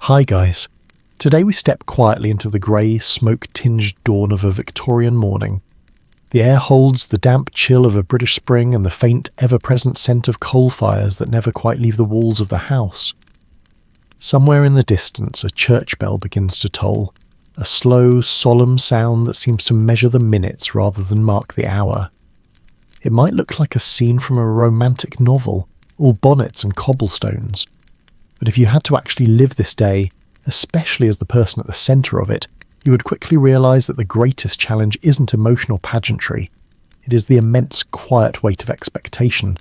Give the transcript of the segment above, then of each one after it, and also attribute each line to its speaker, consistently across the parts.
Speaker 1: Hi guys. Today we step quietly into the grey, smoke-tinged dawn of a Victorian morning. The air holds the damp chill of a British spring and the faint, ever-present scent of coal fires that never quite leave the walls of the house. Somewhere in the distance, a church bell begins to toll, a slow, solemn sound that seems to measure the minutes rather than mark the hour. It might look like a scene from a romantic novel, all bonnets and cobblestones. But if you had to actually live this day, especially as the person at the centre of it, you would quickly realise that the greatest challenge isn't emotional pageantry. It is the immense quiet weight of expectation,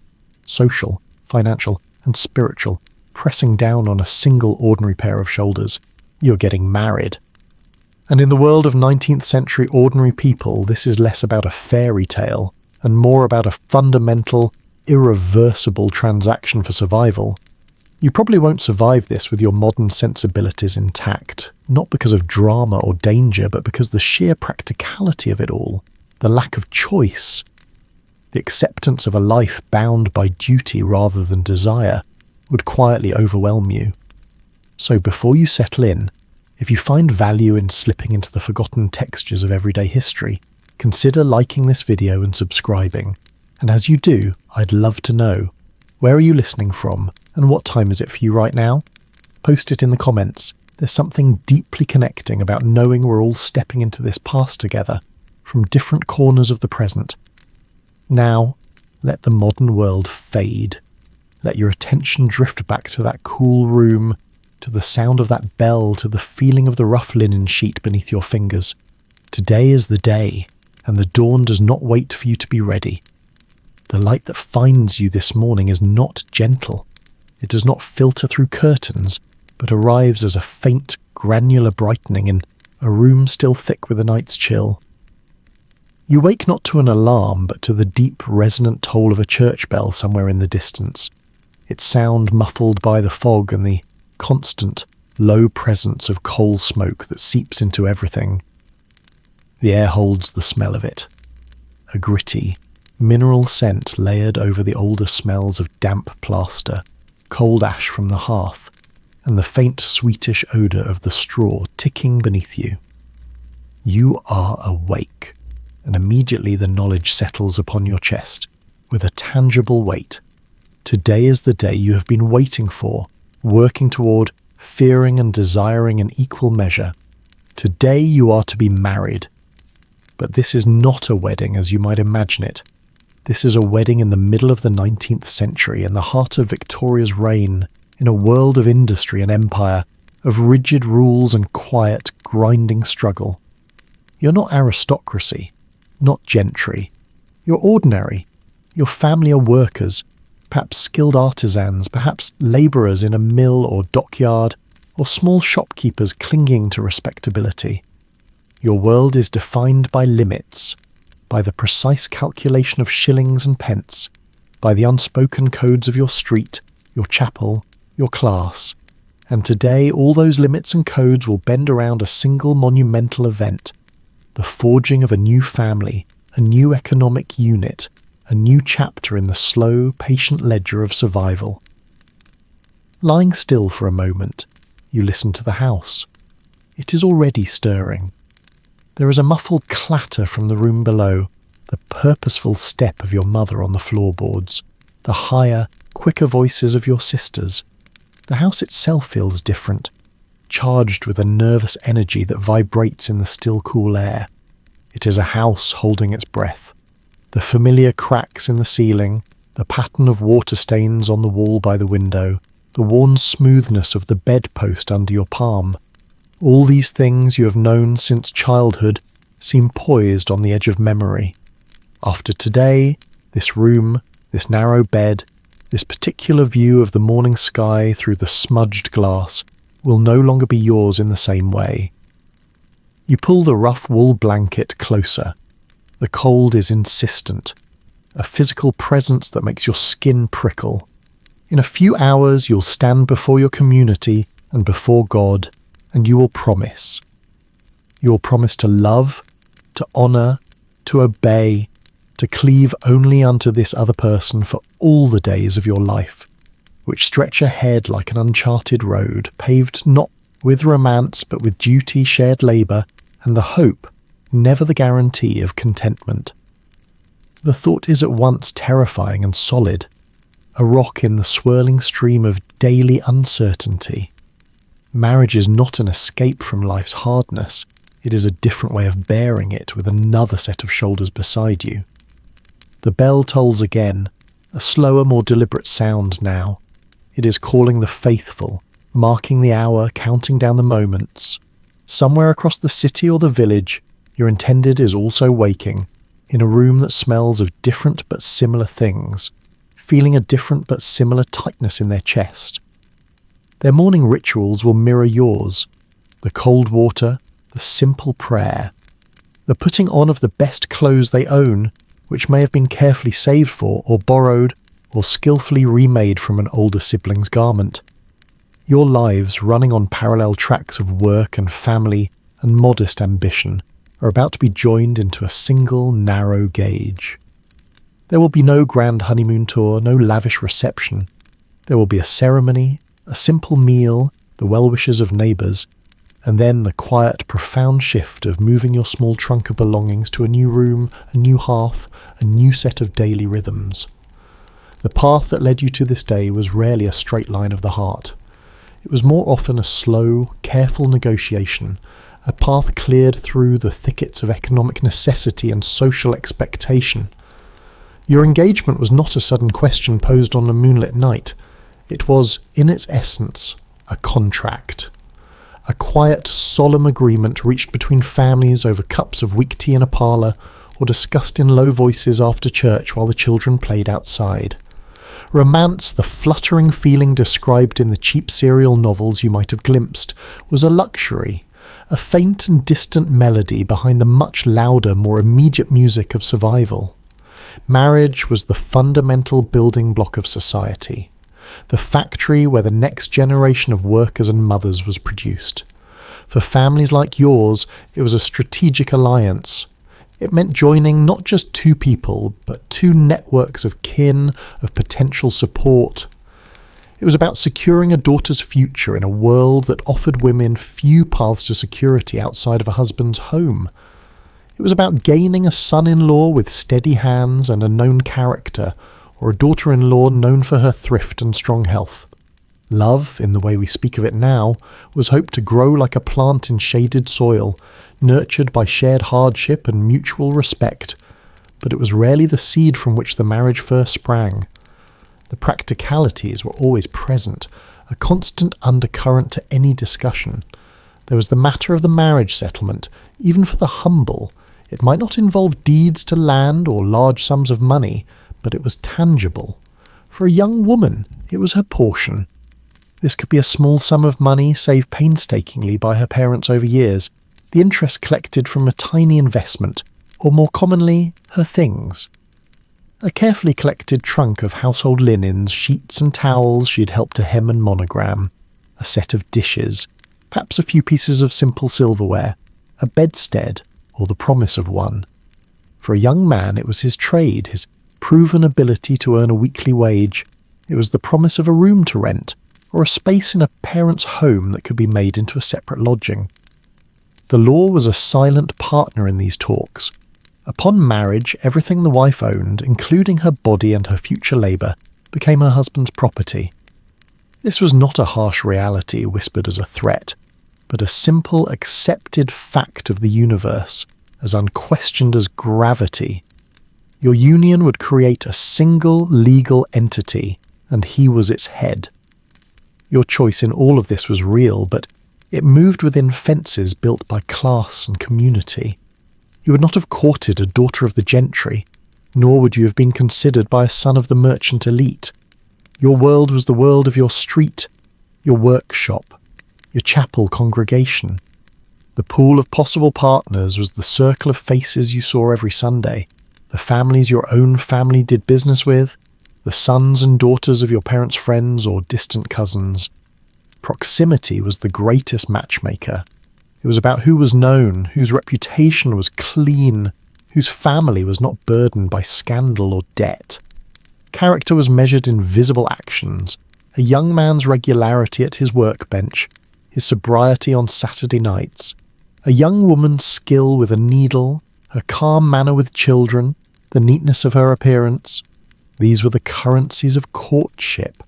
Speaker 1: social, financial and spiritual, pressing down on a single ordinary pair of shoulders. You're getting married. And in the world of 19th century ordinary people, this is less about a fairy tale and more about a fundamental, irreversible transaction for survival. You probably won't survive this with your modern sensibilities intact, not because of drama or danger, but because the sheer practicality of it all, the lack of choice, the acceptance of a life bound by duty rather than desire, would quietly overwhelm you. So before you settle in, if you find value in slipping into the forgotten textures of everyday history, consider liking this video and subscribing. And as you do, I'd love to know, where are you listening from? And what time is it for you right now? Post it in the comments. There's something deeply connecting about knowing we're all stepping into this past together, from different corners of the present. Now, let the modern world fade. Let your attention drift back to that cool room, to the sound of that bell, to the feeling of the rough linen sheet beneath your fingers. Today is the day, and the dawn does not wait for you to be ready. The light that finds you this morning is not gentle. It does not filter through curtains, but arrives as a faint, granular brightening in a room still thick with the night's chill. You wake not to an alarm, but to the deep, resonant toll of a church bell somewhere in the distance, its sound muffled by the fog and the constant, low presence of coal smoke that seeps into everything. The air holds the smell of it, a gritty, mineral scent layered over the older smells of damp plaster, cold ash from the hearth, and the faint sweetish odour of the straw ticking beneath you. You are awake, and immediately the knowledge settles upon your chest with a tangible weight. Today is the day you have been waiting for, working toward, fearing and desiring in equal measure. Today you are to be married. But this is not a wedding as you might imagine it. This is a wedding in the middle of the 19th century, in the heart of Victoria's reign, in a world of industry and empire, of rigid rules and quiet, grinding struggle. You're not aristocracy, not gentry. You're ordinary. Your family are workers, perhaps skilled artisans, perhaps labourers in a mill or dockyard, or small shopkeepers clinging to respectability. Your world is defined by limits, by the precise calculation of shillings and pence, by the unspoken codes of your street, your chapel, your class. And today all those limits and codes will bend around a single monumental event, the forging of a new family, a new economic unit, a new chapter in the slow, patient ledger of survival. Lying still for a moment, you listen to the house. It is already stirring. There is a muffled clatter from the room below, the purposeful step of your mother on the floorboards, the higher, quicker voices of your sisters. The house itself feels different, charged with a nervous energy that vibrates in the still cool air. It is a house holding its breath. The familiar cracks in the ceiling, the pattern of water stains on the wall by the window, the worn smoothness of the bedpost under your palm. All these things you have known since childhood seem poised on the edge of memory. After today, this room, this narrow bed, this particular view of the morning sky through the smudged glass will no longer be yours in the same way. You pull the rough wool blanket closer. The cold is insistent, a physical presence that makes your skin prickle. In a few hours you'll stand before your community and before God, and you will promise. You will promise to love, to honour, to obey, to cleave only unto this other person for all the days of your life, which stretch ahead like an uncharted road, paved not with romance but with duty, shared labour, and the hope, never the guarantee, of contentment. The thought is at once terrifying and solid, a rock in the swirling stream of daily uncertainty. Marriage is not an escape from life's hardness, it is a different way of bearing it with another set of shoulders beside you. The bell tolls again, a slower, more deliberate sound now. It is calling the faithful, marking the hour, counting down the moments. Somewhere across the city or the village, your intended is also waking, in a room that smells of different but similar things, feeling a different but similar tightness in their chest. Their morning rituals will mirror yours, the cold water, the simple prayer, the putting on of the best clothes they own, which may have been carefully saved for or borrowed or skillfully remade from an older sibling's garment. Your lives, running on parallel tracks of work and family and modest ambition, are about to be joined into a single narrow gauge. There will be no grand honeymoon tour, no lavish reception. There will be a ceremony, a simple meal, the well-wishes of neighbours, and then the quiet, profound shift of moving your small trunk of belongings to a new room, a new hearth, a new set of daily rhythms. The path that led you to this day was rarely a straight line of the heart. It was more often a slow, careful negotiation, a path cleared through the thickets of economic necessity and social expectation. Your engagement was not a sudden question posed on a moonlit night. It was, in its essence, a contract. A quiet, solemn agreement reached between families over cups of weak tea in a parlour, or discussed in low voices after church while the children played outside. Romance, the fluttering feeling described in the cheap serial novels you might have glimpsed, was a luxury, a faint and distant melody behind the much louder, more immediate music of survival. Marriage was the fundamental building block of society, the factory where the next generation of workers and mothers was produced. For families like yours, it was a strategic alliance. It meant joining not just two people, but two networks of kin, of potential support. It was about securing a daughter's future in a world that offered women few paths to security outside of a husband's home. It was about gaining a son-in-law with steady hands and a known character, or a daughter-in-law known for her thrift and strong health. Love, in the way we speak of it now, was hoped to grow like a plant in shaded soil, nurtured by shared hardship and mutual respect, but it was rarely the seed from which the marriage first sprang. The practicalities were always present, a constant undercurrent to any discussion. There was the matter of the marriage settlement, even for the humble. It might not involve deeds to land or large sums of money, but it was tangible. For a young woman, it was her portion. This could be a small sum of money saved painstakingly by her parents over years, the interest collected from a tiny investment, or more commonly, her things. A carefully collected trunk of household linens, sheets and towels she'd helped to hem and monogram, a set of dishes, perhaps a few pieces of simple silverware, a bedstead, or the promise of one. For a young man, it was his trade, his proven ability to earn a weekly wage. It was the promise of a room to rent, or a space in a parent's home that could be made into a separate lodging. The law was a silent partner in these talks. Upon marriage, everything the wife owned, including her body and her future labour, became her husband's property. This was not a harsh reality whispered as a threat, but a simple, accepted fact of the universe, as unquestioned as gravity. Your union would create a single legal entity, and he was its head. Your choice in all of this was real, but it moved within fences built by class and community. You would not have courted a daughter of the gentry, nor would you have been considered by a son of the merchant elite. Your world was the world of your street, your workshop, your chapel congregation. The pool of possible partners was the circle of faces you saw every Sunday, the families your own family did business with, the sons and daughters of your parents' friends or distant cousins. Proximity was the greatest matchmaker. It was about who was known, whose reputation was clean, whose family was not burdened by scandal or debt. Character was measured in visible actions, a young man's regularity at his workbench, his sobriety on Saturday nights, a young woman's skill with a needle, her calm manner with children, the neatness of her appearance. These were the currencies of courtship.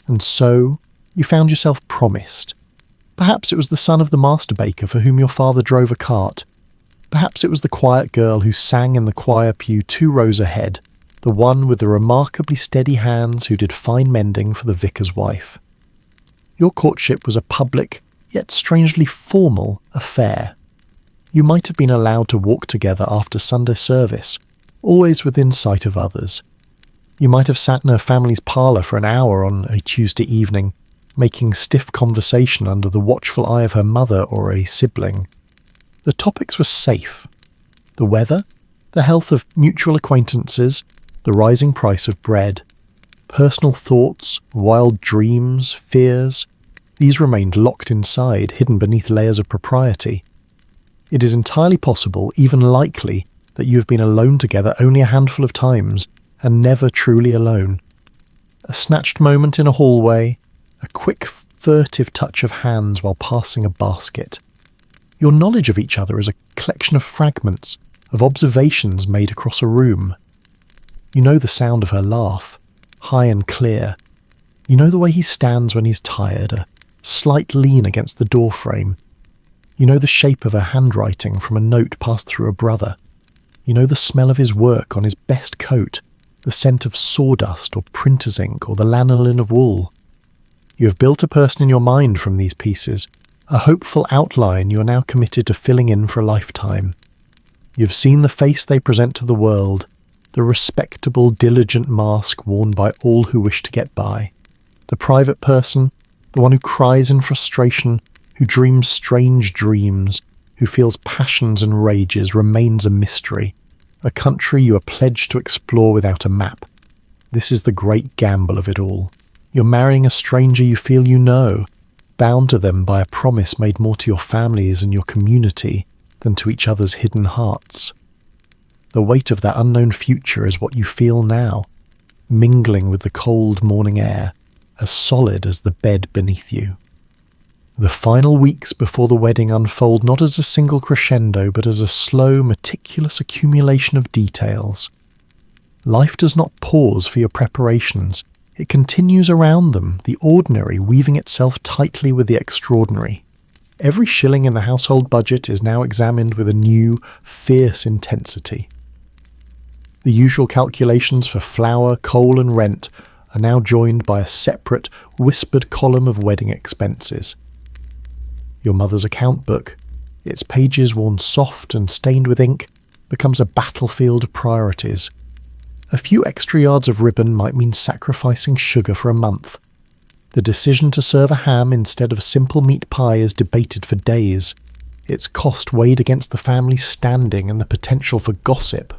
Speaker 1: And so you found yourself promised. Perhaps it was the son of the master baker for whom your father drove a cart. Perhaps it was the quiet girl who sang in the choir pew 2 rows ahead, the one with the remarkably steady hands who did fine mending for the vicar's wife. Your courtship was a public, yet strangely formal, affair. You might have been allowed to walk together after Sunday service, always within sight of others. You might have sat in her family's parlour for an hour on a Tuesday evening, making stiff conversation under the watchful eye of her mother or a sibling. The topics were safe. The weather, the health of mutual acquaintances, the rising price of bread. Personal thoughts, wild dreams, fears, these remained locked inside, hidden beneath layers of propriety. It is entirely possible, even likely, that you have been alone together only a handful of times, and never truly alone. A snatched moment in a hallway, a quick, furtive touch of hands while passing a basket. Your knowledge of each other is a collection of fragments, of observations made across a room. You know the sound of her laugh, high and clear. You know the way he stands when he's tired, a slight lean against the doorframe. You know the shape of her handwriting from a note passed through a brother. You know the smell of his work on his best coat, the scent of sawdust or printer's ink or the lanolin of wool. You have built a person in your mind from these pieces, a hopeful outline you are now committed to filling in for a lifetime. You have seen the face they present to the world, the respectable, diligent mask worn by all who wish to get by. The private person, the one who cries in frustration, who dreams strange dreams, who feels passions and rages, remains a mystery, a country you are pledged to explore without a map. This is the great gamble of it all. You're marrying a stranger you feel you know, bound to them by a promise made more to your families and your community than to each other's hidden hearts. The weight of that unknown future is what you feel now, mingling with the cold morning air, as solid as the bed beneath you. The final weeks before the wedding unfold not as a single crescendo, but as a slow, meticulous accumulation of details. Life does not pause for your preparations. It continues around them, the ordinary weaving itself tightly with the extraordinary. Every shilling in the household budget is now examined with a new, fierce intensity. The usual calculations for flour, coal and rent are now joined by a separate, whispered column of wedding expenses. Your mother's account book, its pages worn soft and stained with ink, becomes a battlefield of priorities. A few extra yards of ribbon might mean sacrificing sugar for a month. The decision to serve a ham instead of simple meat pie is debated for days, its cost weighed against the family's standing and the potential for gossip.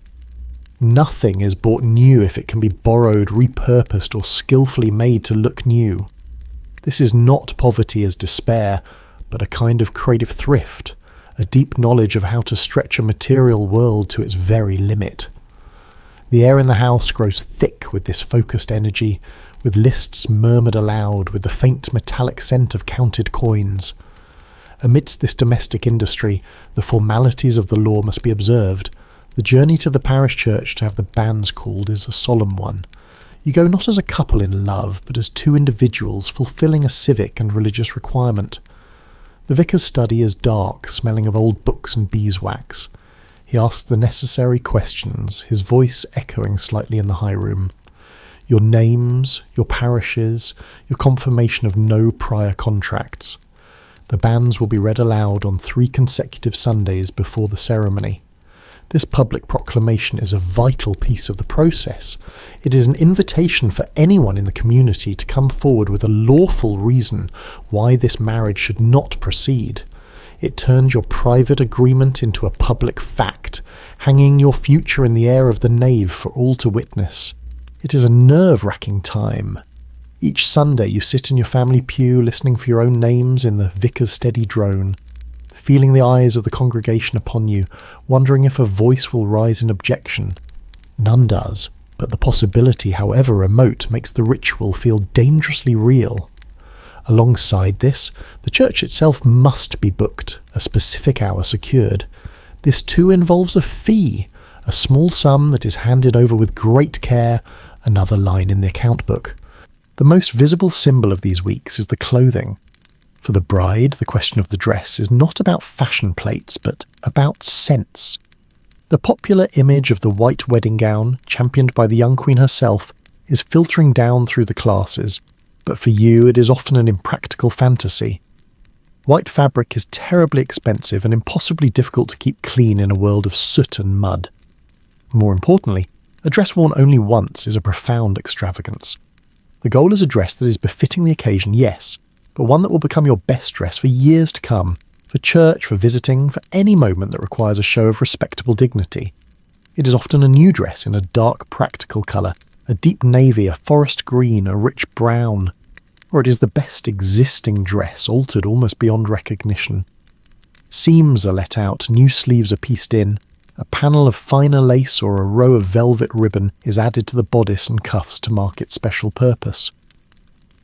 Speaker 1: Nothing is bought new if it can be borrowed, repurposed, or skillfully made to look new. This is not poverty as despair, but a kind of creative thrift, a deep knowledge of how to stretch a material world to its very limit. The air in the house grows thick with this focused energy, with lists murmured aloud, with the faint metallic scent of counted coins. Amidst this domestic industry, the formalities of the law must be observed. The journey to the parish church to have the banns called is a solemn one. You go not as a couple in love, but as 2 individuals fulfilling a civic and religious requirement. The vicar's study is dark, smelling of old books and beeswax. He asks the necessary questions, his voice echoing slightly in the high room. Your names, your parishes, your confirmation of no prior contracts. The banns will be read aloud on 3 consecutive Sundays before the ceremony. This public proclamation is a vital piece of the process. It is an invitation for anyone in the community to come forward with a lawful reason why this marriage should not proceed. It turns your private agreement into a public fact, hanging your future in the air of the nave for all to witness. It is a nerve-wracking time. Each Sunday you sit in your family pew listening for your own names in the vicar's steady drone, feeling the eyes of the congregation upon you, wondering if a voice will rise in objection. None does, but the possibility, however remote, makes the ritual feel dangerously real. Alongside this, the church itself must be booked, a specific hour secured. This too involves a fee, a small sum that is handed over with great care, another line in the account book. The most visible symbol of these weeks is the clothing. For the bride, the question of the dress is not about fashion plates, but about sense. The popular image of the white wedding gown, championed by the young queen herself, is filtering down through the classes, but for you it is often an impractical fantasy. White fabric is terribly expensive and impossibly difficult to keep clean in a world of soot and mud. More importantly, a dress worn only once is a profound extravagance. The goal is a dress that is befitting the occasion, yes, but one that will become your best dress for years to come, for church, for visiting, for any moment that requires a show of respectable dignity. It is often a new dress in a dark practical colour, a deep navy, a forest green, a rich brown, or it is the best existing dress, altered almost beyond recognition. Seams are let out, new sleeves are pieced in, a panel of finer lace or a row of velvet ribbon is added to the bodice and cuffs to mark its special purpose.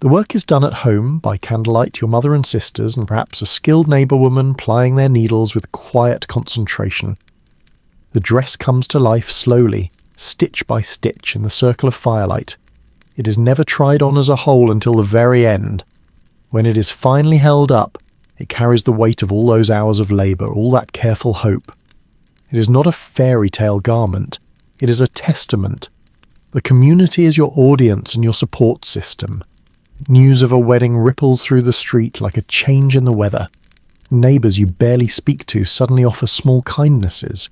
Speaker 1: The work is done at home by candlelight, your mother and sisters, and perhaps a skilled neighbour woman plying their needles with quiet concentration. The dress comes to life slowly, stitch by stitch in the circle of firelight. It is never tried on as a whole until the very end. When it is finally held up, it carries the weight of all those hours of labour, all that careful hope. It is not a fairy tale garment. It is a testament. The community is your audience and your support system. News of a wedding ripples through the street like a change in the weather. Neighbours you barely speak to suddenly offer small kindnesses.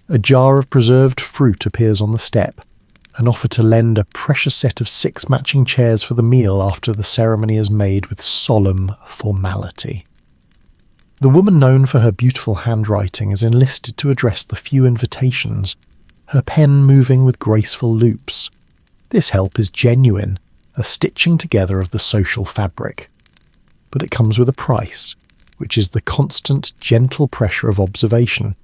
Speaker 1: A jar of preserved fruit appears on the step, an offer to lend a precious set of 6 matching chairs for the meal after the ceremony is made with solemn formality. The woman known for her beautiful handwriting is enlisted to address the few invitations, her pen moving with graceful loops. This help is genuine, a stitching together of the social fabric. But it comes with a price, which is the constant, gentle pressure of observation.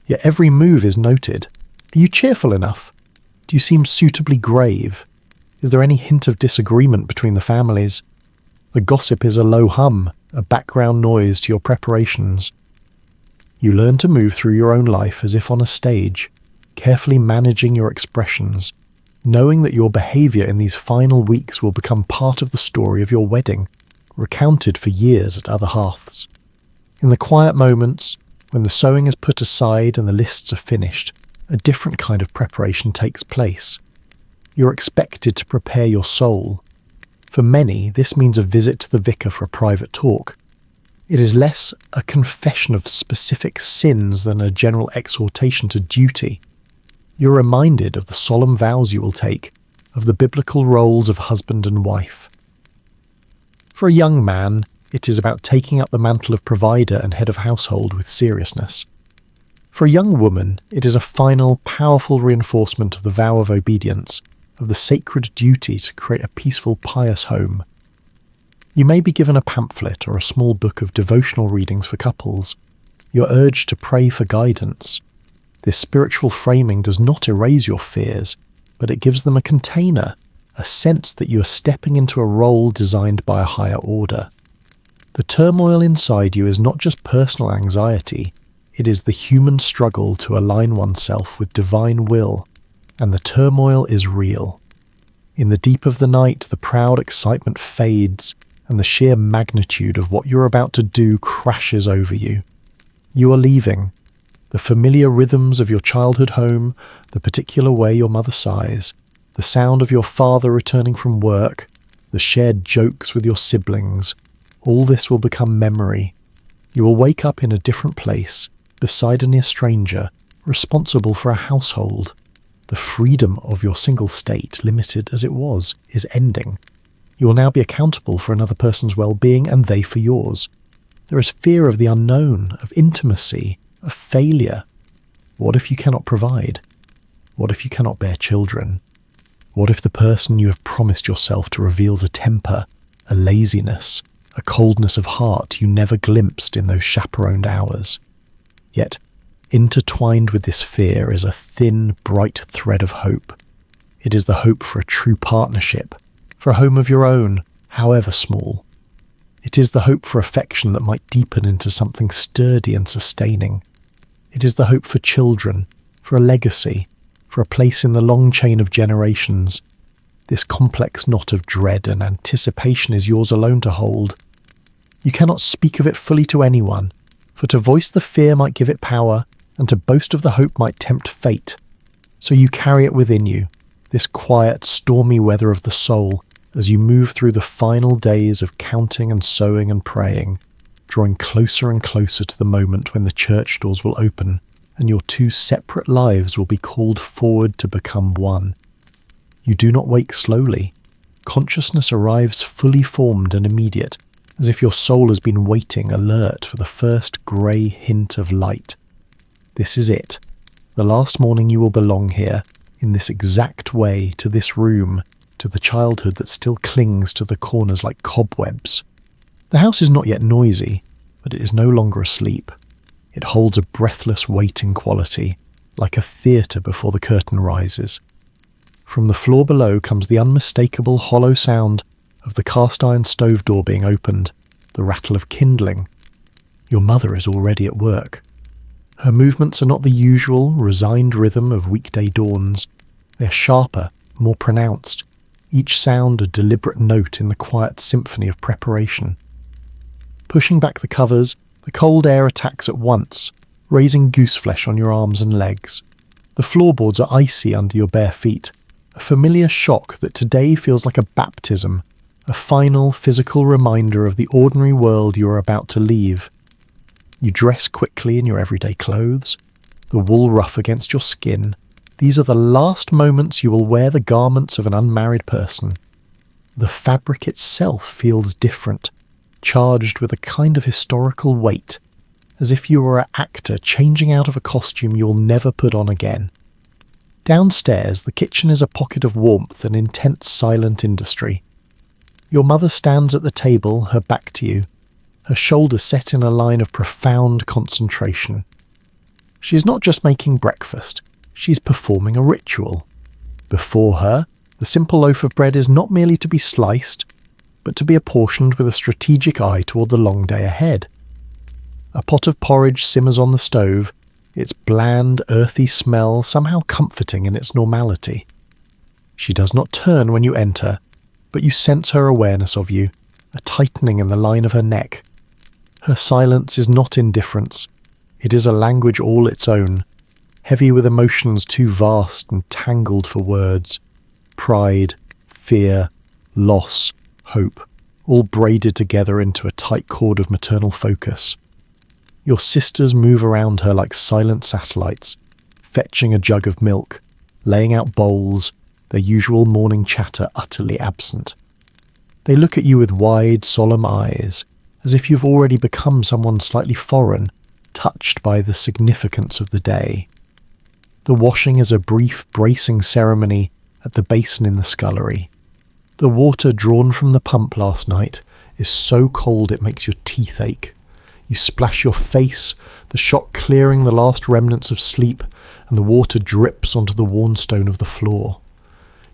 Speaker 1: Yet every move is noted. Are you cheerful enough? Do you seem suitably grave? Is there any hint of disagreement between the families? The gossip is a low hum, a background noise to your preparations. You learn to move through your own life as if on a stage, carefully managing your expressions, knowing that your behaviour in these final weeks will become part of the story of your wedding, recounted for years at other hearths. In the quiet moments, when the sewing is put aside and the lists are finished, a different kind of preparation takes place. You're expected to prepare your soul. For many, this means a visit to the vicar for a private talk. It is less a confession of specific sins than a general exhortation to duty. You're reminded of the solemn vows you will take, of the biblical roles of husband and wife. For a young man, it is about taking up the mantle of provider and head of household with seriousness. For a young woman, it is a final, powerful reinforcement of the vow of obedience, of the sacred duty to create a peaceful, pious home. You may be given a pamphlet or a small book of devotional readings for couples. You're urged to pray for guidance. This spiritual framing does not erase your fears, but it gives them a container, a sense that you are stepping into a role designed by a higher order. The turmoil inside you is not just personal anxiety, it is the human struggle to align oneself with divine will, and the turmoil is real. In the deep of the night, the proud excitement fades, and the sheer magnitude of what you're about to do crashes over you. You are leaving. The familiar rhythms of your childhood home, the particular way your mother sighs, the sound of your father returning from work, the shared jokes with your siblings, all this will become memory. You will wake up in a different place, beside a near stranger, responsible for a household. The freedom of your single state, limited as it was, is ending. You will now be accountable for another person's well-being and they for yours. There is fear of the unknown, of intimacy, of failure. What if you cannot provide? What if you cannot bear children? What if the person you have promised yourself to reveals a temper, a laziness, a coldness of heart you never glimpsed in those chaperoned hours? Yet, intertwined with this fear is a thin, bright thread of hope. It is the hope for a true partnership, for a home of your own, however small. It is the hope for affection that might deepen into something sturdy and sustaining. It is the hope for children, for a legacy, for a place in the long chain of generations. This complex knot of dread and anticipation is yours alone to hold. You cannot speak of it fully to anyone, for to voice the fear might give it power, and to boast of the hope might tempt fate. So you carry it within you, this quiet, stormy weather of the soul, as you move through the final days of counting and sowing and praying, drawing closer and closer to the moment when the church doors will open, and your two separate lives will be called forward to become one. You do not wake slowly. Consciousness arrives fully formed and immediate, as if your soul has been waiting alert for the first grey hint of light. This is it. The last morning you will belong here, in this exact way, to this room, to the childhood that still clings to the corners like cobwebs. The house is not yet noisy, but it is no longer asleep. It holds a breathless waiting quality, like a theatre before the curtain rises. From the floor below comes the unmistakable hollow sound of the cast-iron stove door being opened, the rattle of kindling. Your mother is already at work. Her movements are not the usual, resigned rhythm of weekday dawns. They are sharper, more pronounced, each sound a deliberate note in the quiet symphony of preparation. Pushing back the covers, the cold air attacks at once, raising gooseflesh on your arms and legs. The floorboards are icy under your bare feet, a familiar shock that today feels like a baptism, a final physical reminder of the ordinary world you are about to leave. You dress quickly in your everyday clothes, the wool rough against your skin. These are the last moments you will wear the garments of an unmarried person. The fabric itself feels different, charged with a kind of historical weight, as if you were an actor changing out of a costume you'll never put on again. Downstairs, the kitchen is a pocket of warmth and intense silent industry. Your mother stands at the table, her back to you, her shoulders set in a line of profound concentration. She is not just making breakfast, she is performing a ritual. Before her, the simple loaf of bread is not merely to be sliced, but to be apportioned with a strategic eye toward the long day ahead. A pot of porridge simmers on the stove, its bland, earthy smell somehow comforting in its normality. She does not turn when you enter, but you sense her awareness of you, a tightening in the line of her neck. Her silence is not indifference. It is a language all its own, heavy with emotions too vast and tangled for words. Pride, fear, loss, hope, all braided together into a tight cord of maternal focus. Your sisters move around her like silent satellites, fetching a jug of milk, laying out bowls, their usual morning chatter utterly absent. They look at you with wide, solemn eyes, as if you've already become someone slightly foreign, touched by the significance of the day. The washing is a brief, bracing ceremony at the basin in the scullery. The water drawn from the pump last night is so cold it makes your teeth ache. You splash your face, the shock clearing the last remnants of sleep, and the water drips onto the worn stone of the floor.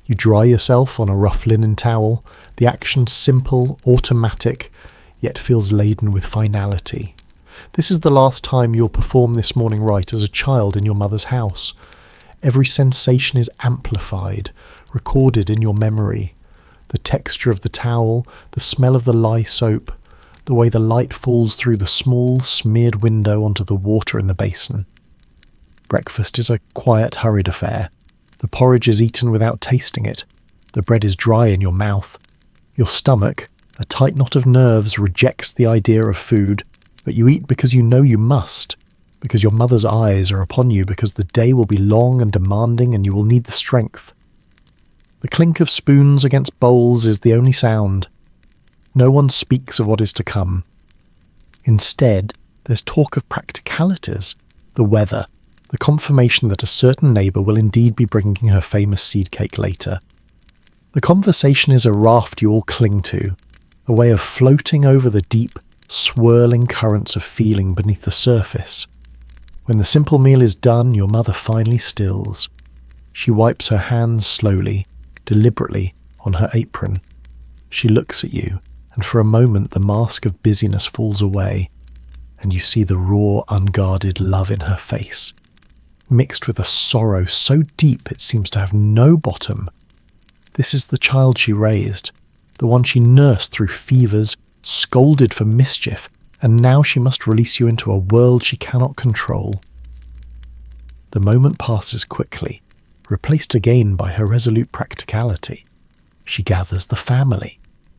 Speaker 1: You dry yourself on a rough linen towel, the action simple, automatic, yet feels laden with finality. This is the last time you'll perform this morning rite as a child in your mother's house. Every sensation is amplified, recorded in your memory. The texture of the towel, the smell of the lye soap, the way the light falls through the small, smeared window onto the water in the basin. Breakfast is a quiet, hurried affair. The porridge is eaten without tasting it. The bread is dry in your mouth. Your stomach, a tight knot of nerves, rejects the idea of food, but you eat because you know you must, because your mother's eyes are upon you, because the day will be long and demanding and you will need the strength. The clink of spoons against bowls is the only sound. No one speaks of what is to come. Instead, there's talk of practicalities, the weather, the confirmation that a certain neighbour will indeed be bringing her famous seed cake later. The conversation is a raft you all cling to, a way of floating over the deep, swirling currents of feeling beneath the surface. When the simple meal is done, your mother finally stills. She wipes her hands slowly, deliberately, on her apron. She looks at you, and for a moment the mask of busyness falls away, and you see the raw, unguarded love in her face, mixed with a sorrow so deep it seems to have no bottom. This is the child she raised, the one she nursed through fevers, scolded for mischief, and now she must release you into a world she cannot control. The moment passes quickly, replaced again by her resolute practicality. She gathers the family.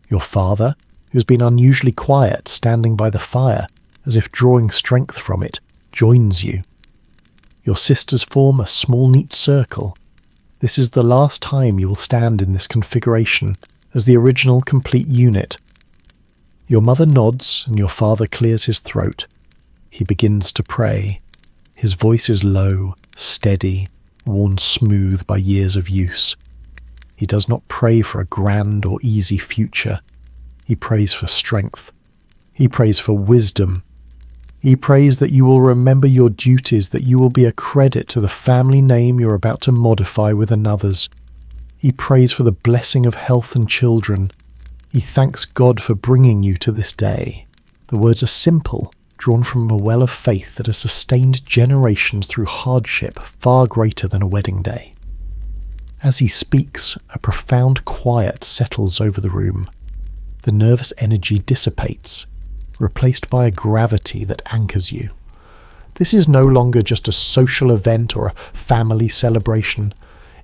Speaker 1: Your father, who's been unusually quiet, standing by the fire, as if drawing strength from it, joins you. Your sisters form a small neat circle. This is the last time you will stand in this configuration as the original complete unit. Your mother nods and your father clears his throat. He begins to pray. His voice is low, steady, worn smooth by years of use. He does not pray for a grand or easy future. He prays for strength. He prays for wisdom. He prays that you will remember your duties, that you will be a credit to the family name you're about to modify with another's. He prays for the blessing of health and children. He thanks God for bringing you to this day. The words are simple, drawn from a well of faith that has sustained generations through hardship far greater than a wedding day. As he speaks, a profound quiet settles over the room. The nervous energy dissipates, replaced by a gravity that anchors you. This is no longer just a social event or a family celebration.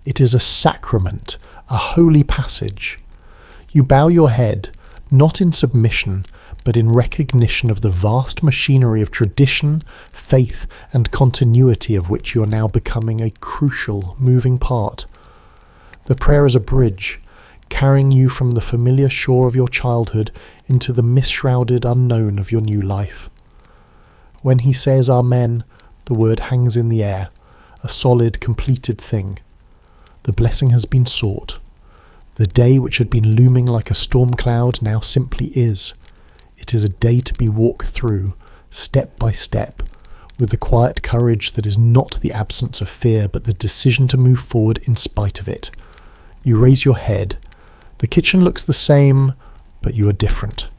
Speaker 1: It is a sacrament, a holy passage. You bow your head, not in submission, but in recognition of the vast machinery of tradition, faith, and continuity of which you are now becoming a crucial, moving part. The prayer is a bridge, carrying you from the familiar shore of your childhood into the mist-shrouded unknown of your new life. When he says Amen, the word hangs in the air, a solid, completed thing. The blessing has been sought. The day which had been looming like a storm cloud now simply is. It is a day to be walked through, step by step, with the quiet courage that is not the absence of fear, but the decision to move forward in spite of it. You raise your head. The kitchen looks the same, but you are different.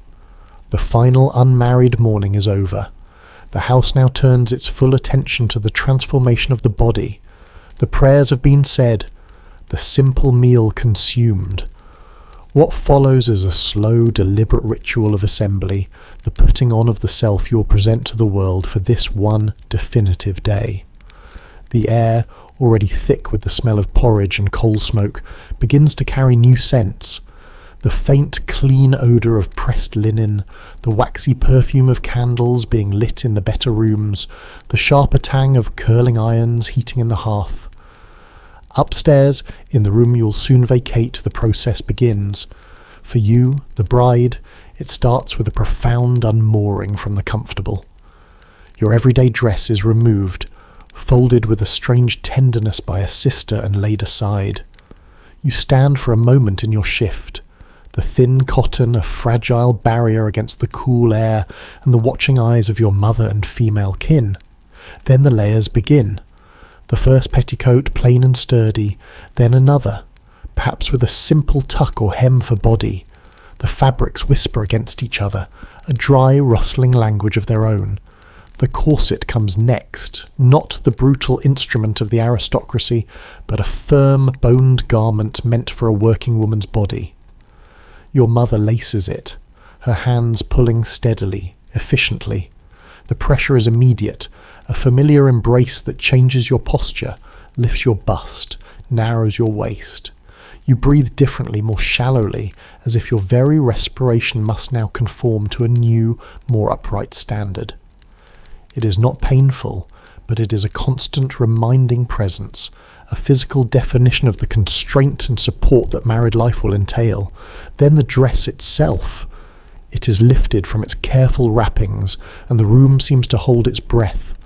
Speaker 1: The final unmarried morning is over. The house now turns its full attention to the transformation of the body. The prayers have been said, the simple meal consumed. What follows is a slow, deliberate ritual of assembly, the putting on of the self you will present to the world for this one definitive day. The air, already thick with the smell of porridge and coal smoke, begins to carry new scents. The faint, clean odour of pressed linen, the waxy perfume of candles being lit in the better rooms, the sharper tang of curling irons heating in the hearth. Upstairs, in the room you'll soon vacate, the process begins. For you, the bride, it starts with a profound unmooring from the comfortable. Your everyday dress is removed, folded with a strange tenderness by a sister and laid aside. You stand for a moment in your shift, the thin cotton a fragile barrier against the cool air and the watching eyes of your mother and female kin. Then the layers begin. The first petticoat plain and sturdy, then another, perhaps with a simple tuck or hem for body. The fabrics whisper against each other, a dry, rustling language of their own. The corset comes next, not the brutal instrument of the aristocracy, but a firm, boned garment meant for a working woman's body. Your mother laces it, her hands pulling steadily, efficiently. The pressure is immediate, a familiar embrace that changes your posture, lifts your bust, narrows your waist. You breathe differently, more shallowly, as if your very respiration must now conform to a new, more upright standard. It is not painful, but it is a constant reminding presence, a physical definition of the constraint and support that married life will entail. Then the dress itself. It is lifted from its careful wrappings, and the room seems to hold its breath.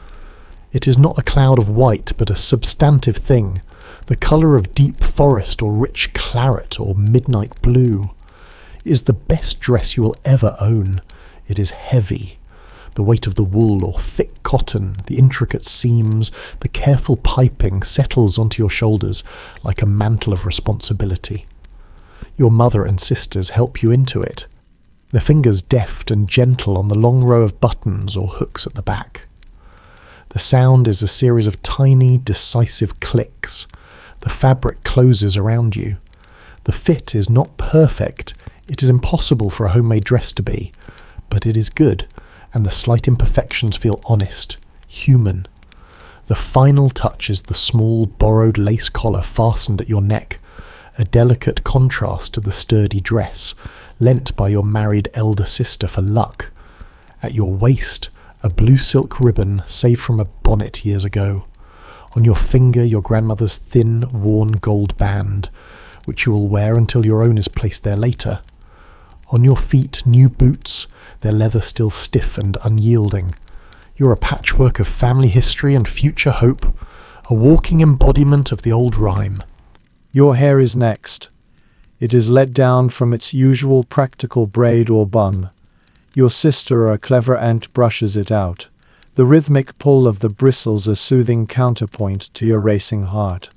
Speaker 1: It is not a cloud of white, but a substantive thing, the colour of deep forest or rich claret or midnight blue. It is the best dress you will ever own. It is heavy. The weight of the wool or thick cotton, the intricate seams, the careful piping settles onto your shoulders like a mantle of responsibility. Your mother and sisters help you into it. the fingers deft and gentle on the long row of buttons or hooks at the back. The sound is a series of tiny, decisive clicks. The fabric closes around you. The fit is not perfect. It is impossible for a homemade dress to be, but it is good, and the slight imperfections feel honest, human. The final touch is the small, borrowed lace collar fastened at your neck, a delicate contrast to the sturdy dress, lent by your married elder sister for luck. At your waist, a blue silk ribbon saved from a bonnet years ago. On your finger, your grandmother's thin, worn gold band, which you will wear until your own is placed there later. On your feet, new boots, their leather still stiff and unyielding. You're a patchwork of family history and future hope, a walking embodiment of the old rhyme.
Speaker 2: Your hair is next. It is let down from its usual practical braid or bun. Your sister or a clever aunt brushes it out. The rhythmic pull of the bristles a soothing counterpoint to your racing heart.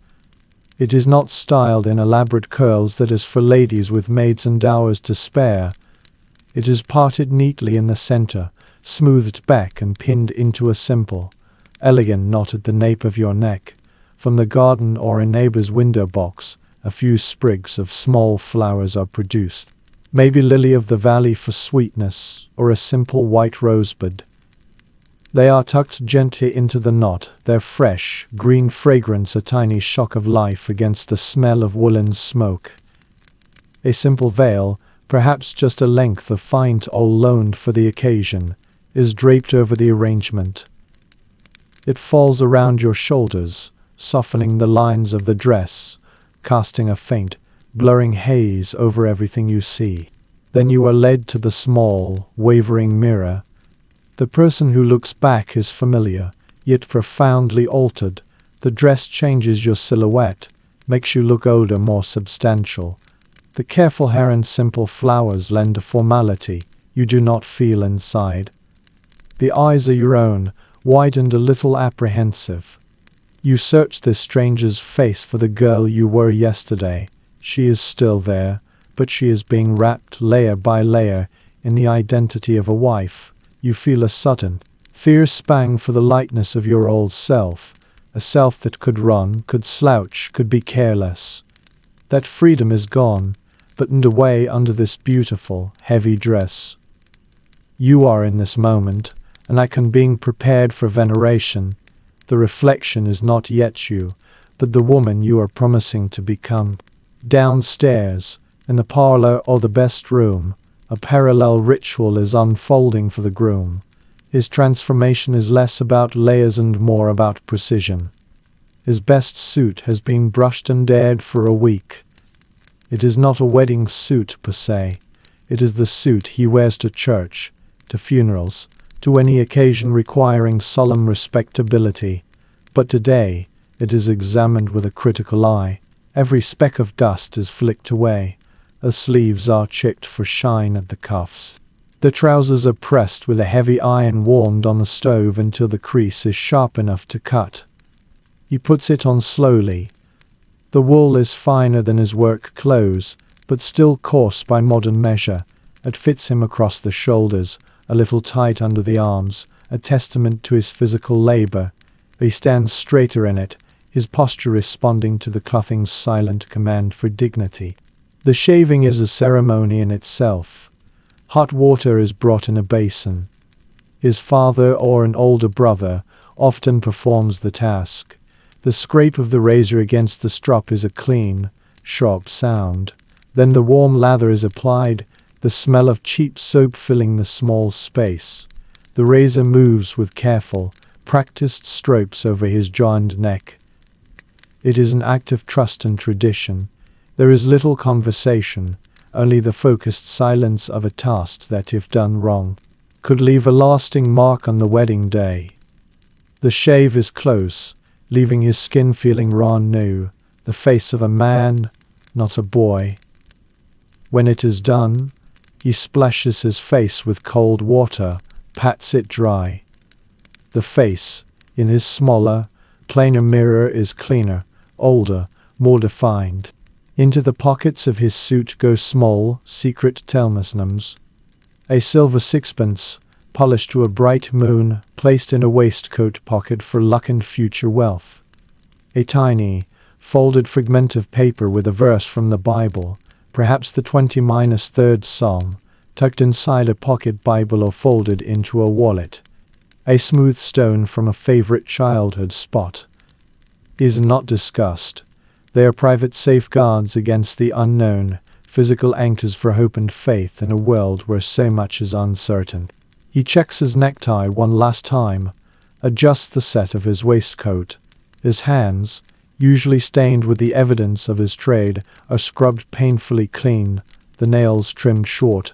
Speaker 2: It is not styled in elaborate curls that is for ladies with maids and hours to spare. It is parted neatly in the center, smoothed back and pinned into a simple, elegant knot at the nape of your neck. From the garden or a neighbor's window box, a few sprigs of small flowers are produced. Maybe lily of the valley for sweetness, or a simple white rosebud. They are tucked gently into the knot, their fresh, green fragrance a tiny shock of life against the smell of woolen smoke. A simple veil, perhaps just a length of fine tulle loaned for the occasion, is draped over the arrangement. It falls around your shoulders, softening the lines of the dress, casting a faint, blurring haze over everything you see. Then you are led to the small, wavering mirror. The person who looks back is familiar, yet profoundly altered. The dress changes your silhouette, makes you look older, more substantial. The careful hair and simple flowers lend a formality you do not feel inside. The eyes are your own, wide and a little apprehensive. You search this stranger's face for the girl you were yesterday. She is still there, but she is being wrapped layer by layer in the identity of a wife. You feel a sudden, fierce pang for the lightness of your old self, a self that could run, could slouch, could be careless. That freedom is gone, buttoned away under this beautiful, heavy dress. You are in this moment, an icon being prepared for veneration. The reflection is not yet you, but the woman you are promising to become. Downstairs, in the parlor or the best room, a parallel ritual is unfolding for the groom. His transformation is less about layers and more about precision. His best suit has been brushed and aired for a week. It is not a wedding suit per se. It is the suit he wears to church, to funerals, to any occasion requiring solemn respectability. But today, it is examined with a critical eye. Every speck of dust is flicked away. The sleeves are checked for shine at the cuffs. The trousers are pressed with a heavy iron warmed on the stove until the crease is sharp enough to cut. He puts it on slowly. The wool is finer than his work clothes, but still coarse by modern measure. It fits him across the shoulders, a little tight under the arms, a testament to his physical labor. He stands straighter in it, his posture responding to the clothing's silent command for dignity. The shaving is a ceremony in itself. Hot water is brought in a basin. His father or an older brother often performs the task. The scrape of the razor against the strop is a clean, sharp sound. Then the warm lather is applied, the smell of cheap soap filling the small space. The razor moves with careful, practiced strokes over his joined neck. It is an act of trust and tradition. There is little conversation, only the focused silence of a task that, if done wrong, could leave a lasting mark on the wedding day. The shave is close, leaving his skin feeling raw and new, the face of a man, not a boy. When it is done, he splashes his face with cold water, pats it dry. The face, in his smaller, plainer mirror, is cleaner, older, more defined. Into the pockets of his suit go small, secret talismans. A silver sixpence, polished to a bright moon, placed in a waistcoat pocket for luck and future wealth. A tiny, folded fragment of paper with a verse from the Bible, perhaps the 20-3rd Psalm, tucked inside a pocket Bible or folded into a wallet. A smooth stone from a favorite childhood spot. These are not discussed. They are private safeguards against the unknown, physical anchors for hope and faith in a world where so much is uncertain. He checks his necktie one last time, adjusts the set of his waistcoat. His hands, usually stained with the evidence of his trade, are scrubbed painfully clean, the nails trimmed short.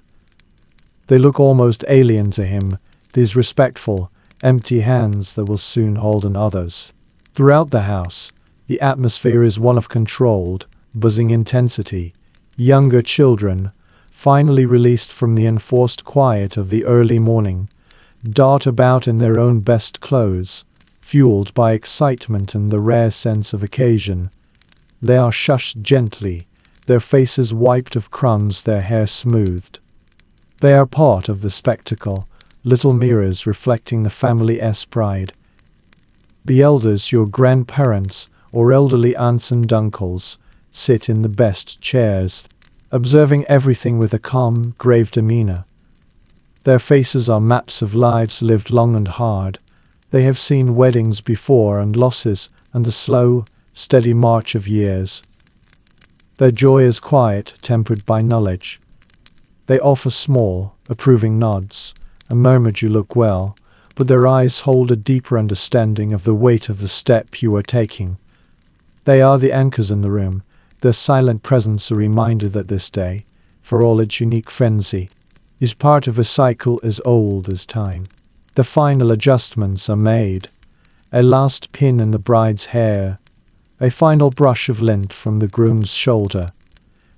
Speaker 2: They look almost alien to him, these respectful, empty hands that will soon hold another's. Throughout the house, the atmosphere is one of controlled, buzzing intensity. Younger children, finally released from the enforced quiet of the early morning, dart about in their own best clothes, fueled by excitement and the rare sense of occasion. They are shushed gently, their faces wiped of crumbs, their hair smoothed. They are part of the spectacle, little mirrors reflecting the family's pride. The elders, your grandparents, or elderly aunts and uncles, sit in the best chairs, observing everything with a calm, grave demeanor. Their faces are maps of lives lived long and hard. They have seen weddings before and losses and the slow, steady march of years. Their joy is quiet, tempered by knowledge. They offer small, approving nods, and murmur you look well, but their eyes hold a deeper understanding of the weight of the step you are taking. They are the anchors in the room, their silent presence a reminder that this day, for all its unique frenzy, is part of a cycle as old as time. The final adjustments are made. A last pin in the bride's hair, a final brush of lint from the groom's shoulder.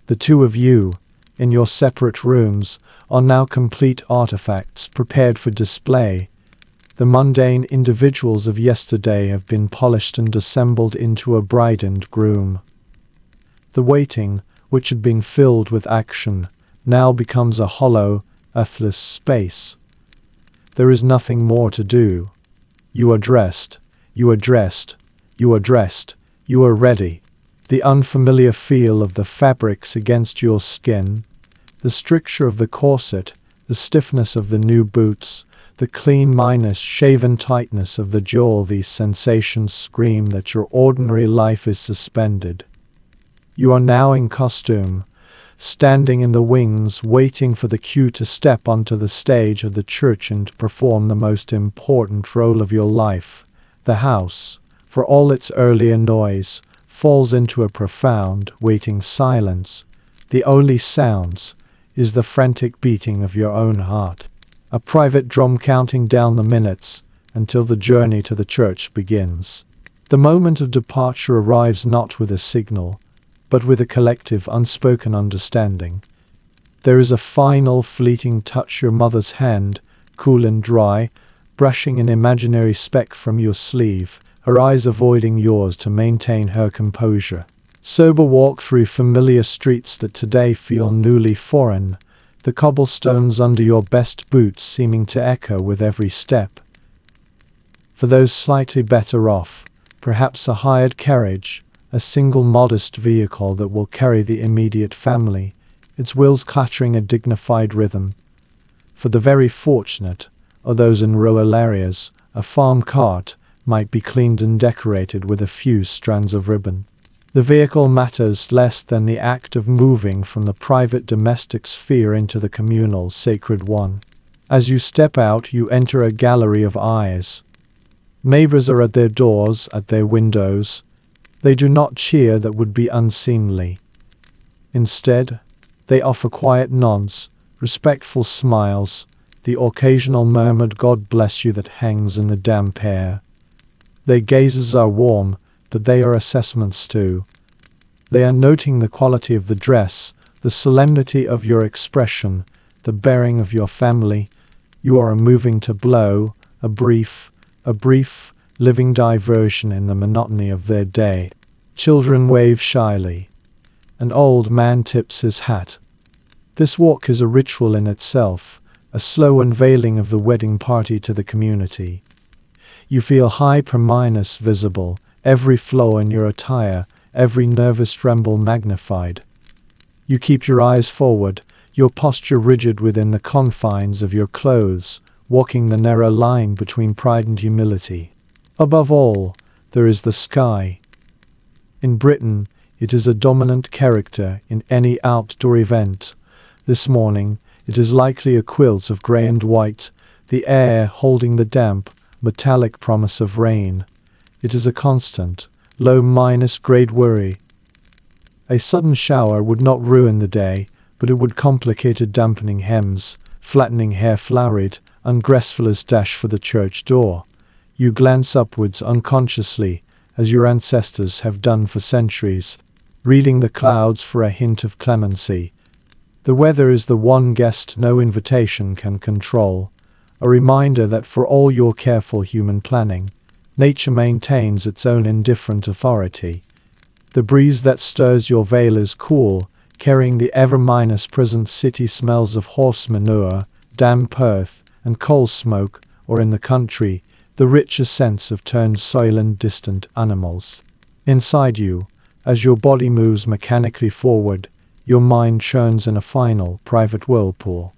Speaker 2: The two of you, in your separate rooms, are now complete artifacts prepared for display. The mundane individuals of yesterday have been polished and assembled into a bride and groom. The waiting, which had been filled with action, now becomes a hollow, earthless space. There is nothing more to do. You are dressed, you are dressed, you are dressed, you are ready. The unfamiliar feel of the fabrics against your skin, the stricture of the corset, the stiffness of the new boots, the clean minus shaven tightness of the jaw, these sensations scream that your ordinary life is suspended. You are now in costume, standing in the wings waiting for the cue to step onto the stage of the church and perform the most important role of your life. The house, for all its earlier noise, falls into a profound, waiting silence. The only sounds is the frantic beating of your own heart, a private drum counting down the minutes until the journey to the church begins. The moment of departure arrives not with a signal, but with a collective unspoken understanding. There is a final fleeting touch, your mother's hand, cool and dry, brushing an imaginary speck from your sleeve, her eyes avoiding yours to maintain her composure. Sober walk through familiar streets that today feel newly foreign, the cobblestones under your best boots seeming to echo with every step. For those slightly better off, perhaps a hired carriage, a single modest vehicle that will carry the immediate family, its wheels clattering a dignified rhythm. For the very fortunate, or those in rural areas, a farm cart might be cleaned and decorated with a few strands of ribbon. The vehicle matters less than the act of moving from the private domestic sphere into the communal sacred one. As you step out, you enter a gallery of eyes. Neighbors are at their doors, at their windows. They do not cheer, that would be unseemly. Instead, they offer quiet nods, respectful smiles, the occasional murmured "God bless you" that hangs in the damp air. Their gazes are warm, but they are assessments too. They are noting the quality of the dress, the solemnity of your expression, the bearing of your family. You are moving to blow a brief, living diversion in the monotony of their day. Children wave shyly. An old man tips his hat. This walk is a ritual in itself, a slow unveiling of the wedding party to the community. You feel hyper-minus visible, every flaw in your attire, every nervous tremble magnified. You keep your eyes forward, your posture rigid within the confines of your clothes, walking the narrow line between pride and humility. Above all, there is the sky. In Britain, it is a dominant character in any outdoor event. This morning, it is likely a quilt of grey and white, the air holding the damp, metallic promise of rain. It is a constant, low-grade worry. A sudden shower would not ruin the day, but it would complicate it, dampening hems, flattening hair floweried, ungraceful as dash for the church door. You glance upwards unconsciously, as your ancestors have done for centuries, reading the clouds for a hint of clemency. The weather is the one guest no invitation can control, a reminder that for all your careful human planning, nature maintains its own indifferent authority. The breeze that stirs your veil is cool, carrying the ever-present city smells of horse manure, damp earth, and coal smoke, or in the country, the richer sense of turned soil and distant animals. Inside you, as your body moves mechanically forward, your mind churns in a final, private whirlpool.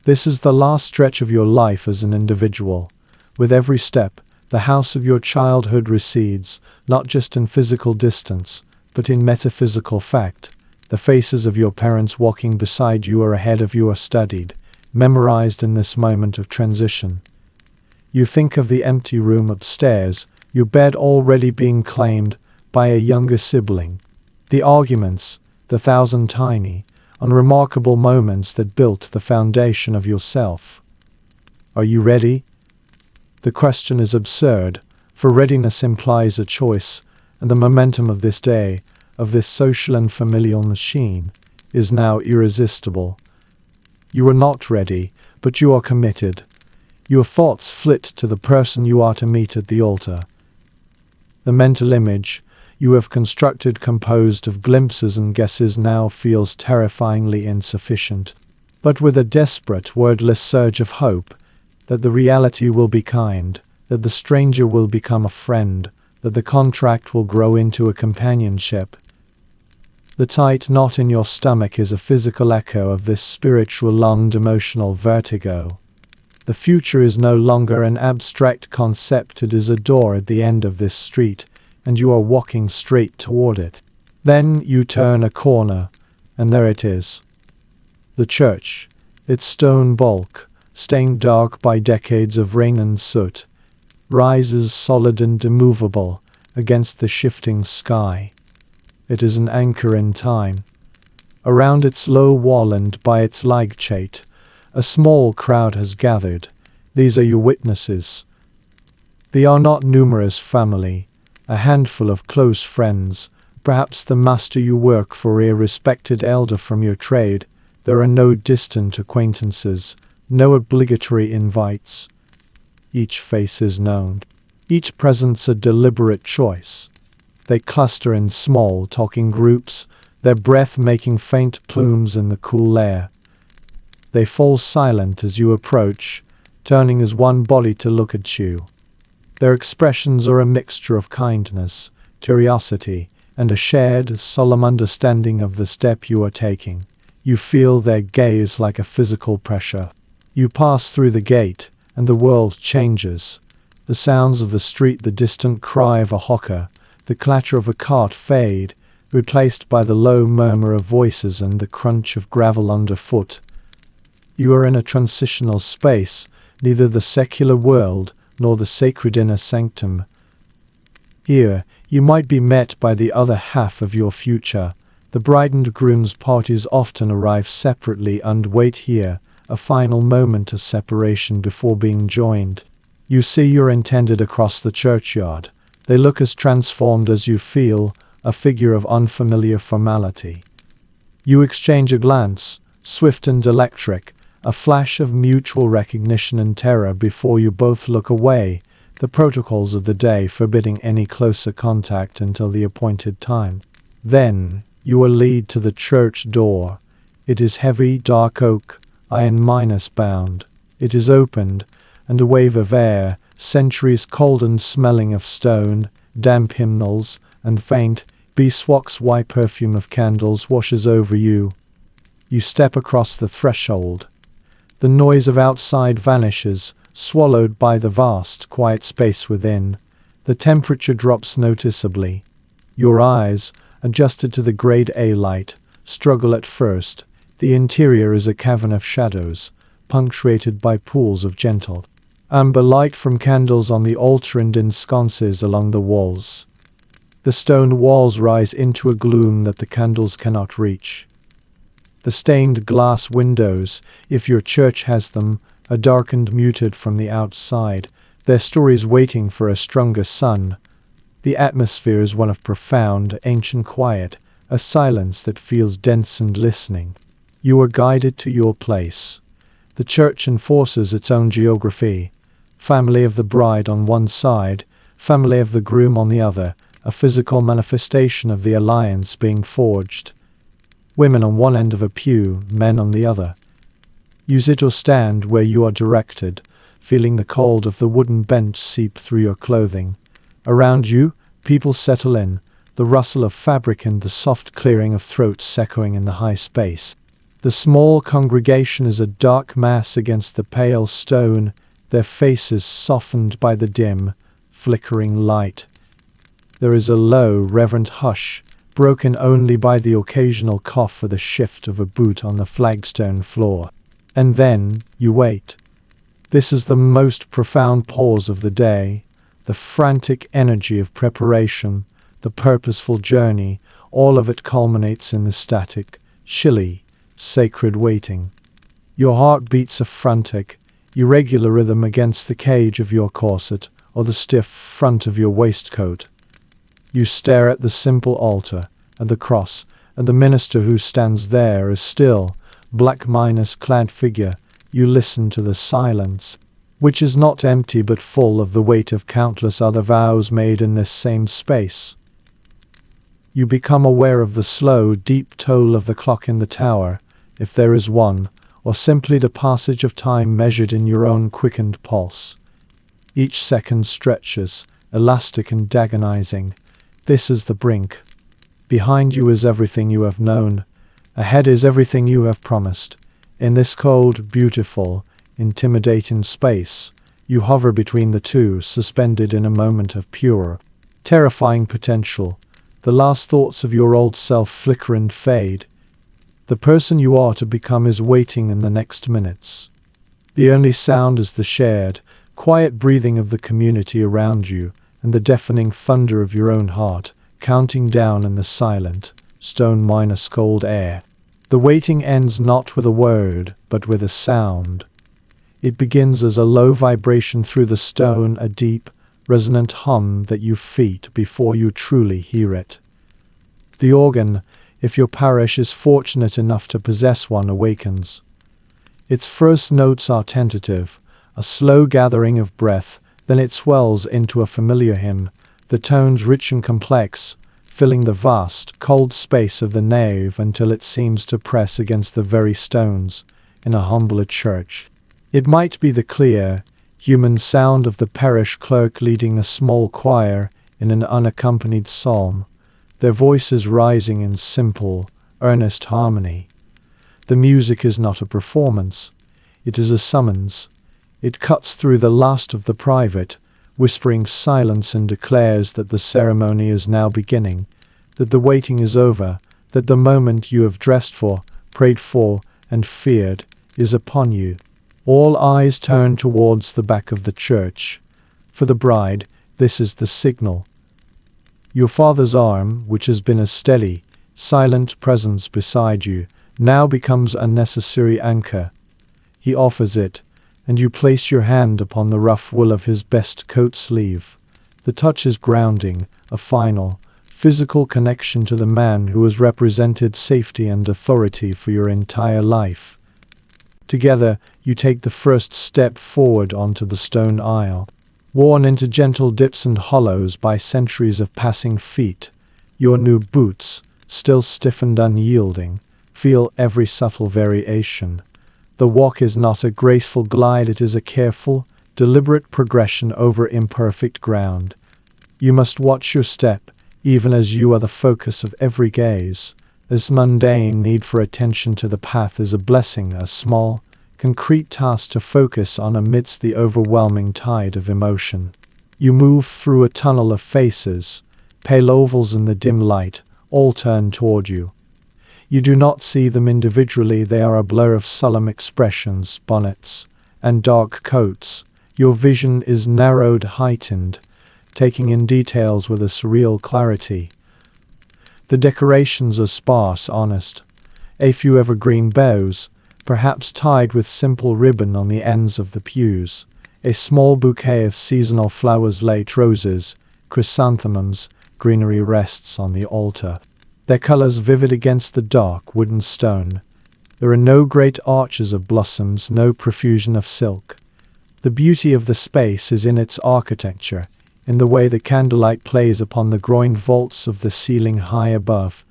Speaker 2: This is the last stretch of your life as an individual. With every step, the house of your childhood recedes, not just in physical distance, but in metaphysical fact. The faces of your parents walking beside you or ahead of you are studied, memorized in this moment of transition. You think of the empty room upstairs, your bed already being claimed by a younger sibling. The arguments, the thousand tiny, unremarkable moments that built the foundation of yourself. Are you ready? The question is absurd, for readiness implies a choice, and the momentum of this day, of this social and familial machine, is now irresistible. You are not ready, but you are committed. Your thoughts flit to the person you are to meet at the altar. The mental image you have constructed, composed of glimpses and guesses, now feels terrifyingly insufficient, but with a desperate, wordless surge of hope that the reality will be kind, that the stranger will become a friend, that the contract will grow into a companionship. The tight knot in your stomach is a physical echo of this spiritual lunged emotional vertigo. The future is no longer an abstract concept, it is a door at the end of this street, and you are walking straight toward it. Then you turn a corner, and there it is. The church, its stone bulk, stained dark by decades of rain and soot, rises solid and immovable against the shifting sky. It is an anchor in time. Around its low wall and by its laggate, a small crowd has gathered. These are your witnesses. They are not numerous family, a handful of close friends, perhaps the master you work for, a respected elder from your trade. There are no distant acquaintances, no obligatory invites. Each face is known. Each presence a deliberate choice. They cluster in small talking groups, their breath making faint plumes in the cool air. They fall silent as you approach, turning as one body to look at you. Their expressions are a mixture of kindness, curiosity, and a shared, solemn understanding of the step you are taking. You feel their gaze like a physical pressure. You pass through the gate, and the world changes. The sounds of the street, the distant cry of a hawker, the clatter of a cart fade, replaced by the low murmur of voices and the crunch of gravel underfoot. You are in a transitional space, neither the secular world nor the sacred inner sanctum. Here, you might be met by the other half of your future. The bride and groom's parties often arrive separately and wait here, a final moment of separation before being joined. You see your intended across the churchyard. They look as transformed as you feel, a figure of unfamiliar formality. You exchange a glance, swift and electric, a flash of mutual recognition and terror before you both look away, the protocols of the day forbidding any closer contact until the appointed time. Then, you are led to the church door. It is heavy, dark oak, iron-bound. It is opened, and a wave of air, centuries cold and smelling of stone, damp hymnals, and faint, beeswax-white perfume of candles washes over you. You step across the threshold. The noise of outside vanishes, swallowed by the vast, quiet space within. The temperature drops noticeably. Your eyes, adjusted to the grade A light, struggle at first. The interior is a cavern of shadows, punctuated by pools of gentle amber light from candles on the altar and in sconces along the walls. The stone walls rise into a gloom that the candles cannot reach. The stained glass windows, if your church has them, are dark and muted from the outside, their stories waiting for a stronger sun. The atmosphere is one of profound, ancient quiet, a silence that feels dense and listening. You are guided to your place. The church enforces its own geography. Family of the bride on one side, family of the groom on the other, a physical manifestation of the alliance being forged. Women on one end of a pew, men on the other. You sit or stand where you are directed, feeling the cold of the wooden bench seep through your clothing. Around you, people settle in, the rustle of fabric and the soft clearing of throats echoing in the high space. The small congregation is a dark mass against the pale stone, their faces softened by the dim, flickering light. There is a low, reverent hush, broken only by the occasional cough or the shift of a boot on the flagstone floor. And then you wait. This is the most profound pause of the day, the frantic energy of preparation, the purposeful journey, all of it culminates in the static, chilly, sacred waiting. Your heart beats a frantic, irregular rhythm against the cage of your corset or the stiff front of your waistcoat. You stare at the simple altar, at the cross, and the minister who stands there, a still, black-clad figure. You listen to the silence, which is not empty but full of the weight of countless other vows made in this same space. You become aware of the slow, deep toll of the clock in the tower, if there is one, or simply the passage of time measured in your own quickened pulse. Each second stretches, elastic and agonizing. This is the brink. Behind you is everything you have known. Ahead is everything you have promised. In this cold, beautiful, intimidating space, you hover between the two, suspended in a moment of pure, terrifying potential. The last thoughts of your old self flicker and fade. The person you are to become is waiting in the next minutes. The only sound is the shared, quiet breathing of the community around you, and the deafening thunder of your own heart, counting down in the silent, stone-cold air. The waiting ends not with a word, but with a sound. It begins as a low vibration through the stone, a deep, resonant hum that you feel before you truly hear it. The organ, if your parish is fortunate enough to possess one, awakens. Its first notes are tentative, a slow gathering of breath, then it swells into a familiar hymn, the tones rich and complex, filling the vast, cold space of the nave until it seems to press against the very stones in a humbler church. It might be the clear, human sound of the parish clerk leading a small choir in an unaccompanied psalm, their voices rising in simple, earnest harmony. The music is not a performance, it is a summons. It cuts through the last of the private, whispering silence, and declares that the ceremony is now beginning, that the waiting is over, that the moment you have dressed for, prayed for, and feared is upon you. All eyes turn towards the back of the church. For the bride, this is the signal. Your father's arm, which has been a steady, silent presence beside you, now becomes a necessary anchor. He offers it, and you place your hand upon the rough wool of his best coat sleeve. The touch is grounding, a final, physical connection to the man who has represented safety and authority for your entire life. Together, you take the first step forward onto the stone aisle. Worn into gentle dips and hollows by centuries of passing feet, your new boots, still stiff and unyielding, feel every subtle variation. The walk is not a graceful glide, it is a careful, deliberate progression over imperfect ground. You must watch your step, even as you are the focus of every gaze. This mundane need for attention to the path is a blessing, a small, concrete task to focus on amidst the overwhelming tide of emotion. You move through a tunnel of faces, pale ovals in the dim light, all turned toward you. You do not see them individually, they are a blur of solemn expressions, bonnets, and dark coats. Your vision is narrowed, heightened, taking in details with a surreal clarity. The decorations are sparse, honest. A few evergreen boughs, perhaps tied with simple ribbon on the ends of the pews. A small bouquet of seasonal flowers, late roses, chrysanthemums, greenery rests on the altar, their colors vivid against the dark wooden stone. There are no great arches of blossoms, no profusion of silk. The beauty of the space is in its architecture, in the way the candlelight plays upon the groined vaults of the ceiling high above,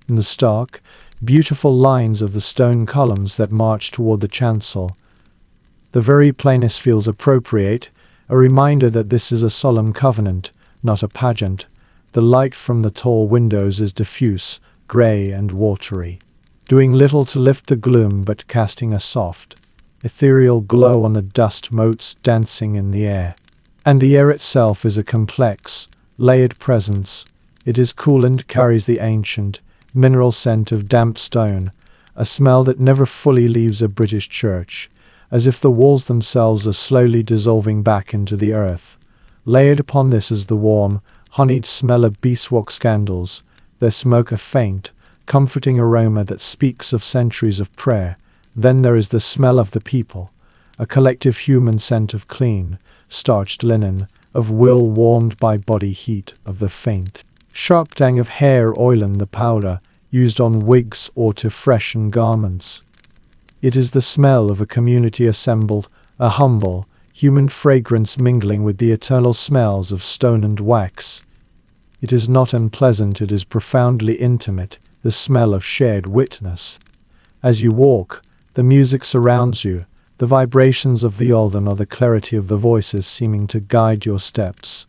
Speaker 2: in the stark, beautiful lines of the stone columns that march toward the chancel. The very plainness feels appropriate, a reminder that this is a solemn covenant, not a pageant. The light from the tall windows is diffuse, grey and watery, doing little to lift the gloom but casting a soft, ethereal glow on the dust motes dancing in the air. And the air itself is a complex, layered presence. It is cool and carries the ancient, mineral scent of damp stone, a smell that never fully leaves a British church, as if the walls themselves are slowly dissolving back into the earth. Layered upon this is the warm, honeyed smell of beeswax candles, their smoke a faint, comforting aroma that speaks of centuries of prayer. Then there is the smell of the people, a collective human scent of clean, starched linen, of will warmed by body heat, of the faint, sharp tang of hair oil in the powder used on wigs or to freshen garments. It is the smell of a community assembled, a humble, human fragrance mingling with the eternal smells of stone and wax. It is not unpleasant, it is profoundly intimate, the smell of shared witness. As you walk, the music surrounds you, the vibrations of the organ or the clarity of the voices seeming to guide your steps.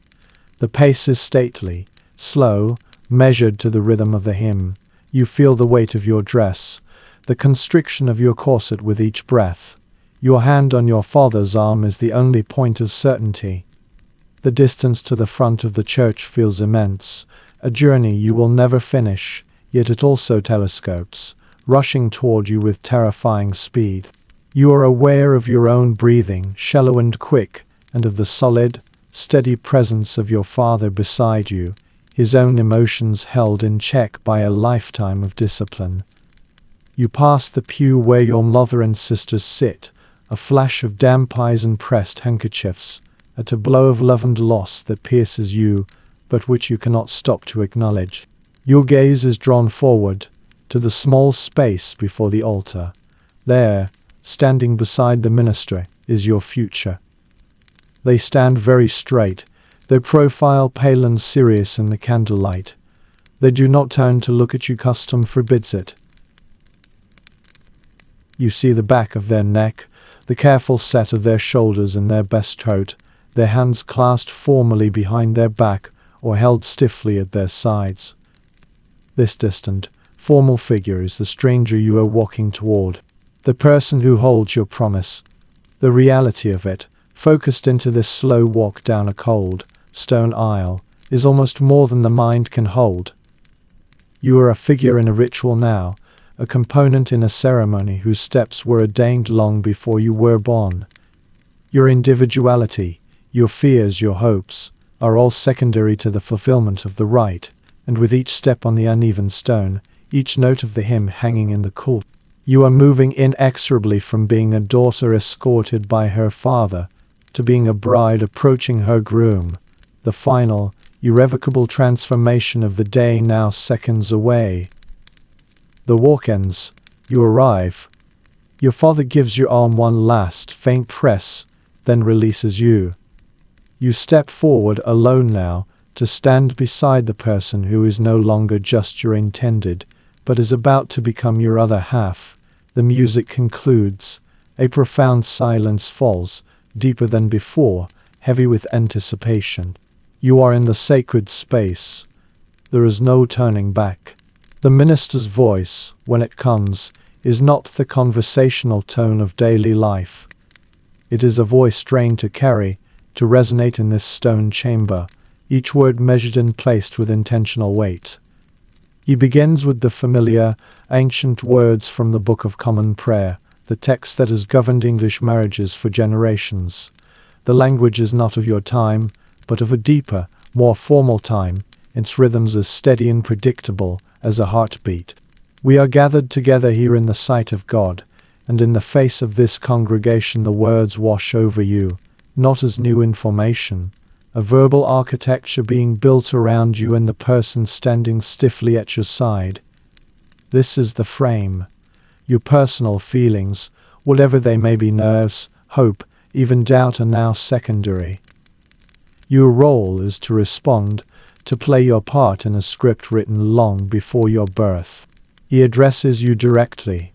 Speaker 2: The pace is stately, slow, measured to the rhythm of the hymn. You feel the weight of your dress, the constriction of your corset with each breath. Your hand on your father's arm is the only point of certainty. The distance to the front of the church feels immense, a journey you will never finish, yet it also telescopes, rushing toward you with terrifying speed. You are aware of your own breathing, shallow and quick, and of the solid, steady presence of your father beside you, his own emotions held in check by a lifetime of discipline. You pass the pew where your mother and sisters sit, a flash of damp eyes and pressed handkerchiefs, at a blow of love and loss that pierces you, but which you cannot stop to acknowledge. Your gaze is drawn forward, to the small space before the altar. There, standing beside the minister, is your future. They stand very straight, their profile pale and serious in the candlelight. They do not turn to look at you, custom forbids it. You see the back of their neck, the careful set of their shoulders in their best coat, their hands clasped formally behind their back or held stiffly at their sides. This distant, formal figure is the stranger you are walking toward, the person who holds your promise. The reality of it, focused into this slow walk down a cold, stone aisle, is almost more than the mind can hold. You are a figure in a ritual now, a component in a ceremony whose steps were ordained long before you were born. Your individuality, your fears, your hopes, are all secondary to the fulfillment of the rite, and with each step on the uneven stone, each note of the hymn hanging in the cool, you are moving inexorably from being a daughter escorted by her father to being a bride approaching her groom, the final, irrevocable transformation of the day now seconds away. The walk ends, you arrive. Your father gives your arm one last, faint press, then releases you. You step forward alone now, to stand beside the person who is no longer just your intended, but is about to become your other half, The music concludes. A profound silence falls, deeper than before, heavy with anticipation. You are in the sacred space. There is no turning back. The minister's voice, when it comes, is not the conversational tone of daily life. It is a voice trained to carry, to resonate in this stone chamber, each word measured and placed with intentional weight. He begins with the familiar, ancient words from the Book of Common Prayer, the text that has governed English marriages for generations. The language is not of your time, but of a deeper, more formal time, its rhythms as steady and predictable as a heartbeat. We are gathered together here in the sight of God, and in the face of this congregation the words wash over you, not as new information, a verbal architecture being built around you and the person standing stiffly at your side. This is the frame. Your personal feelings, whatever they may be, nerves, hope, even doubt, are now secondary. Your role is to respond, to play your part in a script written long before your birth. He addresses you directly.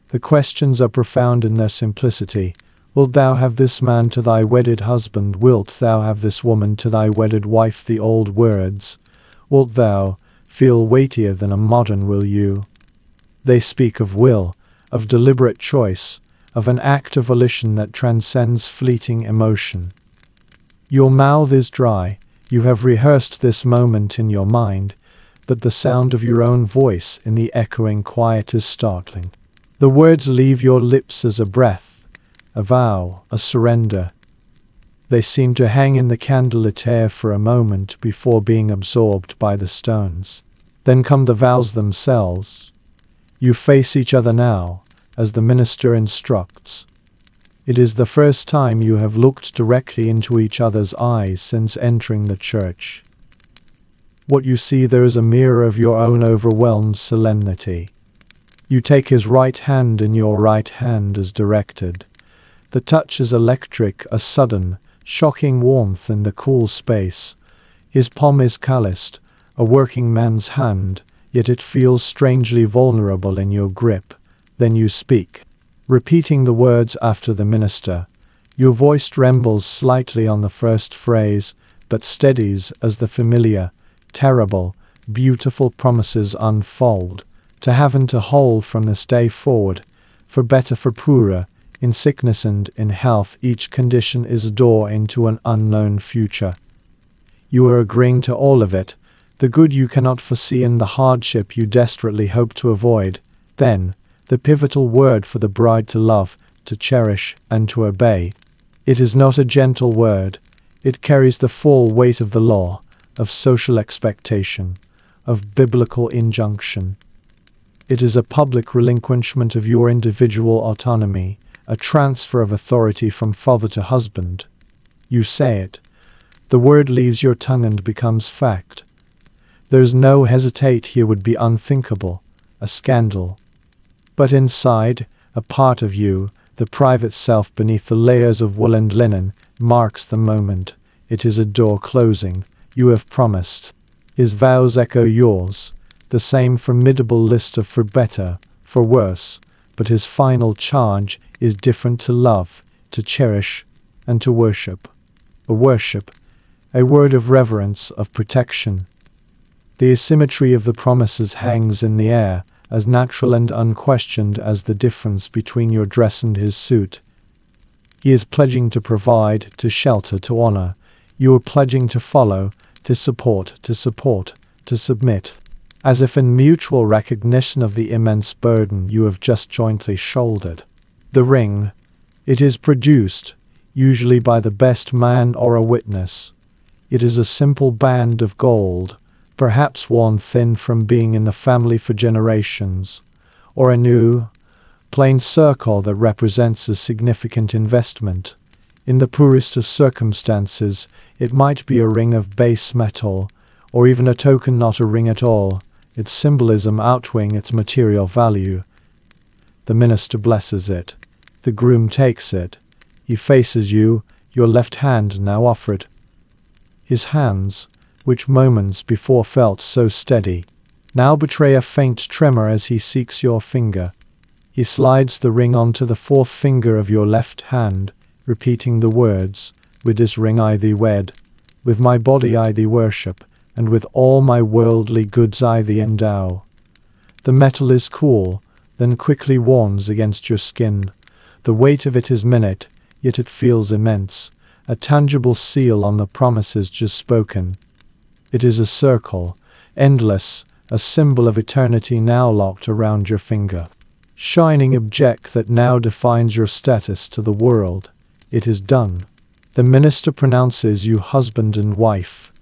Speaker 2: The questions are profound in their simplicity. Wilt thou have this man to thy wedded husband? Wilt thou have this woman to thy wedded wife? The old words. Wilt thou feel weightier than a modern will you? They speak of will, of deliberate choice, of an act of volition that transcends fleeting emotion. Your mouth is dry. You have rehearsed this moment in your mind, but the sound of your own voice in the echoing quiet is startling. The words leave your lips as a breath, a vow, a surrender. They seem to hang in the candlelit air for a moment before being absorbed by the stones. Then come the vows themselves. You face each other now, as the minister instructs. It is the first time you have looked directly into each other's eyes since entering the church. What you see there is a mirror of your own overwhelmed solemnity. You take his right hand in your right hand as directed. The touch is electric, a sudden, shocking warmth in the cool space. His palm is calloused, a working man's hand, yet it feels strangely vulnerable in your grip. Then you speak, repeating the words after the minister. Your voice trembles slightly on the first phrase, but steadies as the familiar, terrible, beautiful promises unfold. To have and to hold from this day forward, for better, for poorer, in sickness and in health, each condition is a door into an unknown future. You are agreeing to all of it, the good you cannot foresee and the hardship you desperately hope to avoid. Then, the pivotal word for the bride: to love, to cherish, and to obey. It is not a gentle word. It carries the full weight of the law, of social expectation, of biblical injunction. It is a public relinquishment of your individual autonomy, a transfer of authority from father to husband. You say it. The word leaves your tongue and becomes fact. There's no hesitate here, would be unthinkable, a scandal. But inside, a part of you, the private self beneath the layers of wool and linen, marks the moment. It is a door closing. You have promised. His vows echo yours, the same formidable list of for better, for worse, but his final charge is different: to love, to cherish, and to worship. A worship, a word of reverence, of protection. The asymmetry of the promises hangs in the air, as natural and unquestioned as the difference between your dress and his suit. He is pledging to provide, to shelter, to honor. You are pledging to follow, to support, to submit, as if in mutual recognition of the immense burden you have just jointly shouldered. The ring. It is produced, usually by the best man or a witness. It is a simple band of gold, perhaps worn thin from being in the family for generations, or a new, plain circle that represents a significant investment. In the poorest of circumstances, it might be a ring of base metal, or even a token not a ring at all, its symbolism outweighing its material value. The minister blesses it. The groom takes it. He faces you, your left hand now offered. His hands, which moments before felt so steady, now betray a faint tremor as he seeks your finger. He slides the ring onto the fourth finger of your left hand, repeating the words, "With this ring I thee wed, with my body I thee worship, and with all my worldly goods I thee endow." The metal is cool, then quickly warms against your skin. The weight of it is minute, yet it feels immense, a tangible seal on the promises just spoken. It is a circle, endless, a symbol of eternity now locked around your finger. Shining object that now defines your status to the world. It is done. The minister pronounces you husband and wife.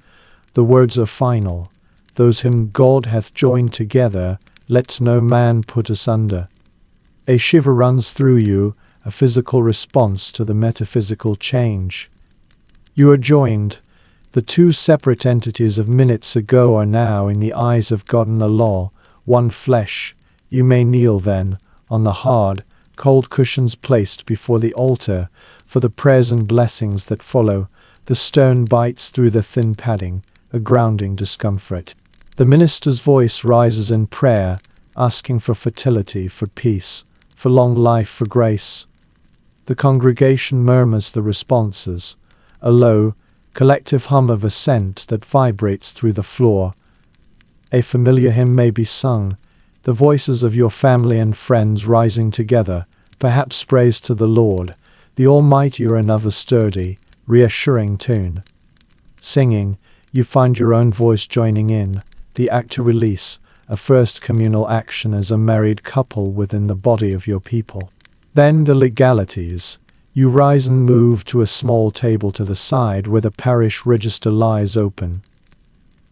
Speaker 2: The words are final. Those whom God hath joined together, let no man put asunder. A shiver runs through you, a physical response to the metaphysical change. You are joined. The two separate entities of minutes ago are now in the eyes of God and the law, one flesh. You may kneel then, on the hard, cold cushions placed before the altar, for the prayers and blessings that follow. The stone bites through the thin padding, a grounding discomfort. The minister's voice rises in prayer, asking for fertility, for peace, for long life, for grace. The congregation murmurs the responses, a low, collective hum of assent that vibrates through the floor. A familiar hymn may be sung, the voices of your family and friends rising together, perhaps praise to the Lord, the Almighty, or another sturdy, reassuring tune. Singing, you find your own voice joining in, the act to release, a first communal action as a married couple within the body of your people. Then the legalities. You rise and move to a small table to the side where the parish register lies open.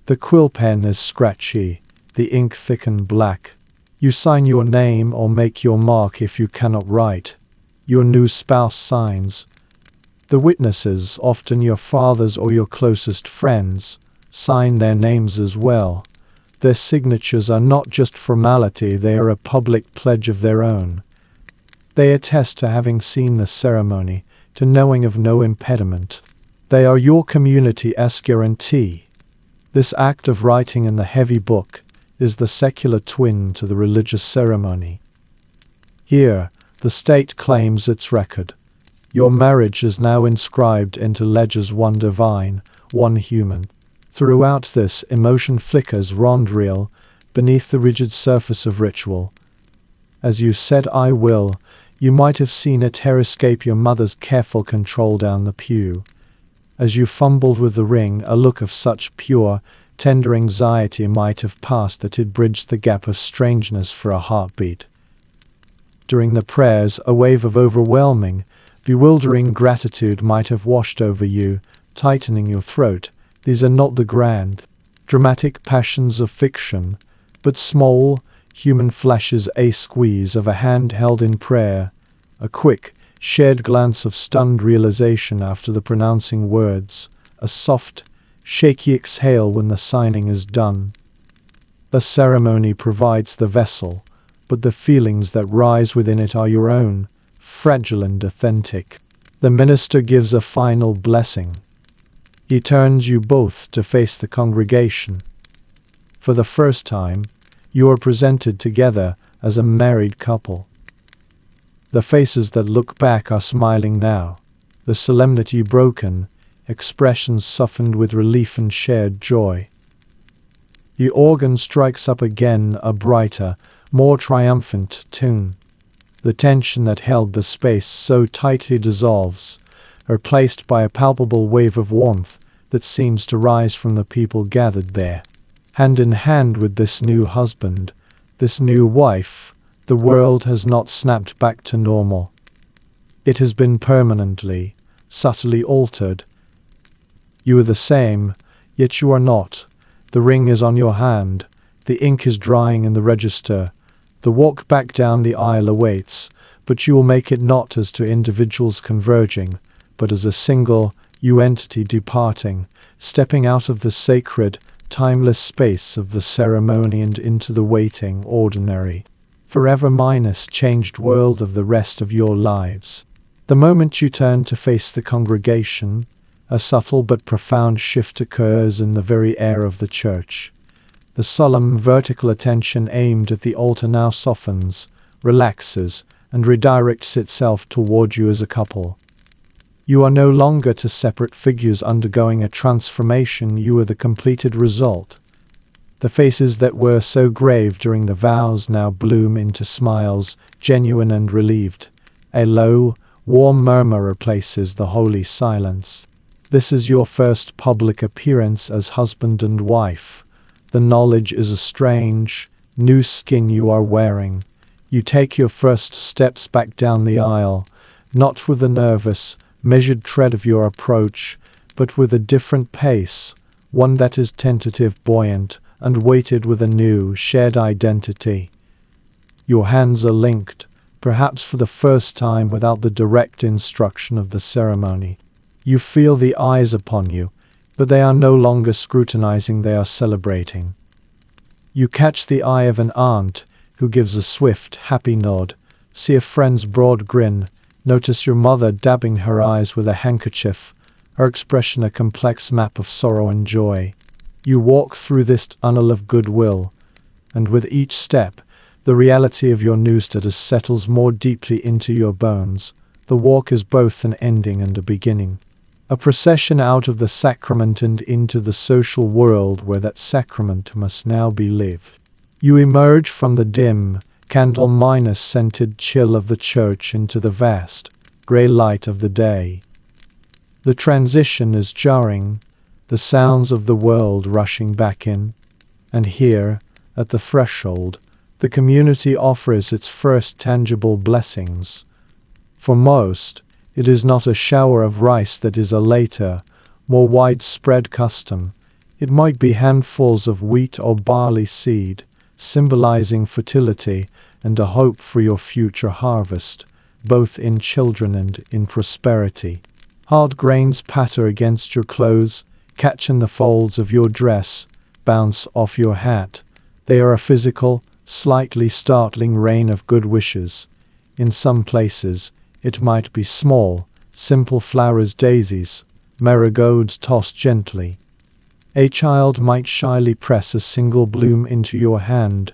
Speaker 2: The quill pen is scratchy, the ink thick and black. You sign your name or make your mark if you cannot write. Your new spouse signs. The witnesses, often your fathers or your closest friends, sign their names as well. Their signatures are not just formality, they are a public pledge of their own. They attest to having seen the ceremony, to knowing of no impediment. They are your community's guarantee. This act of writing in the heavy book is the secular twin to the religious ceremony. Here, the state claims its record. Your marriage is now inscribed into ledgers, one divine, one human. Throughout this, emotion flickers rondrille beneath the rigid surface of ritual. As you said "I will," you might have seen a tear escape your mother's careful control down the pew. As you fumbled with the ring, a look of such pure, tender anxiety might have passed that it bridged the gap of strangeness for a heartbeat. During the prayers, a wave of overwhelming, bewildering gratitude might have washed over you, tightening your throat. These are not the grand, dramatic passions of fiction, but small, human flashes, a squeeze of a hand held in prayer, a quick, shared glance of stunned realization after the pronouncing words, a soft, shaky exhale when the signing is done. The ceremony provides the vessel, but the feelings that rise within it are your own, fragile and authentic. The minister gives a final blessing. He turns you both to face the congregation. For the first time, you are presented together as a married couple. The faces that look back are smiling now, the solemnity broken, expressions softened with relief and shared joy. The organ strikes up again, a brighter, more triumphant tune. The tension that held the space so tightly dissolves, replaced by a palpable wave of warmth that seems to rise from the people gathered there. Hand in hand with this new husband, this new wife, the world has not snapped back to normal. It has been permanently, subtly altered. You are the same, yet you are not. The ring is on your hand, the ink is drying in the register, the walk back down the aisle awaits, but you will make it not as two individuals converging, but as a single, you entity departing, stepping out of the sacred, timeless space of the ceremony and into the waiting, ordinary, forever minus changed world of the rest of your lives. The moment you turn to face the congregation, a subtle but profound shift occurs in the very air of the church. The solemn vertical attention aimed at the altar now softens, relaxes, and redirects itself toward you as a couple. You are no longer two separate figures undergoing a transformation, you are the completed result. The faces that were so grave during the vows now bloom into smiles, genuine and relieved. A low, warm murmur replaces the holy silence. This is your first public appearance as husband and wife. The knowledge is a strange, new skin you are wearing. You take your first steps back down the aisle, not with the nervous, measured tread of your approach, but with a different pace, one that is tentative, buoyant, and weighted with a new, shared identity. Your hands are linked, perhaps for the first time without the direct instruction of the ceremony. You feel the eyes upon you, but they are no longer scrutinizing, they are celebrating. You catch the eye of an aunt who gives a swift, happy nod, see a friend's broad grin, notice your mother dabbing her eyes with a handkerchief, her expression a complex map of sorrow and joy. You walk through this tunnel of goodwill, and with each step, the reality of your new status settles more deeply into your bones. The walk is both an ending and a beginning. A procession out of the sacrament and into the social world where that sacrament must now be lived. You emerge from the dim, candle-scented chill of the church into the vast, grey light of the day. The transition is jarring, the sounds of the world rushing back in, and here, at the threshold, the community offers its first tangible blessings. For most, it is not a shower of rice that is a later, more widespread custom. It might be handfuls of wheat or barley seed, symbolizing fertility and a hope for your future harvest, both in children and in prosperity. Hard grains patter against your clothes, catch in the folds of your dress, bounce off your hat. They are a physical, slightly startling rain of good wishes. In some places, it might be small, simple flowers, daisies, marigolds tossed gently. A child might shyly press a single bloom into your hand.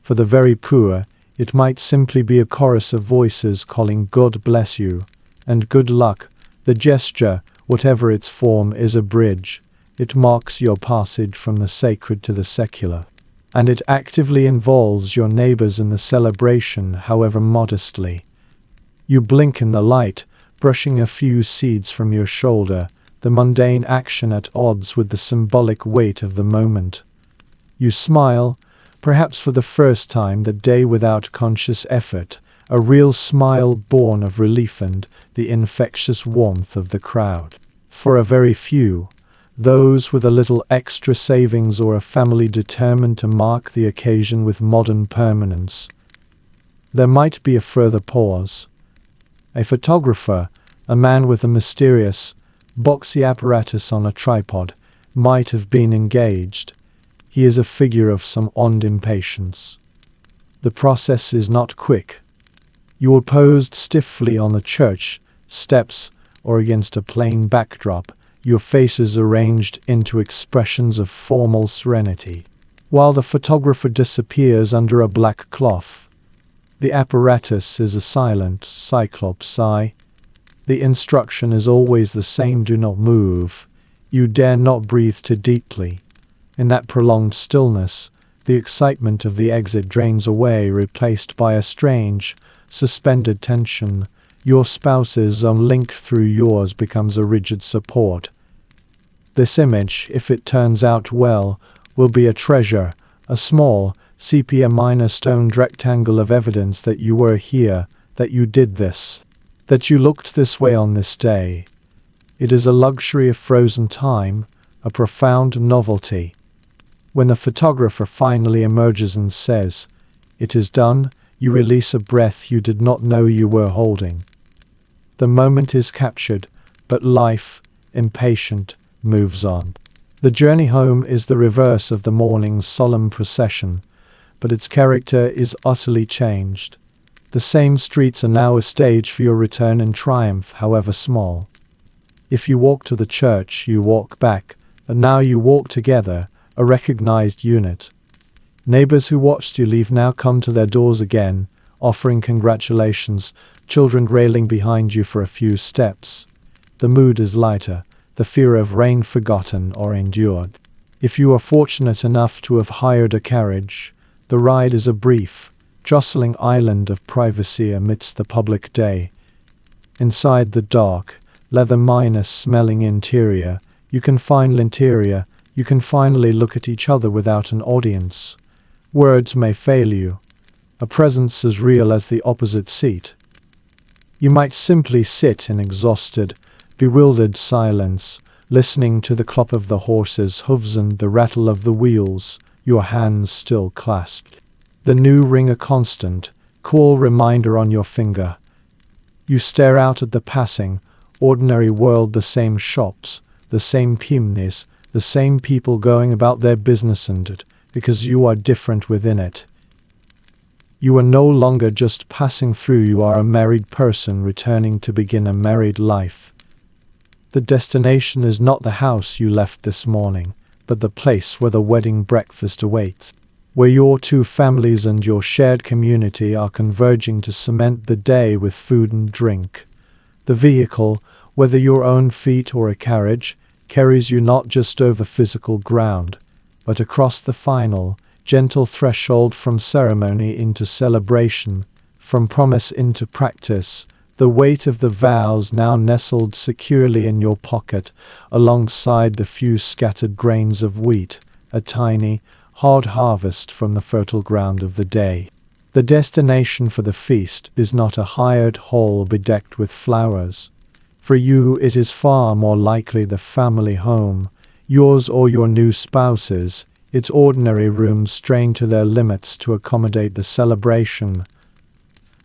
Speaker 2: For the very poor, it might simply be a chorus of voices calling God bless you, and good luck. The gesture, whatever its form, is a bridge. It marks your passage from the sacred to the secular, and it actively involves your neighbors in the celebration, however modestly. You blink in the light, brushing a few seeds from your shoulder, the mundane action at odds with the symbolic weight of the moment. You smile, perhaps for the first time that day without conscious effort, a real smile born of relief and the infectious warmth of the crowd. For a very few, those with a little extra savings or a family determined to mark the occasion with modern permanence, there might be a further pause. A photographer, a man with a mysterious, boxy apparatus on a tripod, might have been engaged. He is a figure of some odd impatience. The process is not quick. You are posed stiffly on the church steps or against a plain backdrop, your faces arranged into expressions of formal serenity, while the photographer disappears under a black cloth. The apparatus is a silent, cyclops eye. The instruction is always the same: do not move. You dare not breathe too deeply. In that prolonged stillness, the excitement of the exit drains away, replaced by a strange, suspended tension. Your spouse's arm linked through yours becomes a rigid support. This image, if it turns out well, will be a treasure, a small, sepia-stoned rectangle of evidence that you were here, that you did this, that you looked this way on this day. It is a luxury of frozen time, a profound novelty. When the photographer finally emerges and says, "It is done," you release a breath you did not know you were holding. The moment is captured, but life, impatient, moves on. The journey home is the reverse of the morning's solemn procession, but its character is utterly changed. The same streets are now a stage for your return in triumph, however small. If you walk to the church, you walk back, and now you walk together, a recognized unit. Neighbors who watched you leave now come to their doors again, offering congratulations, children railing behind you for a few steps. The mood is lighter, the fear of rain forgotten or endured. If you are fortunate enough to have hired a carriage, the ride is a brief, jostling island of privacy amidst the public day. Inside the dark, leather-smelling interior, you can finally look at each other without an audience. Words may fail you. A presence as real as the opposite seat. You might simply sit in exhausted, bewildered silence, listening to the clop of the horse's hooves and the rattle of the wheels, your hands still clasped. The new ring a constant, cool reminder on your finger. You stare out at the passing, ordinary world, the same shops, the same chimneys, the same people going about their business, and because you are different within it. You are no longer just passing through, you are a married person returning to begin a married life. The destination is not the house you left this morning, but the place where the wedding breakfast awaits, where your two families and your shared community are converging to cement the day with food and drink. The vehicle, whether your own feet or a carriage, carries you not just over physical ground, but across the final, gentle threshold from ceremony into celebration, from promise into practice, the weight of the vows now nestled securely in your pocket, alongside the few scattered grains of wheat, a tiny, hard harvest from the fertile ground of the day. The destination for the feast is not a hired hall bedecked with flowers. For you it is far more likely the family home, yours or your new spouse's, its ordinary rooms strained to their limits to accommodate the celebration.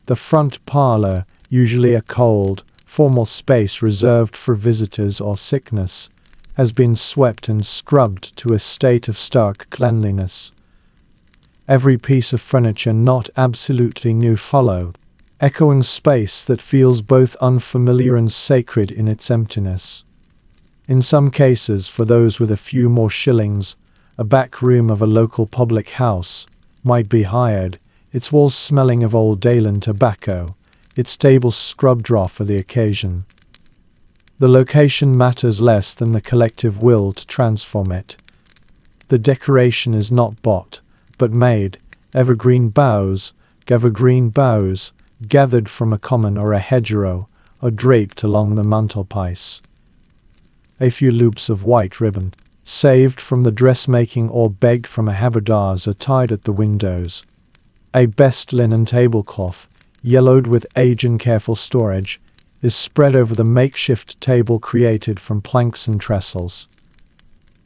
Speaker 2: The front parlor, usually a cold, formal space reserved for visitors or sickness, has been swept and scrubbed to a state of stark cleanliness. Every piece of furniture not absolutely new follow, echoing space that feels both unfamiliar and sacred in its emptiness. In some cases, for those with a few more shillings, a back room of a local public house might be hired, its walls smelling of old Dalen tobacco, its tables scrubbed raw for the occasion. The location matters less than the collective will to transform it. The decoration is not bought, but made, evergreen boughs, gathered from a common or a hedgerow, are draped along the mantelpiece. A few loops of white ribbon, saved from the dressmaking or begged from a haberdasser, are tied at the windows. A best linen tablecloth, yellowed with age and careful storage, is spread over the makeshift table created from planks and trestles.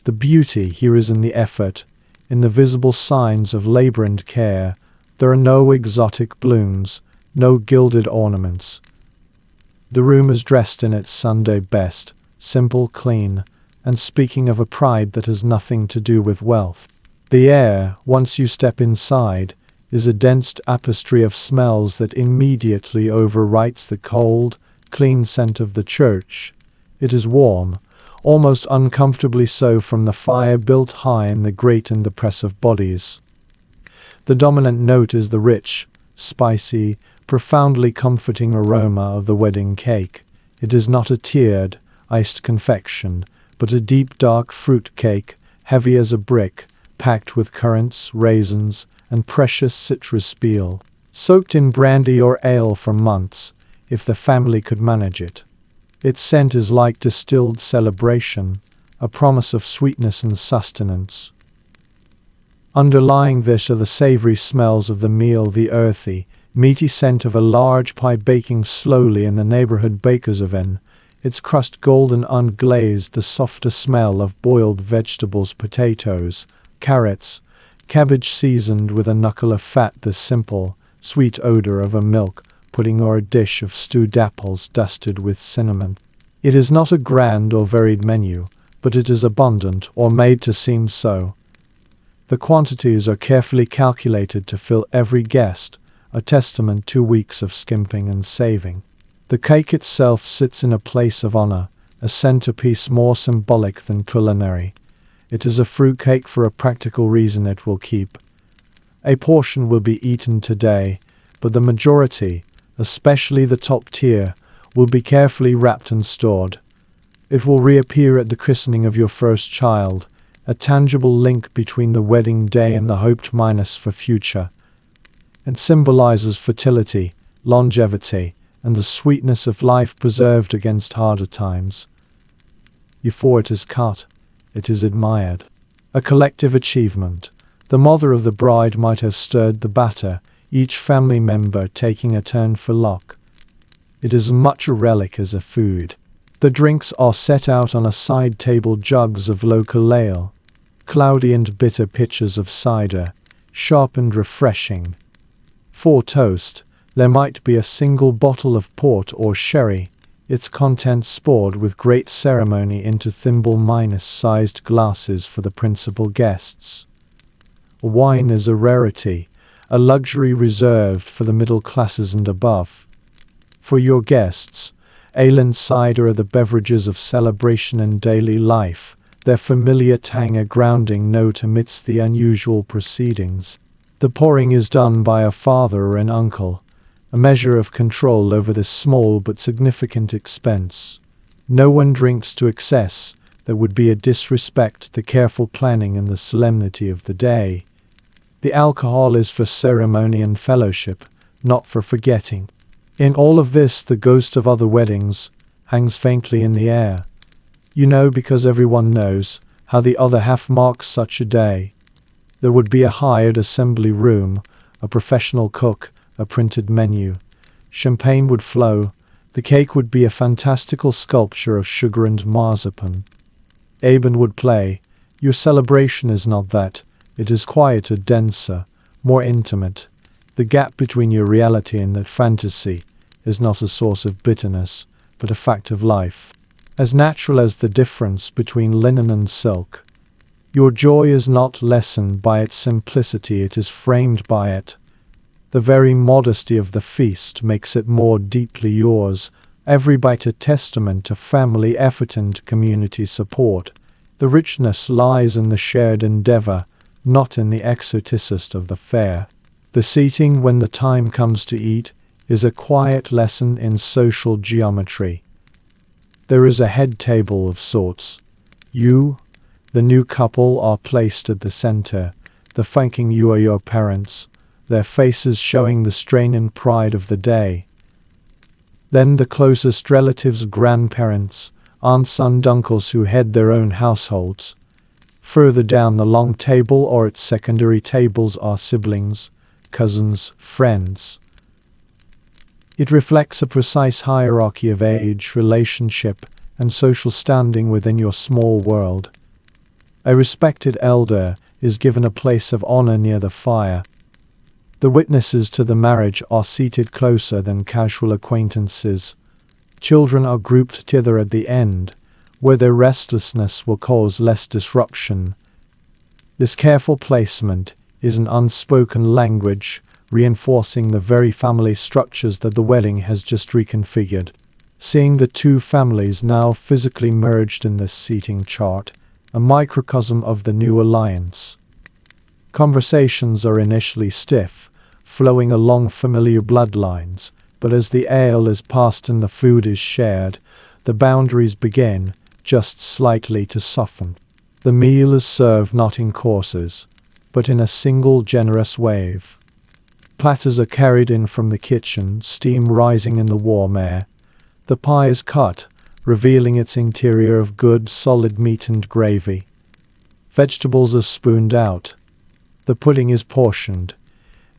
Speaker 2: The beauty here is in the effort, in the visible signs of labor and care. There are no exotic blooms, no gilded ornaments. The room is dressed in its Sunday best, simple, clean, and speaking of a pride that has nothing to do with wealth. The air, once you step inside, is a dense tapestry of smells that immediately overwrites the cold, clean scent of the church. It is warm, almost uncomfortably so, from the fire built high in the grate and the press of bodies. The dominant note is the rich, spicy, profoundly comforting aroma of the wedding cake. It is not a tiered, iced confection, but a deep dark fruit cake, heavy as a brick, packed with currants, raisins, and precious citrus peel, soaked in brandy or ale for months, if the family could manage it. Its scent is like distilled celebration, a promise of sweetness and sustenance. Underlying this are the savory smells of the meal, the earthy, meaty scent of a large pie baking slowly in the neighborhood baker's oven, its crust golden unglazed, the softer smell of boiled vegetables, potatoes, carrots, cabbage seasoned with a knuckle of fat, the simple, sweet odor of a milk pudding or a dish of stewed apples dusted with cinnamon. It is not a grand or varied menu, but it is abundant, or made to seem so. The quantities are carefully calculated to fill every guest, a testament to weeks of skimping and saving. The cake itself sits in a place of honor, a centerpiece more symbolic than culinary. It is a fruit cake for a practical reason: it will keep. A portion will be eaten today, but the majority, especially the top tier, will be carefully wrapped and stored. It will reappear at the christening of your first child, a tangible link between the wedding day and the hoped minus for future. It symbolizes fertility, longevity, and the sweetness of life preserved against harder times. Before it is cut, it is admired. A collective achievement. The mother of the bride might have stirred the batter, each family member taking a turn for luck. It is as much a relic as a food. The drinks are set out on a side table, jugs of local ale, cloudy and bitter pitchers of cider, sharp and refreshing. For toast, there might be a single bottle of port or sherry, its contents poured with great ceremony into thimble-sized glasses for the principal guests. Wine is a rarity, a luxury reserved for the middle classes and above. For your guests, ale and cider are the beverages of celebration and daily life, their familiar tang a grounding note amidst the unusual proceedings. The pouring is done by a father or an uncle, a measure of control over this small but significant expense. No one drinks to excess. That would be a disrespect to the careful planning and the solemnity of the day. The alcohol is for ceremony and fellowship, not for forgetting. In all of this, the ghost of other weddings hangs faintly in the air. You know, because everyone knows how the other half marks such a day. There would be a hired assembly room, a professional cook, a printed menu. Champagne would flow. The cake would be a fantastical sculpture of sugar and marzipan. Aben would play. Your celebration is not that. It is quieter, denser, more intimate. The gap between your reality and that fantasy is not a source of bitterness, but a fact of life. As natural as the difference between linen and silk. Your joy is not lessened by its simplicity, it is framed by it. The very modesty of the feast makes it more deeply yours, every bite a testament to family effort and community support. The richness lies in the shared endeavor, not in the exoticist of the fare. The seating when the time comes to eat is a quiet lesson in social geometry. There is a head table of sorts. You, the new couple, are placed at the center, the thanking you are your parents, their faces showing the strain and pride of the day. Then the closest relatives, grandparents, aunts and uncles who head their own households. Further down the long table or its secondary tables are siblings, cousins, friends. It reflects a precise hierarchy of age, relationship, and social standing within your small world. A respected elder is given a place of honor near the fire. The witnesses to the marriage are seated closer than casual acquaintances. Children are grouped together at the end, where their restlessness will cause less disruption. This careful placement is an unspoken language, reinforcing the very family structures that the wedding has just reconfigured. Seeing the two families now physically merged in this seating chart, a microcosm of the new alliance. Conversations are initially stiff, flowing along familiar bloodlines, but as the ale is passed and the food is shared, the boundaries begin, just slightly to soften. The meal is served not in courses, but in a single generous wave. Platters are carried in from the kitchen, steam rising in the warm air. The pie is cut, revealing its interior of good, solid meat and gravy. Vegetables are spooned out. The pudding is portioned.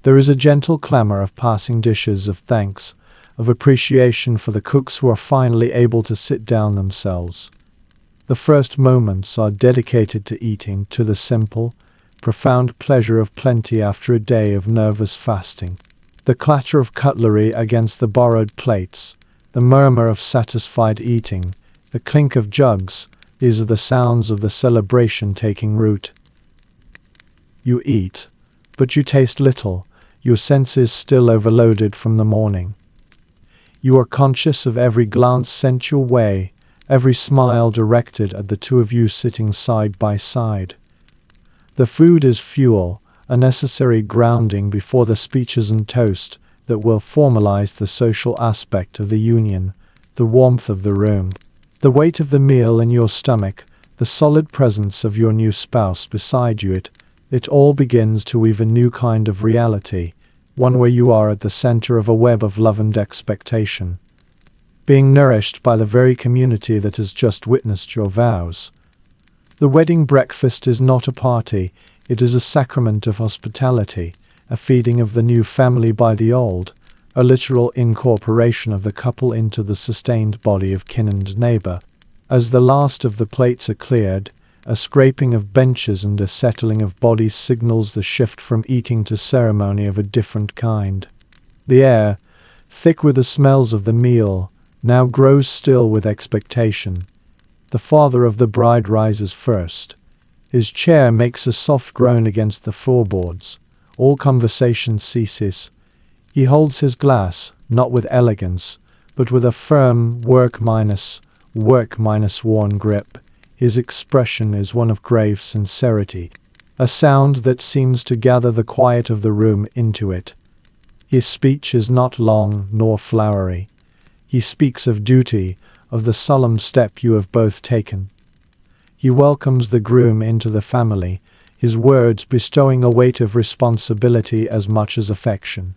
Speaker 2: There is a gentle clamor of passing dishes of thanks, of appreciation for the cooks who are finally able to sit down themselves. The first moments are dedicated to eating, to the simple, profound pleasure of plenty after a day of nervous fasting. The clatter of cutlery against the borrowed plates, the murmur of satisfied eating, the clink of jugs, these are the sounds of the celebration taking root. You eat, but you taste little, your senses still overloaded from the morning. You are conscious of every glance sent your way, every smile directed at the two of you sitting side by side. The food is fuel, a necessary grounding before the speeches and toast, that will formalize the social aspect of the union, the warmth of the room, the weight of the meal in your stomach, the solid presence of your new spouse beside you. It all begins to weave a new kind of reality, one where you are at the center of a web of love and expectation, being nourished by the very community that has just witnessed your vows. The wedding breakfast is not a party, it is a sacrament of hospitality, a feeding of the new family by the old, a literal incorporation of the couple into the sustained body of kin and neighbor. As the last of the plates are cleared, a scraping of benches and a settling of bodies signals the shift from eating to ceremony of a different kind. The air, thick with the smells of the meal, now grows still with expectation. The father of the bride rises first. His chair makes a soft groan against the floorboards. All conversation ceases. He holds his glass, not with elegance, but with a firm work-worn grip. His expression is one of grave sincerity, a sound that seems to gather the quiet of the room into it. His speech is not long nor flowery. He speaks of duty, of the solemn step you have both taken. He welcomes the groom into the family, his words bestowing a weight of responsibility as much as affection.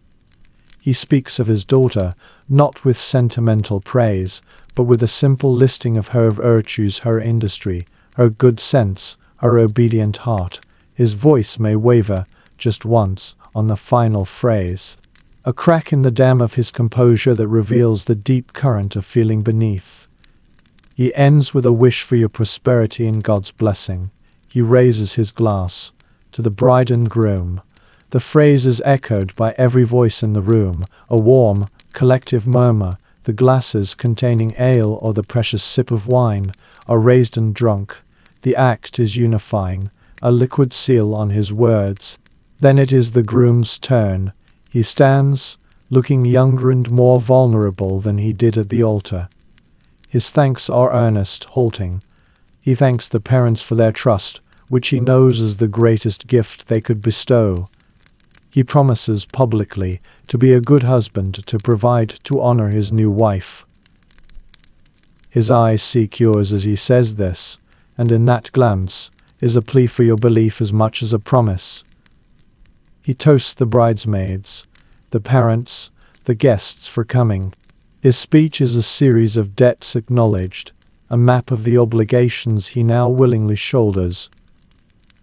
Speaker 2: He speaks of his daughter, not with sentimental praise, but with a simple listing of her virtues, her industry, her good sense, her obedient heart. His voice may waver, just once, on the final phrase, a crack in the dam of his composure that reveals the deep current of feeling beneath. He ends with a wish for your prosperity and God's blessing. He raises his glass to the bride and groom. The phrase is echoed by every voice in the room, a warm, collective murmur. The glasses containing ale or the precious sip of wine are raised and drunk. The act is unifying, a liquid seal on his words. Then it is the groom's turn. He stands, looking younger and more vulnerable than he did at the altar. His thanks are earnest, halting. He thanks the parents for their trust, which he knows is the greatest gift they could bestow. He promises publicly to be a good husband, to provide, to honor his new wife. His eyes seek yours as he says this, and in that glance is a plea for your belief as much as a promise. He toasts the bridesmaids, the parents, the guests for coming. His speech is a series of debts acknowledged, a map of the obligations he now willingly shoulders.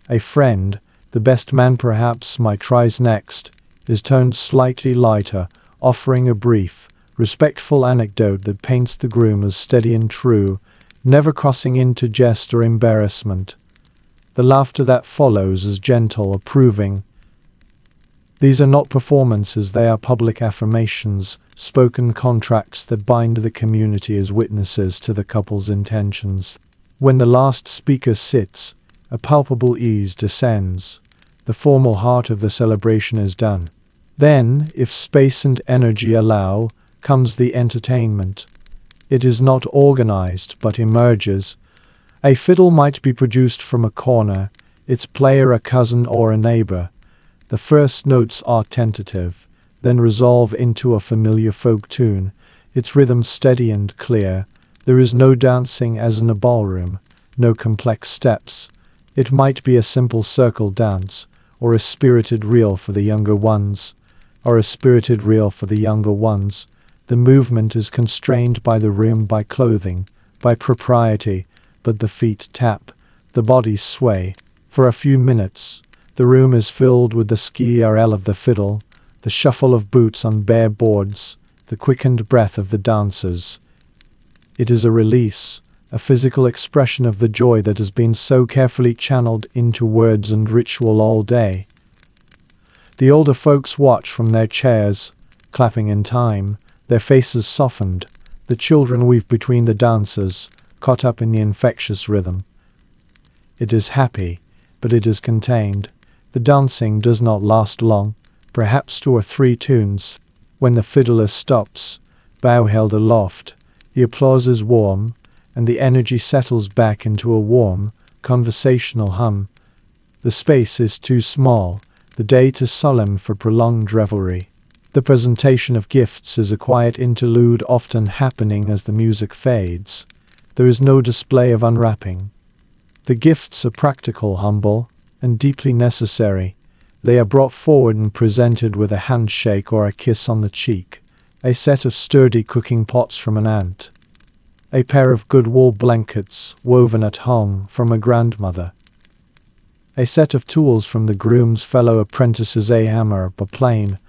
Speaker 2: A friend, the best man perhaps might tries next, is toned slightly lighter, offering a brief, respectful anecdote that paints the groom as steady and true, never crossing into jest or embarrassment. The laughter that follows is gentle, approving. These are not performances, they are public affirmations, spoken contracts that bind the community as witnesses to the couple's intentions. When the last speaker sits, a palpable ease descends. The formal heart of the celebration is done. Then, if space and energy allow, comes the entertainment. It is not organized, but emerges. A fiddle might be produced from a corner, its player a cousin or a neighbor. The first notes are tentative, then resolve into a familiar folk tune, its rhythm steady and clear. There is no dancing as in a ballroom, no complex steps. It might be a simple circle dance, or a spirited reel for the younger ones. The movement is constrained by the room, by clothing, by propriety, but the feet tap, the bodies sway. For a few minutes, the room is filled with the skirl of the fiddle, the shuffle of boots on bare boards, the quickened breath of the dancers. It is a release, a physical expression of the joy that has been so carefully channeled into words and ritual all day. The older folks watch from their chairs, clapping in time, their faces softened. The children weave between the dancers, caught up in the infectious rhythm. It is happy, but it is contained. The dancing does not last long, perhaps 2 or 3 tunes. When the fiddler stops, bow held aloft, the applause is warm, and the energy settles back into a warm, conversational hum. The space is too small, the day too solemn for prolonged revelry. The presentation of gifts is a quiet interlude often happening as the music fades. There is no display of unwrapping. The gifts are practical, humble, and deeply necessary. They are brought forward and presented with a handshake or a kiss on the cheek, a set of sturdy cooking pots from an aunt, a pair of good wool blankets woven at home from a grandmother, a set of tools from the groom's fellow apprentices, a hammer, but plain,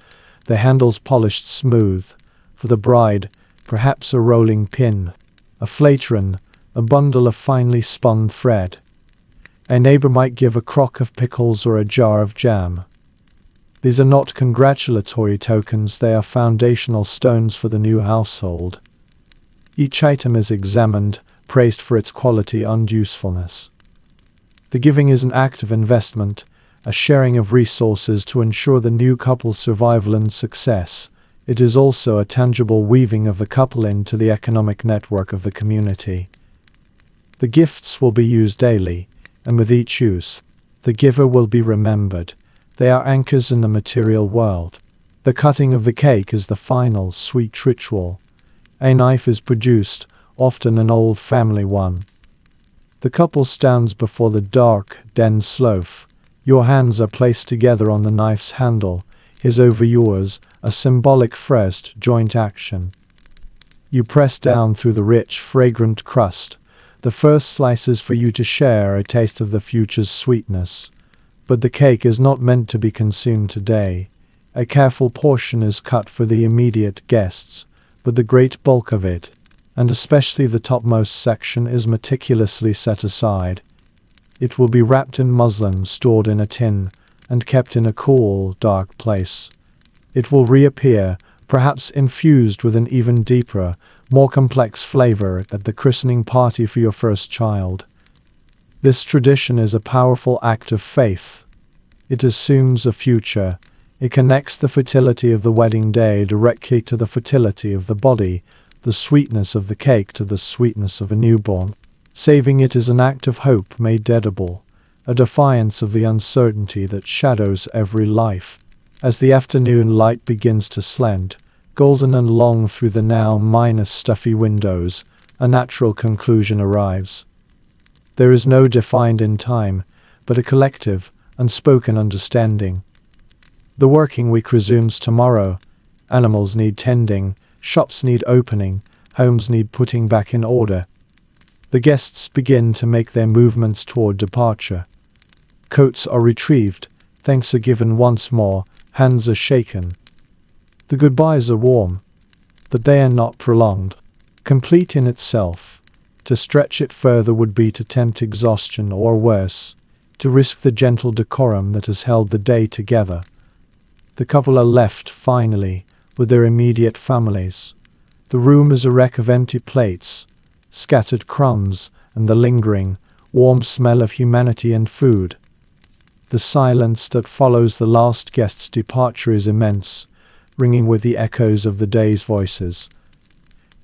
Speaker 2: the handles polished smooth. For the bride, perhaps a rolling pin, a flateron, a bundle of finely spun thread. A neighbor might give a crock of pickles or a jar of jam. These are not congratulatory tokens, they are foundational stones for the new household. Each item is examined, praised for its quality and usefulness. The giving is an act of investment, a sharing of resources to ensure the new couple's survival and success. It is also a tangible weaving of the couple into the economic network of the community. The gifts will be used daily, and with each use, the giver will be remembered. They are anchors in the material world. The cutting of the cake is the final, sweet ritual. A knife is produced, often an old family one. The couple stands before the dark, dense loaf. Your hands are placed together on the knife's handle, his over yours, a symbolic first joint action. You press down through the rich, fragrant crust. The first slice is for you to share a taste of the future's sweetness. But the cake is not meant to be consumed today. A careful portion is cut for the immediate guests, but the great bulk of it, and especially the topmost section, is meticulously set aside. It will be wrapped in muslin, stored in a tin, and kept in a cool, dark place. It will reappear, perhaps infused with an even deeper, more complex flavor at the christening party for your first child. This tradition is a powerful act of faith. It assumes a future. It connects the fertility of the wedding day directly to the fertility of the body, the sweetness of the cake to the sweetness of a newborn. Saving it is an act of hope made edible, a defiance of the uncertainty that shadows every life. As the afternoon light begins to slant, golden and long through the now minus stuffy windows, a natural conclusion arrives. There is no defined in time, but a collective, unspoken understanding. The working week resumes tomorrow. Animals need tending, shops need opening, homes need putting back in order. The guests begin to make their movements toward departure. Coats are retrieved, thanks are given once more, hands are shaken. The goodbyes are warm, but they are not prolonged. Complete in itself, to stretch it further would be to tempt exhaustion or worse, to risk the gentle decorum that has held the day together. The couple are left, finally, with their immediate families. The room is a wreck of empty plates, scattered crumbs, and the lingering, warm smell of humanity and food. The silence that follows the last guest's departure is immense, ringing with the echoes of the day's voices.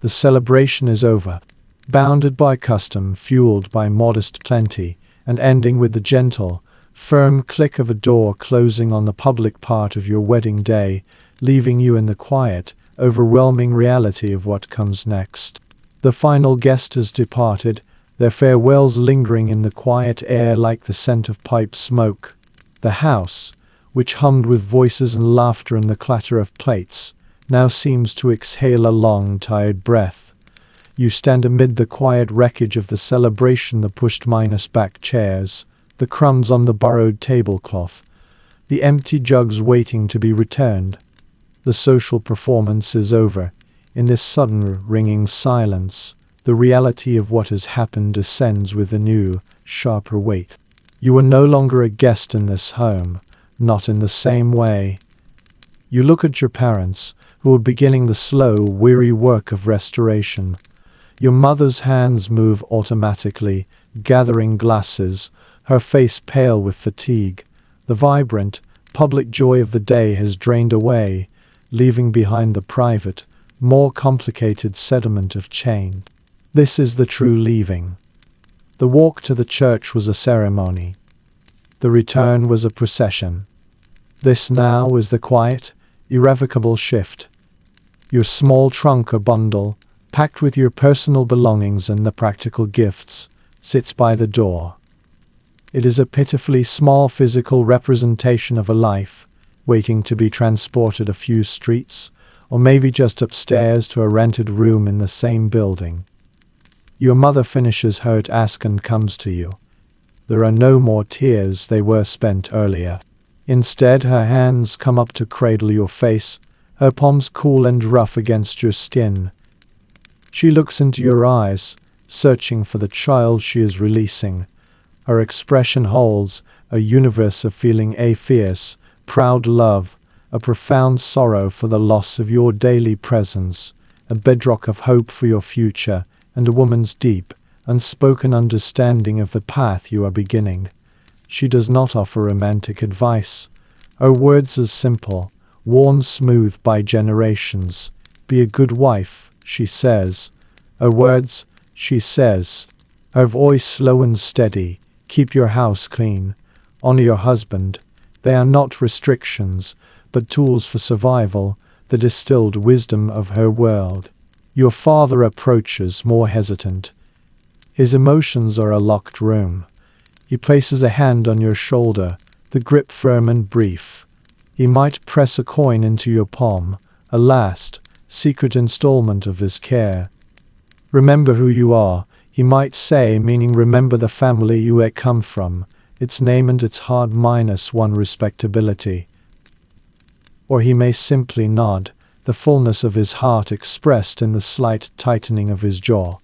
Speaker 2: The celebration is over, bounded by custom, fueled by modest plenty, and ending with the gentle, firm click of a door closing on the public part of your wedding day, leaving you in the quiet, overwhelming reality of what comes next. The final guest has departed, their farewells lingering in the quiet air like the scent of pipe smoke. The house, which hummed with voices and laughter and the clatter of plates, now seems to exhale a long, tired breath. You stand amid the quiet wreckage of the celebration, the pushed back chairs, the crumbs on the borrowed tablecloth, the empty jugs waiting to be returned. The social performance is over. In this sudden, ringing silence, the reality of what has happened descends with a new, sharper weight. You are no longer a guest in this home, not in the same way. You look at your parents, who are beginning the slow, weary work of restoration. Your mother's hands move automatically, gathering glasses, her face pale with fatigue. The vibrant, public joy of the day has drained away, leaving behind the private, more complicated sediment of change. This is the true leaving. The walk to the church was a ceremony. The return was a procession. This now is the quiet, irrevocable shift. Your small trunk or bundle, packed with your personal belongings and the practical gifts, sits by the door. It is a pitifully small physical representation of a life, waiting to be transported a few streets, or maybe just upstairs to a rented room in the same building. Your mother finishes her task and comes to you. There are no more tears, they were spent earlier. Instead, her hands come up to cradle your face, her palms cool and rough against your skin. She looks into your eyes, searching for the child she is releasing. Her expression holds a universe of feeling, a fierce, proud love, a profound sorrow for the loss of your daily presence, a bedrock of hope for your future, and a woman's deep, unspoken understanding of the path you are beginning. She does not offer romantic advice. Her words are simple, worn smooth by generations. Be a good wife, she says. Her words, she says. Her voice slow and steady. Keep your house clean. Honor your husband. They are not restrictions, but tools for survival, the distilled wisdom of her world. Your father approaches, more hesitant. His emotions are a locked room. He places a hand on your shoulder, the grip firm and brief. He might press a coin into your palm, a last, secret installment of his care. Remember who you are, he might say, meaning remember the family you come from, its name and its hard -1 respectability. Or he may simply nod, the fullness of his heart expressed in the slight tightening of his jaw.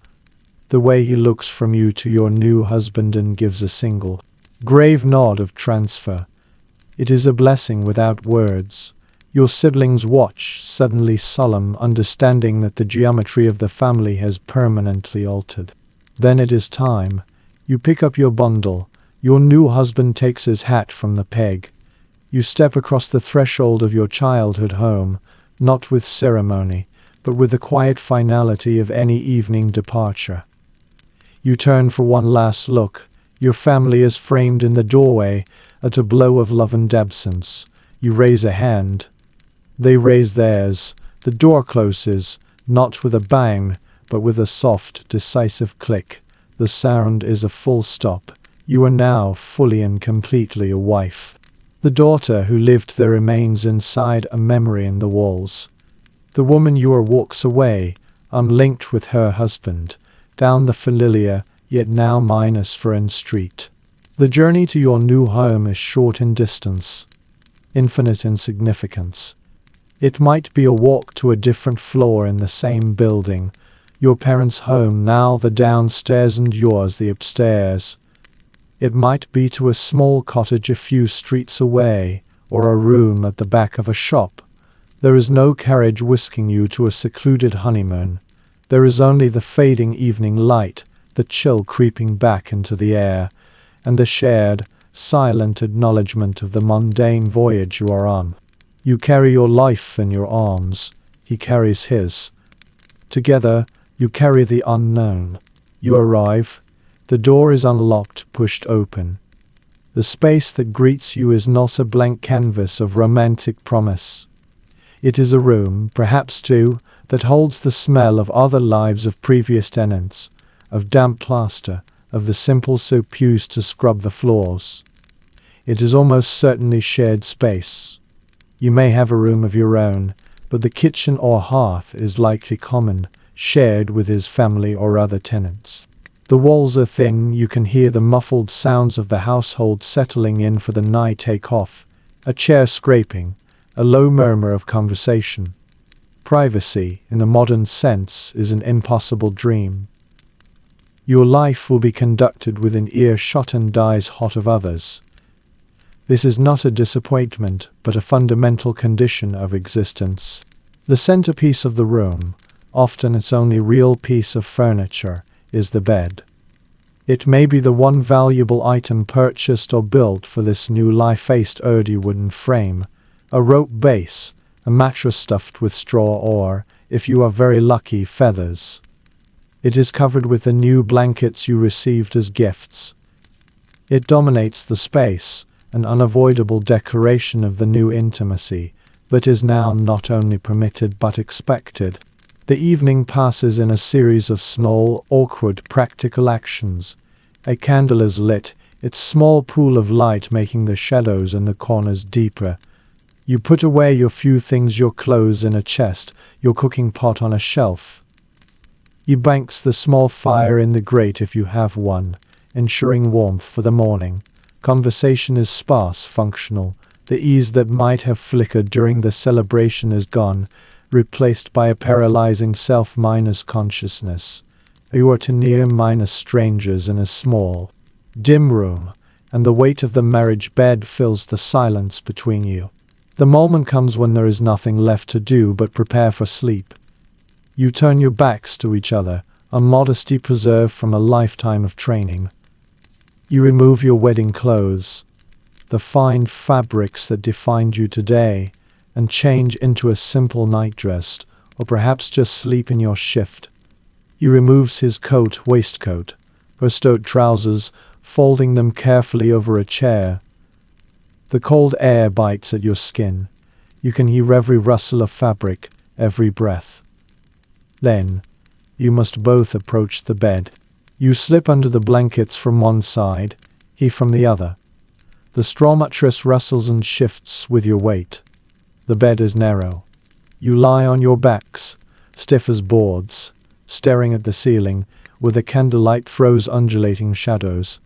Speaker 2: The way he looks from you to your new husband and gives a single, grave nod of transfer. It is a blessing without words. Your siblings watch, suddenly solemn, understanding that the geometry of the family has permanently altered. Then it is time. You pick up your bundle. Your new husband takes his hat from the peg. You step across the threshold of your childhood home, not with ceremony, but with the quiet finality of any evening departure. You turn for one last look. Your family is framed in the doorway, a tableau of love and absence. You raise a hand. They raise theirs. The door closes, not with a bang, but with a soft, decisive click. The sound is a full stop. You are now fully and completely a wife. The daughter who lived there remains inside a memory in the walls. The woman you are walks away, unlinked with her husband, down the familiar, yet now -4 street. The journey to your new home is short in distance, infinite in significance. It might be a walk to a different floor in the same building, your parents' home now the downstairs and yours the upstairs. It might be to a small cottage a few streets away, or a room at the back of a shop. There is no carriage whisking you to a secluded honeymoon. There is only the fading evening light, the chill creeping back into the air, and the shared, silent acknowledgement of the mundane voyage you are on. You carry your life in your arms. He carries his. Together, you carry the unknown. You arrive. The door is unlocked, pushed open. The space that greets you is not a blank canvas of romantic promise. It is a room, perhaps two, that holds the smell of other lives of previous tenants, of damp plaster, of the simple soap used to scrub the floors. It is almost certainly shared space. You may have a room of your own, but the kitchen or hearth is likely common, shared with his family or other tenants. The walls are thin, you can hear the muffled sounds of the household settling in for the night take off, a chair scraping, a low murmur of conversation. Privacy, in the modern sense, is an impossible dream. Your life will be conducted within earshot and eyes hot of others. This is not a disappointment, but a fundamental condition of existence. The centerpiece of the room, often its only real piece of furniture, is the bed. It may be the one valuable item purchased or built for this new life-faced earthy wooden frame, a rope base, a mattress stuffed with straw or, if you are very lucky, feathers. It is covered with the new blankets you received as gifts. It dominates the space, an unavoidable declaration of the new intimacy, but is now not only permitted but expected. The evening passes in a series of small, awkward, practical actions. A candle is lit, its small pool of light making the shadows in the corners deeper. You put away your few things, your clothes in a chest, your cooking pot on a shelf. You banks the small fire in the grate if you have one, ensuring warmth for the morning. Conversation is sparse, functional. The ease that might have flickered during the celebration is gone, replaced by a paralyzing self-consciousness. You are to near-strangers in a small, dim room, and the weight of the marriage bed fills the silence between you. The moment comes when there is nothing left to do but prepare for sleep. You turn your backs to each other, a modesty preserved from a lifetime of training. You remove your wedding clothes, the fine fabrics that defined you today, and change into a simple nightdress, or perhaps just sleep in your shift. He removes his coat, waistcoat, her stowed trousers, folding them carefully over a chair. The cold air bites at your skin. You can hear every rustle of fabric, every breath. Then, you must both approach the bed. You slip under the blankets from one side, he from the other. The straw mattress rustles and shifts with your weight. The bed is narrow. You lie on your backs, stiff as boards, staring at the ceiling, where the candlelight throws undulating shadows.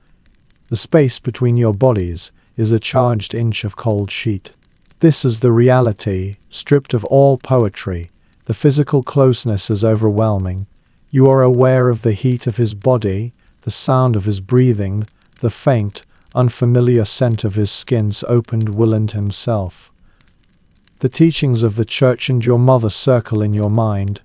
Speaker 2: The space between your bodies is a charged inch of cold sheet. This is the reality, stripped of all poetry. The physical closeness is overwhelming. You are aware of the heat of his body, the sound of his breathing, the faint, unfamiliar scent of his skin's opened woollen himself. The teachings of the church and your mother circle in your mind.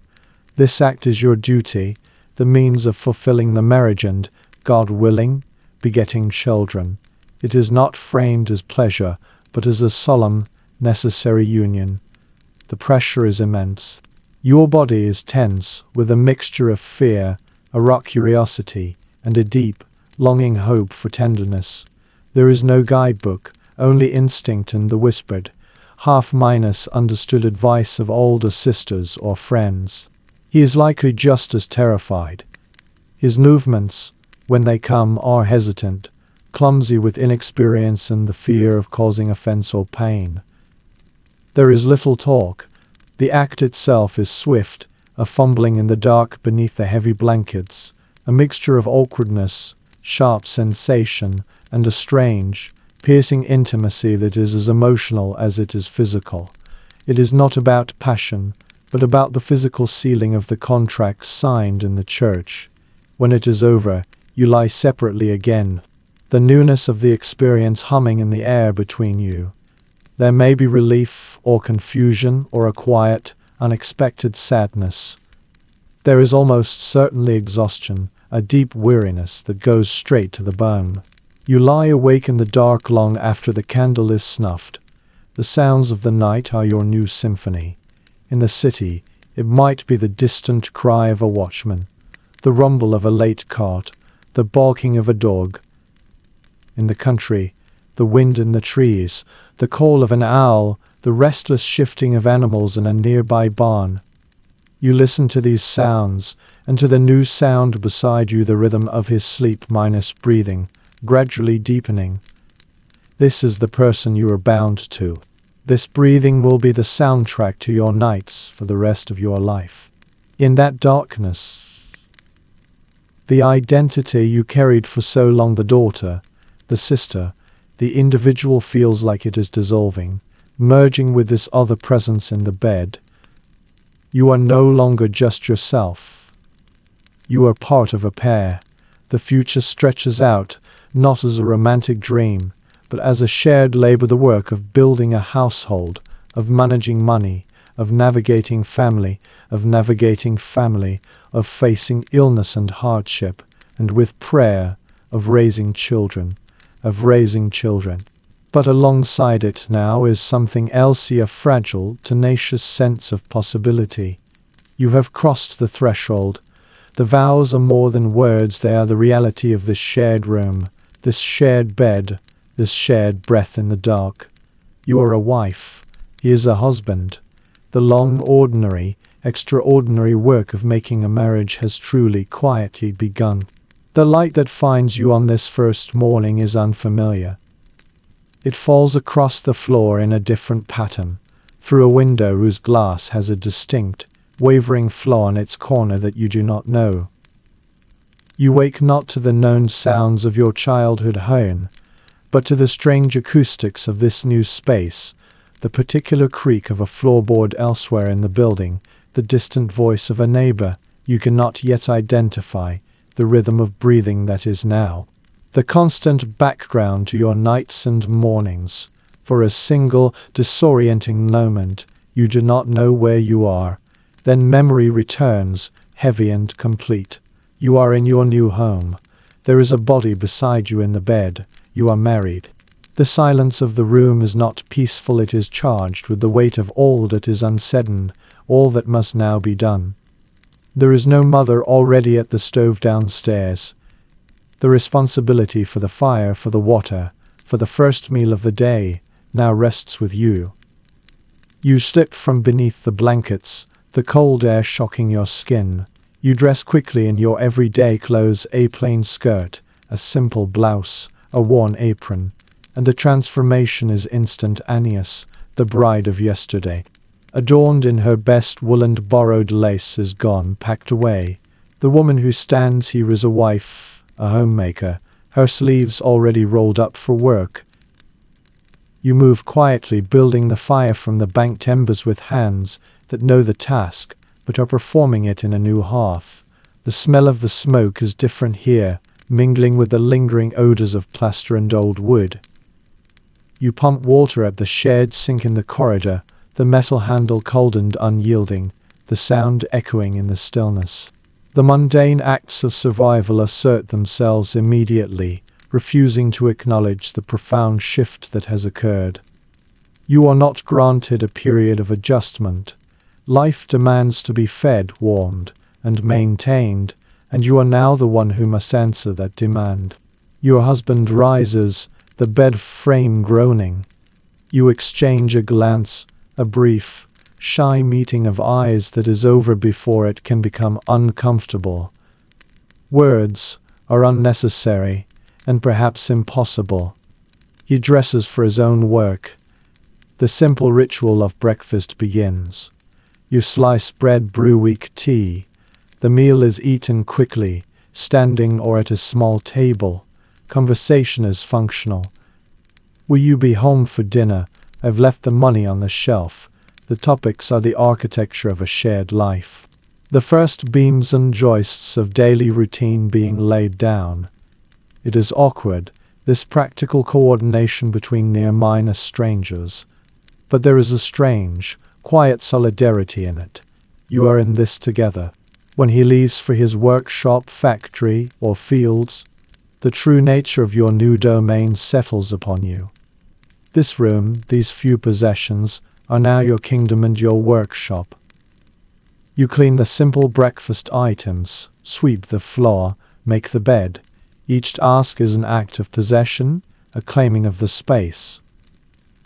Speaker 2: This act is your duty, the means of fulfilling the marriage and, God willing, begetting children. It is not framed as pleasure, but as a solemn, necessary union. The pressure is immense. Your body is tense, with a mixture of fear, a raw curiosity, and a deep, longing hope for tenderness. There is no guidebook, only instinct and the whispered, half-understood advice of older sisters or friends. He is likely just as terrified. His movements, when they come, are hesitant, clumsy with inexperience and the fear of causing offense or pain. There is little talk. The act itself is swift, a fumbling in the dark beneath the heavy blankets, a mixture of awkwardness, sharp sensation, and a strange, piercing intimacy that is as emotional as it is physical. It is not about passion, but about the physical sealing of the contract signed in the church. When it is over, you lie separately again, the newness of the experience humming in the air between you. There may be relief or confusion or a quiet, unexpected sadness. There is almost certainly exhaustion, a deep weariness that goes straight to the bone. You lie awake in the dark long after the candle is snuffed. The sounds of the night are your new symphony. In the city, it might be the distant cry of a watchman, the rumble of a late cart, the barking of a dog. In the country, the wind in the trees, the call of an owl, the restless shifting of animals in a nearby barn. You listen to these sounds, and to the new sound beside you, the rhythm of his sleep-breathing, gradually deepening. This is the person you are bound to. This breathing will be the soundtrack to your nights for the rest of your life. In that darkness, the identity you carried for so long, the daughter, the sister, the individual feels like it is dissolving, merging with this other presence in the bed. You are no longer just yourself. You are part of a pair. The future stretches out, not as a romantic dream, but as a shared labor, the work of building a household, of managing money, of navigating family, of facing illness and hardship, and with prayer, of raising children. But alongside it now is something else, a fragile, tenacious sense of possibility. You have crossed the threshold. The vows are more than words, they are the reality of this shared room, this shared bed, this shared breath in the dark. You are a wife, He is a husband. The long, ordinary, extraordinary work of making a marriage has truly, quietly begun. The light that finds you on this first morning is unfamiliar. It falls across the floor in a different pattern, through a window whose glass has a distinct, wavering flaw in its corner that you do not know. You wake not to the known sounds of your childhood home, but to the strange acoustics of this new space, the particular creak of a floorboard elsewhere in the building, the distant voice of a neighbor you cannot yet identify, the rhythm of breathing that is now the constant background to your nights and mornings. For a single, disorienting moment, you do not know where you are. Then memory returns, heavy and complete. You are in your new home. There is a body beside you in the bed. You are married. The silence of the room is not peaceful, it is charged with the weight of all that is unsaid and all that must now be done. There is no mother already at the stove downstairs. The responsibility for the fire, for the water, for the first meal of the day, now rests with you. You slip from beneath the blankets, the cold air shocking your skin. You dress quickly in your everyday clothes, a plain skirt, a simple blouse, a worn apron, and the transformation is instantaneous. The bride of yesterday, adorned in her best wool and borrowed lace, is gone, packed away. The woman who stands here is a wife, a homemaker, her sleeves already rolled up for work. You move quietly, building the fire from the banked embers with hands that know the task, but are performing it in a new hearth. The smell of the smoke is different here, mingling with the lingering odors of plaster and old wood. You pump water at the shared sink in the corridor, the metal handle cold and unyielding, the sound echoing in the stillness. The mundane acts of survival assert themselves immediately, refusing to acknowledge the profound shift that has occurred. You are not granted a period of adjustment. Life demands to be fed, warmed, and maintained, and you are now the one who must answer that demand. Your husband rises, the bed frame groaning. You exchange a glance, a brief, shy meeting of eyes that is over before it can become uncomfortable. Words are unnecessary, and perhaps impossible. He dresses for his own work. The simple ritual of breakfast begins. You slice bread, brew weak tea. The meal is eaten quickly, standing or at a small table. Conversation is functional. Will you be home for dinner? I've left the money on the shelf. The topics are the architecture of a shared life. The first beams and joists of daily routine being laid down. It is awkward, this practical coordination between near-minor strangers. But there is a strange, quiet solidarity in it. You are in this together. When he leaves for his workshop, factory, or fields, the true nature of your new domain settles upon you. This room, these few possessions, are now your kingdom and your workshop. You clean the simple breakfast items, sweep the floor, make the bed. Each task is an act of possession, a claiming of the space.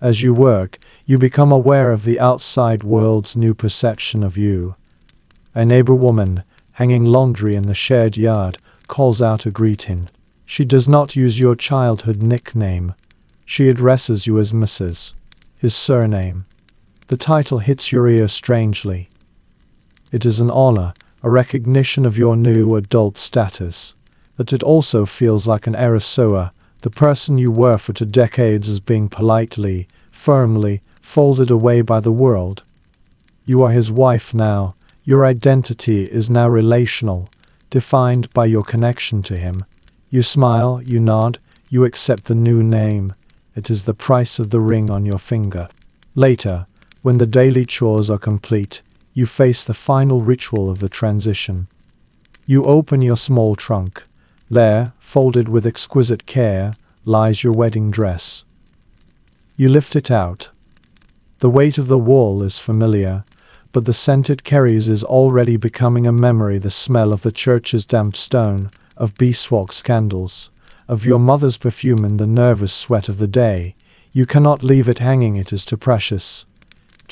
Speaker 2: As you work, you become aware of the outside world's new perception of you. A neighbor woman, hanging laundry in the shared yard, calls out a greeting. She does not use your childhood nickname. She addresses you as Mrs., his surname. The title hits your ear strangely. It is an honor, a recognition of your new adult status. But it also feels like an erosoa, the person you were for 2 decades is being politely, firmly, folded away by the world. You are his wife now. Your identity is now relational, defined by your connection to him. You smile, you nod, you accept the new name. It is the price of the ring on your finger. Later, when the daily chores are complete, you face the final ritual of the transition. You open your small trunk. There, folded with exquisite care, lies your wedding dress. You lift it out. The weight of the wool is familiar, but the scent it carries is already becoming a memory, the smell of the church's damp stone, of beeswax candles, of your mother's perfume and the nervous sweat of the day. You cannot leave it hanging, it is too precious.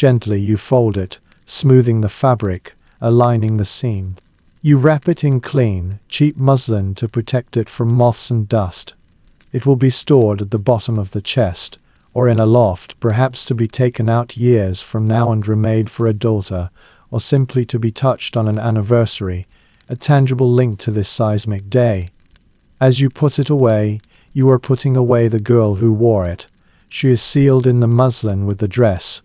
Speaker 2: Gently you fold it, smoothing the fabric, aligning the seam. You wrap it in clean, cheap muslin to protect it from moths and dust. It will be stored at the bottom of the chest, or in a loft, perhaps to be taken out years from now and remade for a daughter, or simply to be touched on an anniversary, a tangible link to this seismic day. As you put it away, you are putting away the girl who wore it. She is sealed in the muslin with the dress.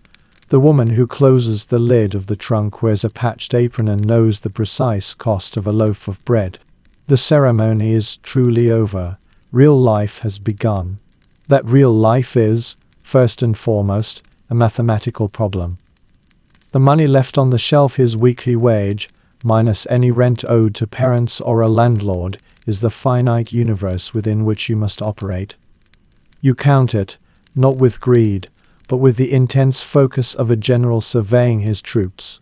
Speaker 2: The woman who closes the lid of the trunk wears a patched apron and knows the precise cost of a loaf of bread. The ceremony is truly over. Real life has begun. That real life is, first and foremost, a mathematical problem. The money left on the shelf, his weekly wage, minus any rent owed to parents or a landlord, is the finite universe within which you must operate. You count it, not with greed, but with the intense focus of a general surveying his troops.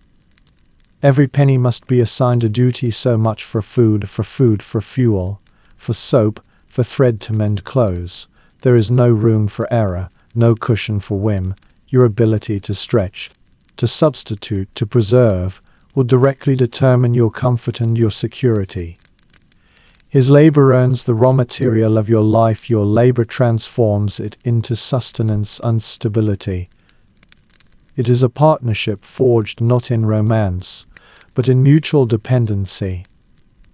Speaker 2: Every penny must be assigned a duty: so much for food, for fuel, for soap, for thread to mend clothes. There is no room for error, no cushion for whim. Your ability to stretch, to substitute, to preserve, will directly determine your comfort and your security. His labor earns the raw material of your life. Your labor transforms it into sustenance and stability. It is a partnership forged not in romance, but in mutual dependency.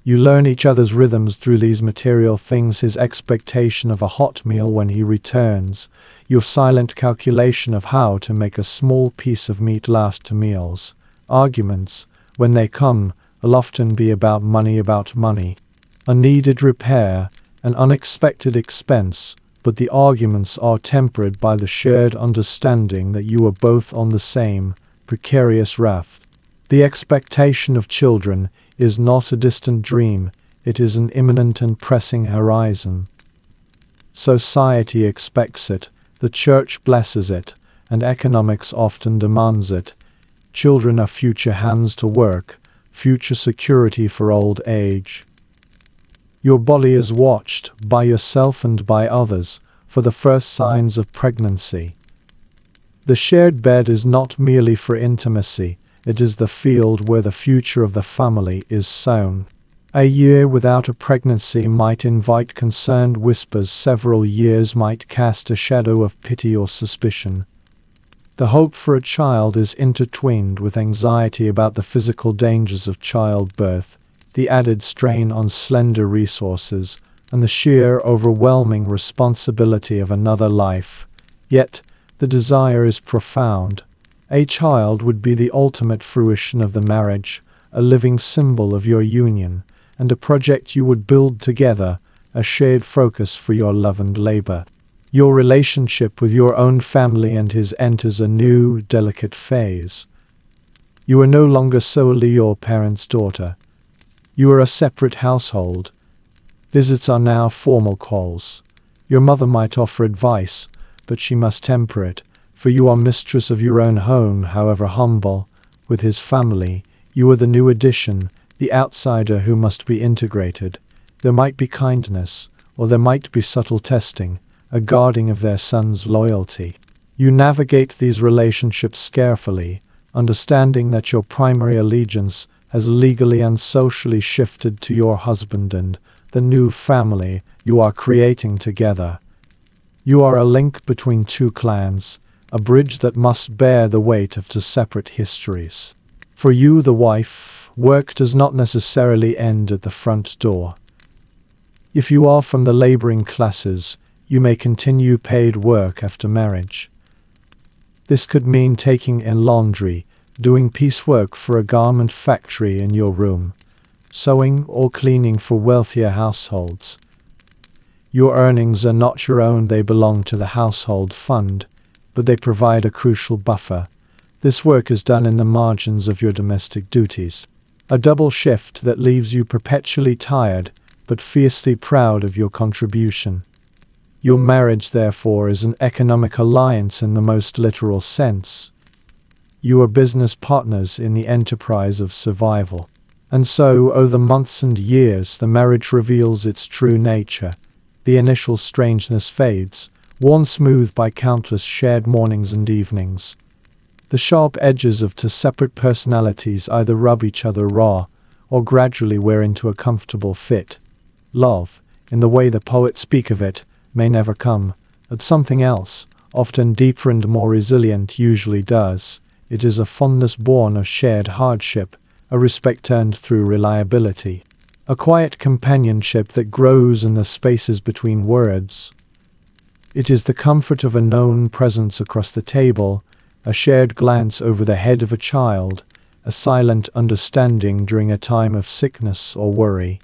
Speaker 2: You learn each other's rhythms through these material things: his expectation of a hot meal when he returns, your silent calculation of how to make a small piece of meat last to meals. Arguments, when they come, will often be about money. A needed repair, an unexpected expense, but the arguments are tempered by the shared understanding that you are both on the same, precarious raft. The expectation of children is not a distant dream, it is an imminent and pressing horizon. Society expects it, the church blesses it, and economics often demands it. Children are future hands to work, future security for old age. Your body is watched, by yourself and by others, for the first signs of pregnancy. The shared bed is not merely for intimacy, it is the field where the future of the family is sown. A year without a pregnancy might invite concerned whispers. Several years might cast a shadow of pity or suspicion. The hope for a child is intertwined with anxiety about the physical dangers of childbirth, the added strain on slender resources, and the sheer overwhelming responsibility of another life. Yet, the desire is profound. A child would be the ultimate fruition of the marriage, a living symbol of your union, and a project you would build together, a shared focus for your love and labor. Your relationship with your own family and his enters a new, delicate phase. You are no longer solely your parents' daughter. You are a separate household. Visits are now formal calls. Your mother might offer advice, but she must temper it, for you are mistress of your own home, however humble. With his family, you are the new addition, the outsider who must be integrated. There might be kindness, or there might be subtle testing, a guarding of their son's loyalty. You navigate these relationships carefully, understanding that your primary allegiance has legally and socially shifted to your husband and the new family you are creating together. You are a link between two clans, a bridge that must bear the weight of two separate histories. For you, the wife, work does not necessarily end at the front door. If you are from the laboring classes, you may continue paid work after marriage. This could mean taking in laundry, doing piecework for a garment factory in your room, sewing or cleaning for wealthier households. Your earnings are not your own, they belong to the household fund, but they provide a crucial buffer. This work is done in the margins of your domestic duties. A double shift that leaves you perpetually tired, but fiercely proud of your contribution. Your marriage, therefore, is an economic alliance in the most literal sense. You are business partners in the enterprise of survival. And so, over the months and years, the marriage reveals its true nature. The initial strangeness fades, worn smooth by countless shared mornings and evenings. The sharp edges of two separate personalities either rub each other raw, or gradually wear into a comfortable fit. Love, in the way the poets speak of it, may never come, but something else, often deeper and more resilient, usually does. It is a fondness born of shared hardship, a respect earned through reliability, a quiet companionship that grows in the spaces between words. It is the comfort of a known presence across the table, a shared glance over the head of a child, a silent understanding during a time of sickness or worry.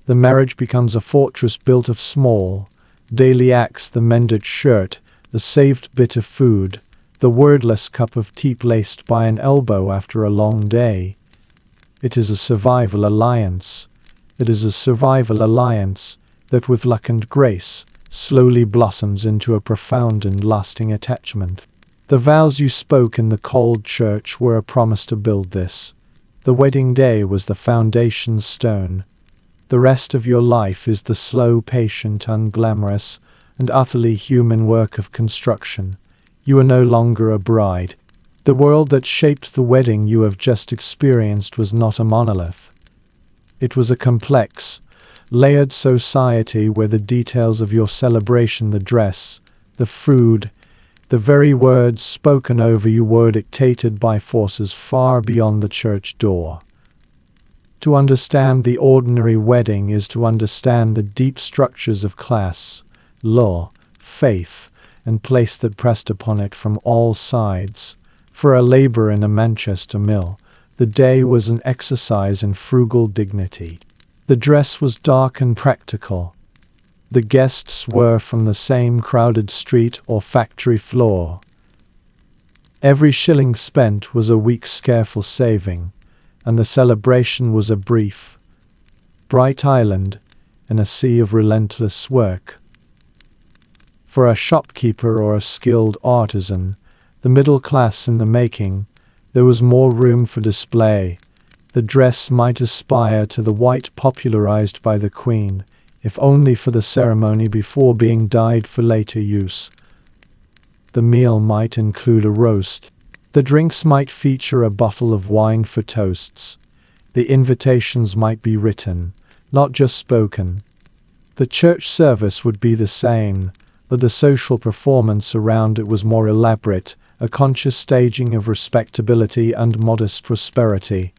Speaker 2: The marriage becomes a fortress built of small, daily acts: the mended shirt, the saved bit of food, the wordless cup of tea placed by an elbow after a long day. It is a survival alliance. It is a survival alliance that, with luck and grace, slowly blossoms into a profound and lasting attachment. The vows you spoke in the cold church were a promise to build this. The wedding day was the foundation stone. The rest of your life is the slow, patient, unglamorous, and utterly human work of construction. You are no longer a bride. The world that shaped the wedding you have just experienced was not a monolith. It was a complex, layered society where the details of your celebration, the dress, the food, the very words spoken over you, were dictated by forces far beyond the church door. To understand the ordinary wedding is to understand the deep structures of class, law, faith, and place that pressed upon it from all sides. For a laborer in a Manchester mill, the day was an exercise in frugal dignity. The dress was dark and practical. The guests were from the same crowded street or factory floor. Every shilling spent was a week's careful saving, and the celebration was a brief, bright island in a sea of relentless work. For a shopkeeper or a skilled artisan, the middle class in the making, there was more room for display. The dress might aspire to the white popularized by the Queen, if only for the ceremony before being dyed for later use. The meal might include a roast. The drinks might feature a bottle of wine for toasts. The invitations might be written, not just spoken. The church service would be the same, but the social performance around it was more elaborate, a conscious staging of respectability and modest prosperity.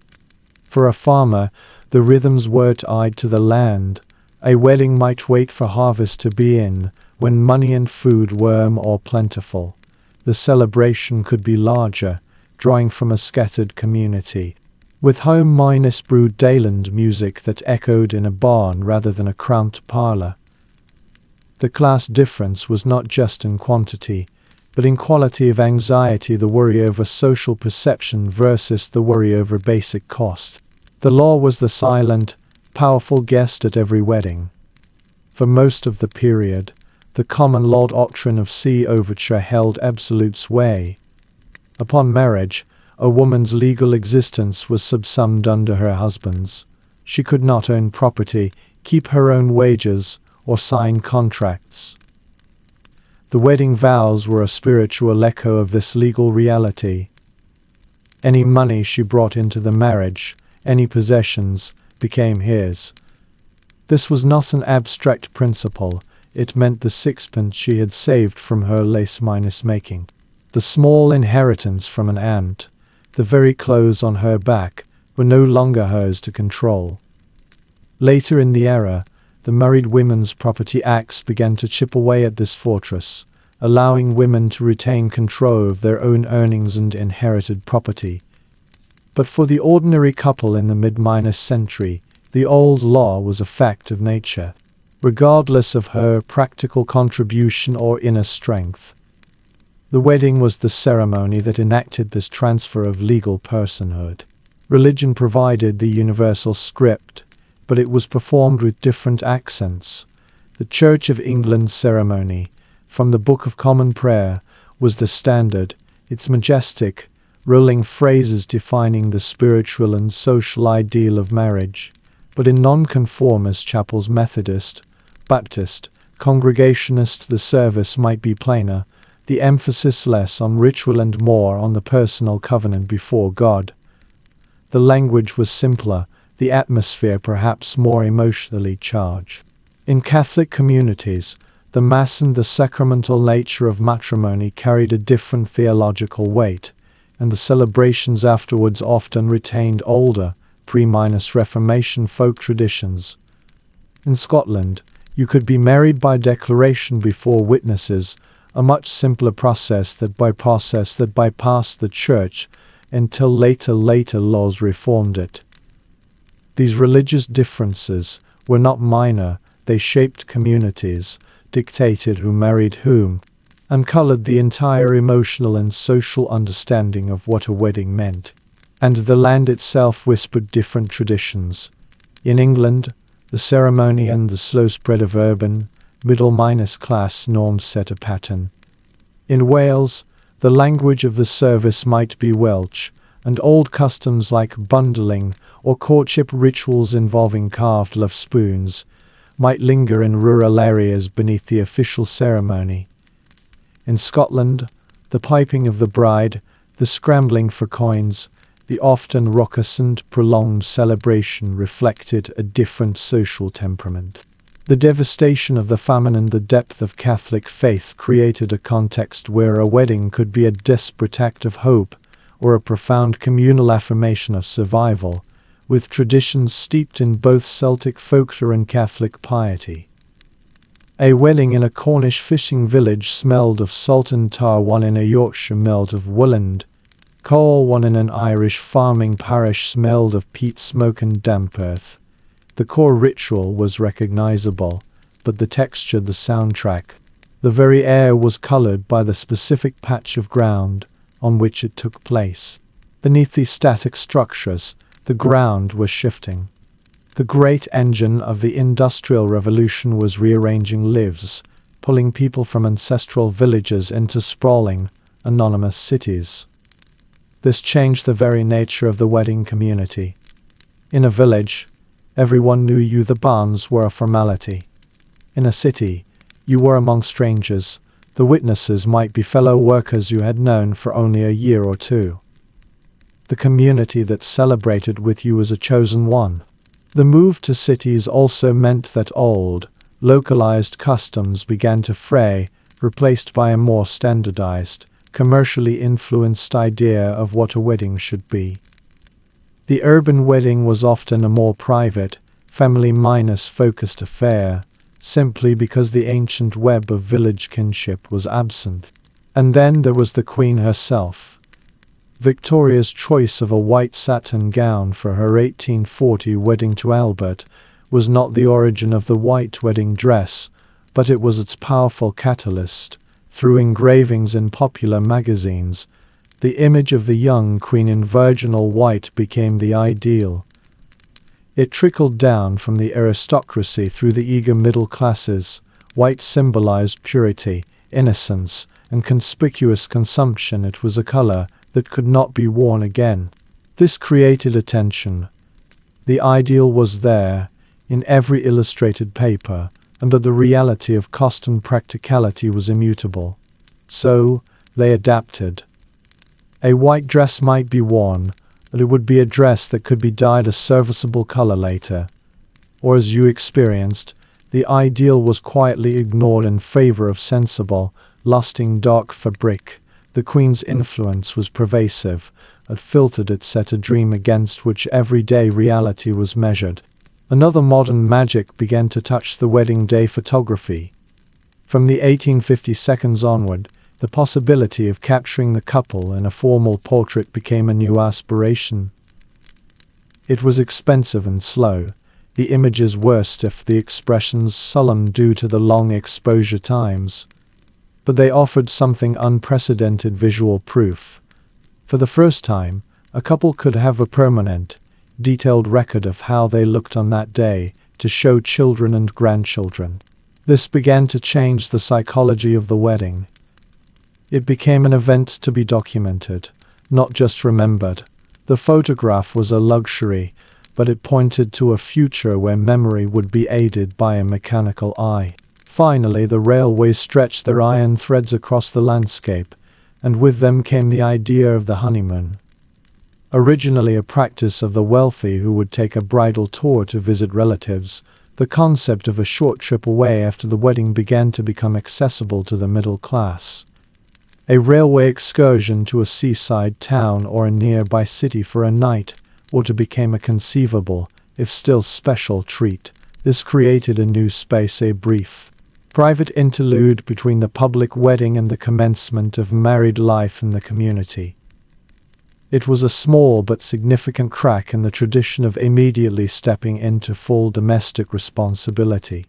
Speaker 2: For a farmer, the rhythms were tied to the land. A wedding might wait for harvest to be in, when money and food were more plentiful. The celebration could be larger, drawing from a scattered community, with home brewed Dayland music that echoed in a barn rather than a cramped parlor. The class difference was not just in quantity, but in quality of anxiety: the worry over social perception versus the worry over basic cost. The law was the silent, powerful guest at every wedding. For most of the period, the common law doctrine of see overture held absolute sway. Upon marriage, a woman's legal existence was subsumed under her husband's. She could not own property, keep her own wages, or sign contracts. The wedding vows were a spiritual echo of this legal reality. Any money she brought into the marriage, any possessions, became his. This was not an abstract principle. It meant the sixpence she had saved from her lace-making, the small inheritance from an aunt, the very clothes on her back, were no longer hers to control. Later in the era, the Married Women's Property Acts began to chip away at this fortress, allowing women to retain control of their own earnings and inherited property. But for the ordinary couple in the mid-century, the old law was a fact of nature, regardless of her practical contribution or inner strength. The wedding was the ceremony that enacted this transfer of legal personhood. Religion provided the universal script, but it was performed with different accents. The Church of England's ceremony, from the Book of Common Prayer, was the standard, its majestic, rolling phrases defining the spiritual and social ideal of marriage. But in nonconformist chapels, Methodist, Baptist, Congregationist, the service might be plainer, the emphasis less on ritual and more on the personal covenant before God. The language was simpler, the atmosphere perhaps more emotionally charged. In Catholic communities, the Mass and the sacramental nature of matrimony carried a different theological weight, and the celebrations afterwards often retained older, pre-Reformation folk traditions. In Scotland, you could be married by declaration before witnesses, a much simpler process that bypassed the church until later laws reformed it. These religious differences were not minor, they shaped communities, dictated who married whom, and colored the entire emotional and social understanding of what a wedding meant. And the land itself whispered different traditions. In England, the ceremony and the slow spread of urban, middle-class norms set a pattern. In Wales, the language of the service might be Welsh, and old customs like bundling or courtship rituals involving carved love spoons might linger in rural areas beneath the official ceremony. In Scotland, the piping of the bride, the scrambling for coins, the often raucous and prolonged celebration reflected a different social temperament. The devastation of the famine and the depth of Catholic faith created a context where a wedding could be a desperate act of hope or a profound communal affirmation of survival, with traditions steeped in both Celtic folklore and Catholic piety. A wedding in a Cornish fishing village smelled of salt and tar, one in a Yorkshire smelled of wool and coal, one in an Irish farming parish smelled of peat smoke and damp earth. The core ritual was recognizable, but the texture, the soundtrack, the very air was colored by the specific patch of ground on which it took place. Beneath these static structures, the ground was shifting. The great engine of the Industrial Revolution was rearranging lives, pulling people from ancestral villages into sprawling, anonymous cities. This changed the very nature of the wedding community. In a village, everyone knew you, the banns were a formality. In a city, you were among strangers, the witnesses might be fellow workers you had known for only a year or two. The community that celebrated with you was a chosen one. The move to cities also meant that old, localized customs began to fray, replaced by a more standardized, commercially influenced idea of what a wedding should be. The urban wedding was often a more private, family-focused affair, simply because the ancient web of village kinship was absent. And then there was the Queen herself. Victoria's choice of a white satin gown for her 1840 wedding to Albert was not the origin of the white wedding dress, but it was its powerful catalyst. Through engravings in popular magazines, the image of the young queen in virginal white became the ideal. It trickled down from the aristocracy through the eager middle classes. White symbolized purity, innocence, and conspicuous consumption. It was a color that could not be worn again. This created a tension. The ideal was there, in every illustrated paper, and but the reality of cost and practicality was immutable. So, they adapted. A white dress might be worn, but it would be a dress that could be dyed a serviceable color later. Or as you experienced, the ideal was quietly ignored in favor of sensible, lusting dark fabric. The Queen's influence was pervasive. It filtered, it set a dream against which everyday reality was measured. Another modern magic began to touch the wedding day photography. From the 1852 onward, the possibility of capturing the couple in a formal portrait became a new aspiration. It was expensive and slow. The images were stiff, the expressions solemn due to the long exposure times. But they offered something unprecedented: visual proof. For the first time, a couple could have a permanent, detailed record of how they looked on that day, to show children and grandchildren. This began to change the psychology of the wedding. It became an event to be documented, not just remembered. The photograph was a luxury, but it pointed to a future where memory would be aided by a mechanical eye. Finally, the railways stretched their iron threads across the landscape, and with them came the idea of the honeymoon. Originally a practice of the wealthy who would take a bridal tour to visit relatives, the concept of a short trip away after the wedding began to become accessible to the middle class. A railway excursion to a seaside town or a nearby city for a night or two became a conceivable, if still special, treat. This created a new space, a brief, private interlude between the public wedding and the commencement of married life in the community. It was a small but significant crack in the tradition of immediately stepping into full domestic responsibility.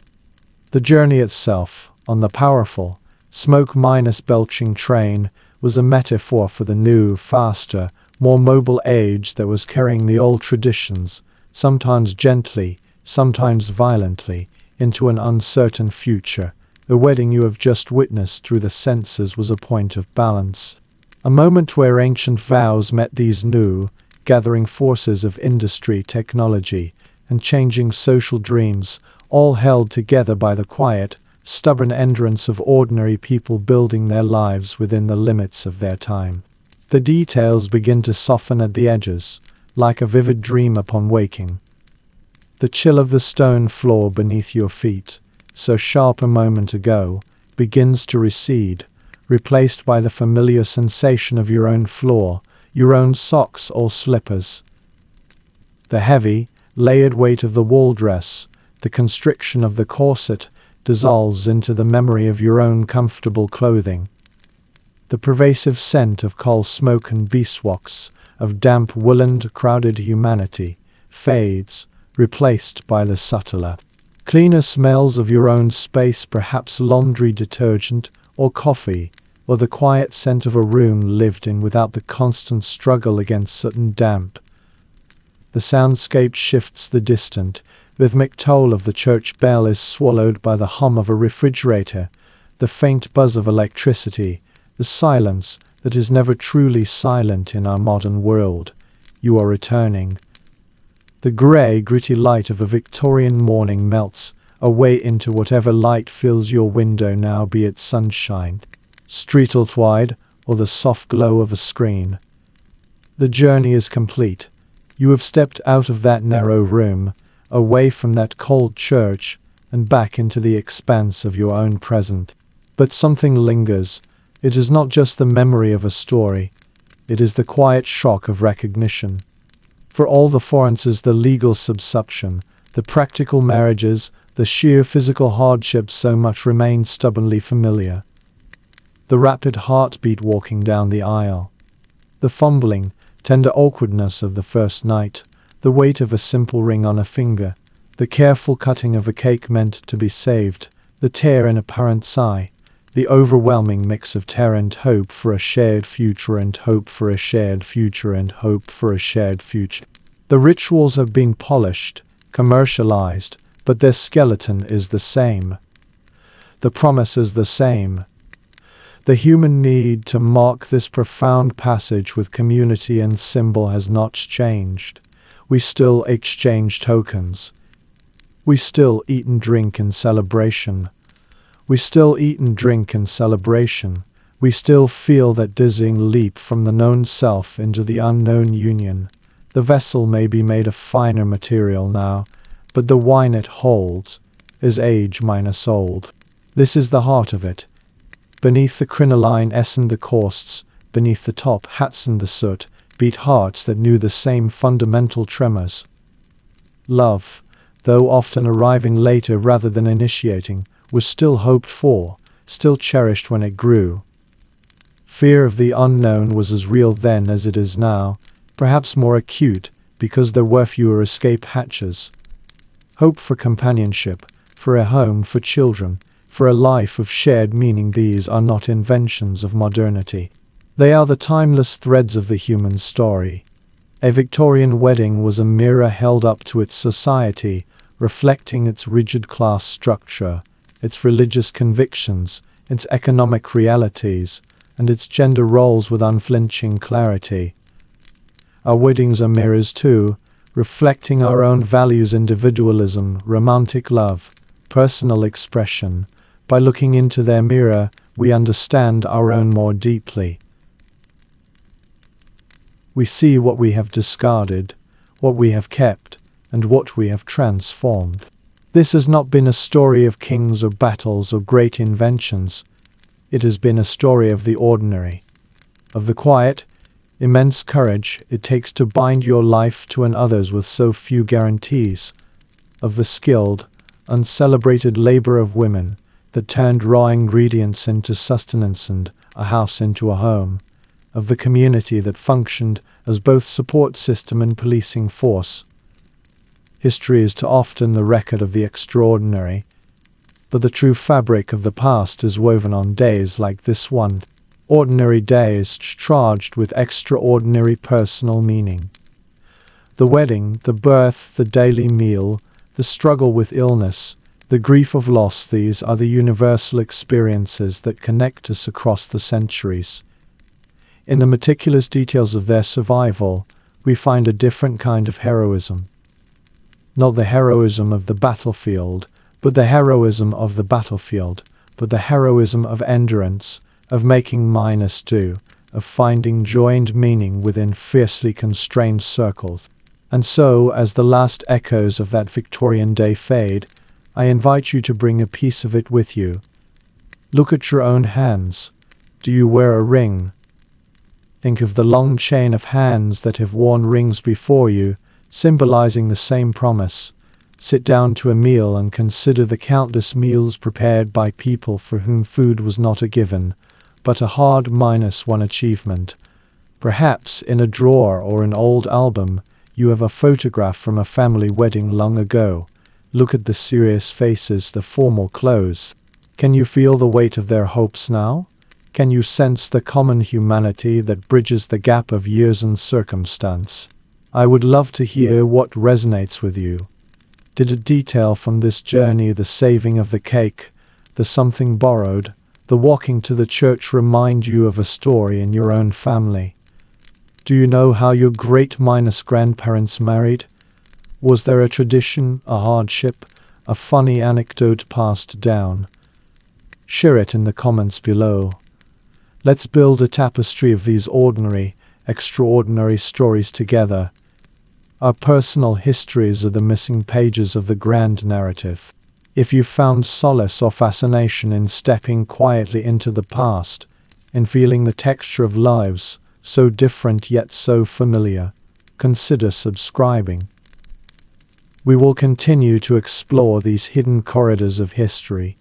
Speaker 2: The journey itself, on the powerful, smoke-belching train, was a metaphor for the new, faster, more mobile age that was carrying the old traditions, sometimes gently, sometimes violently, into an uncertain future. The wedding you have just witnessed through the senses was a point of balance. A moment where ancient vows met these new, gathering forces of industry, technology, and changing social dreams, all held together by the quiet, stubborn endurance of ordinary people building their lives within the limits of their time. The details begin to soften at the edges, like a vivid dream upon waking. The chill of the stone floor beneath your feet, so sharp a moment ago, begins to recede, replaced by the familiar sensation of your own floor, your own socks or slippers. The heavy, layered weight of the wool dress, the constriction of the corset, dissolves into the memory of your own comfortable clothing. The pervasive scent of coal smoke and beeswax, of damp woolen crowded humanity, fades, replaced by the subtler, cleaner smells of your own space, perhaps laundry detergent or coffee, or the quiet scent of a room lived in without the constant struggle against soot and damp. The soundscape shifts, the distant, rhythmic toll of the church bell is swallowed by the hum of a refrigerator, the faint buzz of electricity, the silence that is never truly silent in our modern world. You are returning. The grey, gritty light of a Victorian morning melts away into whatever light fills your window now, be it sunshine, streetlight wide, or the soft glow of a screen. The journey is complete. You have stepped out of that narrow room, away from that cold church, and back into the expanse of your own present. But something lingers. It is not just the memory of a story. It is the quiet shock of recognition. For all the foreigners, the legal subsumption, the practical marriages, the sheer physical hardships, so much remains stubbornly familiar. The rapid heartbeat walking down the aisle. The fumbling, tender awkwardness of the first night. The weight of a simple ring on a finger. The careful cutting of a cake meant to be saved. The tear in a parent's sigh. The overwhelming mix of terror and hope for a shared future, and hope for a shared future, and hope for a shared future. The rituals have been polished, commercialized, but their skeleton is the same. The promise is the same. The human need to mark this profound passage with community and symbol has not changed. We still exchange tokens. We still eat and drink in celebration. We still eat and drink in celebration. We still feel that dizzying leap from the known self into the unknown union. The vessel may be made of finer material now, but the wine it holds is age minus old. This is the heart of it. Beneath the crinoline and the corsets, beneath the top hats and the soot, beat hearts that knew the same fundamental tremors. Love, though often arriving later rather than initiating, was still hoped for, still cherished when it grew. Fear of the unknown was as real then as it is now, perhaps more acute, because there were fewer escape hatches. Hope for companionship, for a home for children, for a life of shared meaning, these are not inventions of modernity. They are the timeless threads of the human story. A Victorian wedding was a mirror held up to its society, reflecting its rigid class structure, its religious convictions, its economic realities, and its gender roles with unflinching clarity. Our weddings are mirrors too, reflecting our own values: individualism, romantic love, personal expression, By looking into their mirror, we understand our own more deeply. We see what we have discarded, what we have kept, and what we have transformed. This has not been a story of kings or battles or great inventions. It has been a story of the ordinary, of the quiet, immense courage it takes to bind your life to another's with so few guarantees, of the skilled, uncelebrated labor of women that turned raw ingredients into sustenance and a house into a home, of the community that functioned as both support system and policing force. History is too often the record of the extraordinary, but the true fabric of the past is woven on days like this one, ordinary days charged with extraordinary personal meaning. The wedding, the birth, the daily meal, the struggle with illness, the grief of loss, these are the universal experiences that connect us across the centuries. In the meticulous details of their survival, we find a different kind of heroism. Not the heroism of the battlefield, but the heroism of the battlefield, but the heroism of endurance, of making minus do, of finding joy and meaning within fiercely constrained circles. And so, as the last echoes of that Victorian day fade, I invite you to bring a piece of it with you. Look at your own hands. Do you wear a ring? Think of the long chain of hands that have worn rings before you, symbolizing the same promise. Sit down to a meal and consider the countless meals prepared by people for whom food was not a given, but a hard -1 achievement. Perhaps in a drawer or an old album, you have a photograph from a family wedding long ago. Look at the serious faces, the formal clothes. Can you feel the weight of their hopes now? Can you sense the common humanity that bridges the gap of years and circumstance? I would love to hear what resonates with you. Did a detail from this journey, the saving of the cake, the something borrowed, the walking to the church remind you of a story in your own family? Do you know how your great-grandparents married? Was there a tradition, a hardship, a funny anecdote passed down? Share it in the comments below. Let's build a tapestry of these ordinary, extraordinary stories together. Our personal histories are the missing pages of the grand narrative. If you found solace or fascination in stepping quietly into the past, in feeling the texture of lives, so different yet so familiar, consider subscribing. We will continue to explore these hidden corridors of history,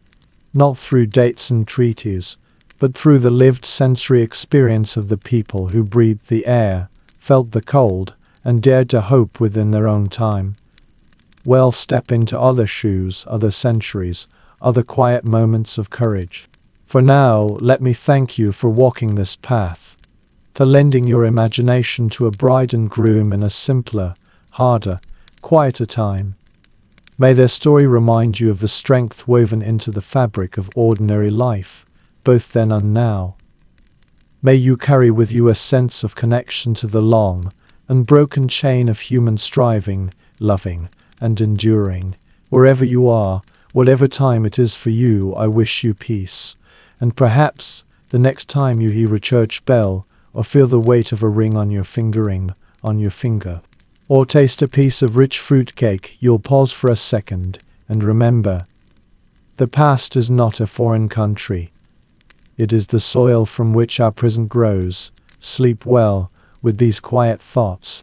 Speaker 2: not through dates and treaties, but through the lived sensory experience of the people who breathed the air, felt the cold, and dared to hope within their own time. Well, step into other shoes, other centuries, other quiet moments of courage. For now, let me thank you for walking this path, for lending your imagination to a bride and groom in a simpler, harder, quieter time. May their story remind you of the strength woven into the fabric of ordinary life, both then and now. May you carry with you a sense of connection to the long, unbroken chain of human striving, loving, and enduring. Wherever you are, whatever time it is for you, I wish you peace. And perhaps, the next time you hear a church bell, or feel the weight of a ring on your finger, or taste a piece of rich fruit cake, you'll pause for a second, and remember, the past is not a foreign country. It is the soil from which our present grows. Sleep well with these quiet thoughts.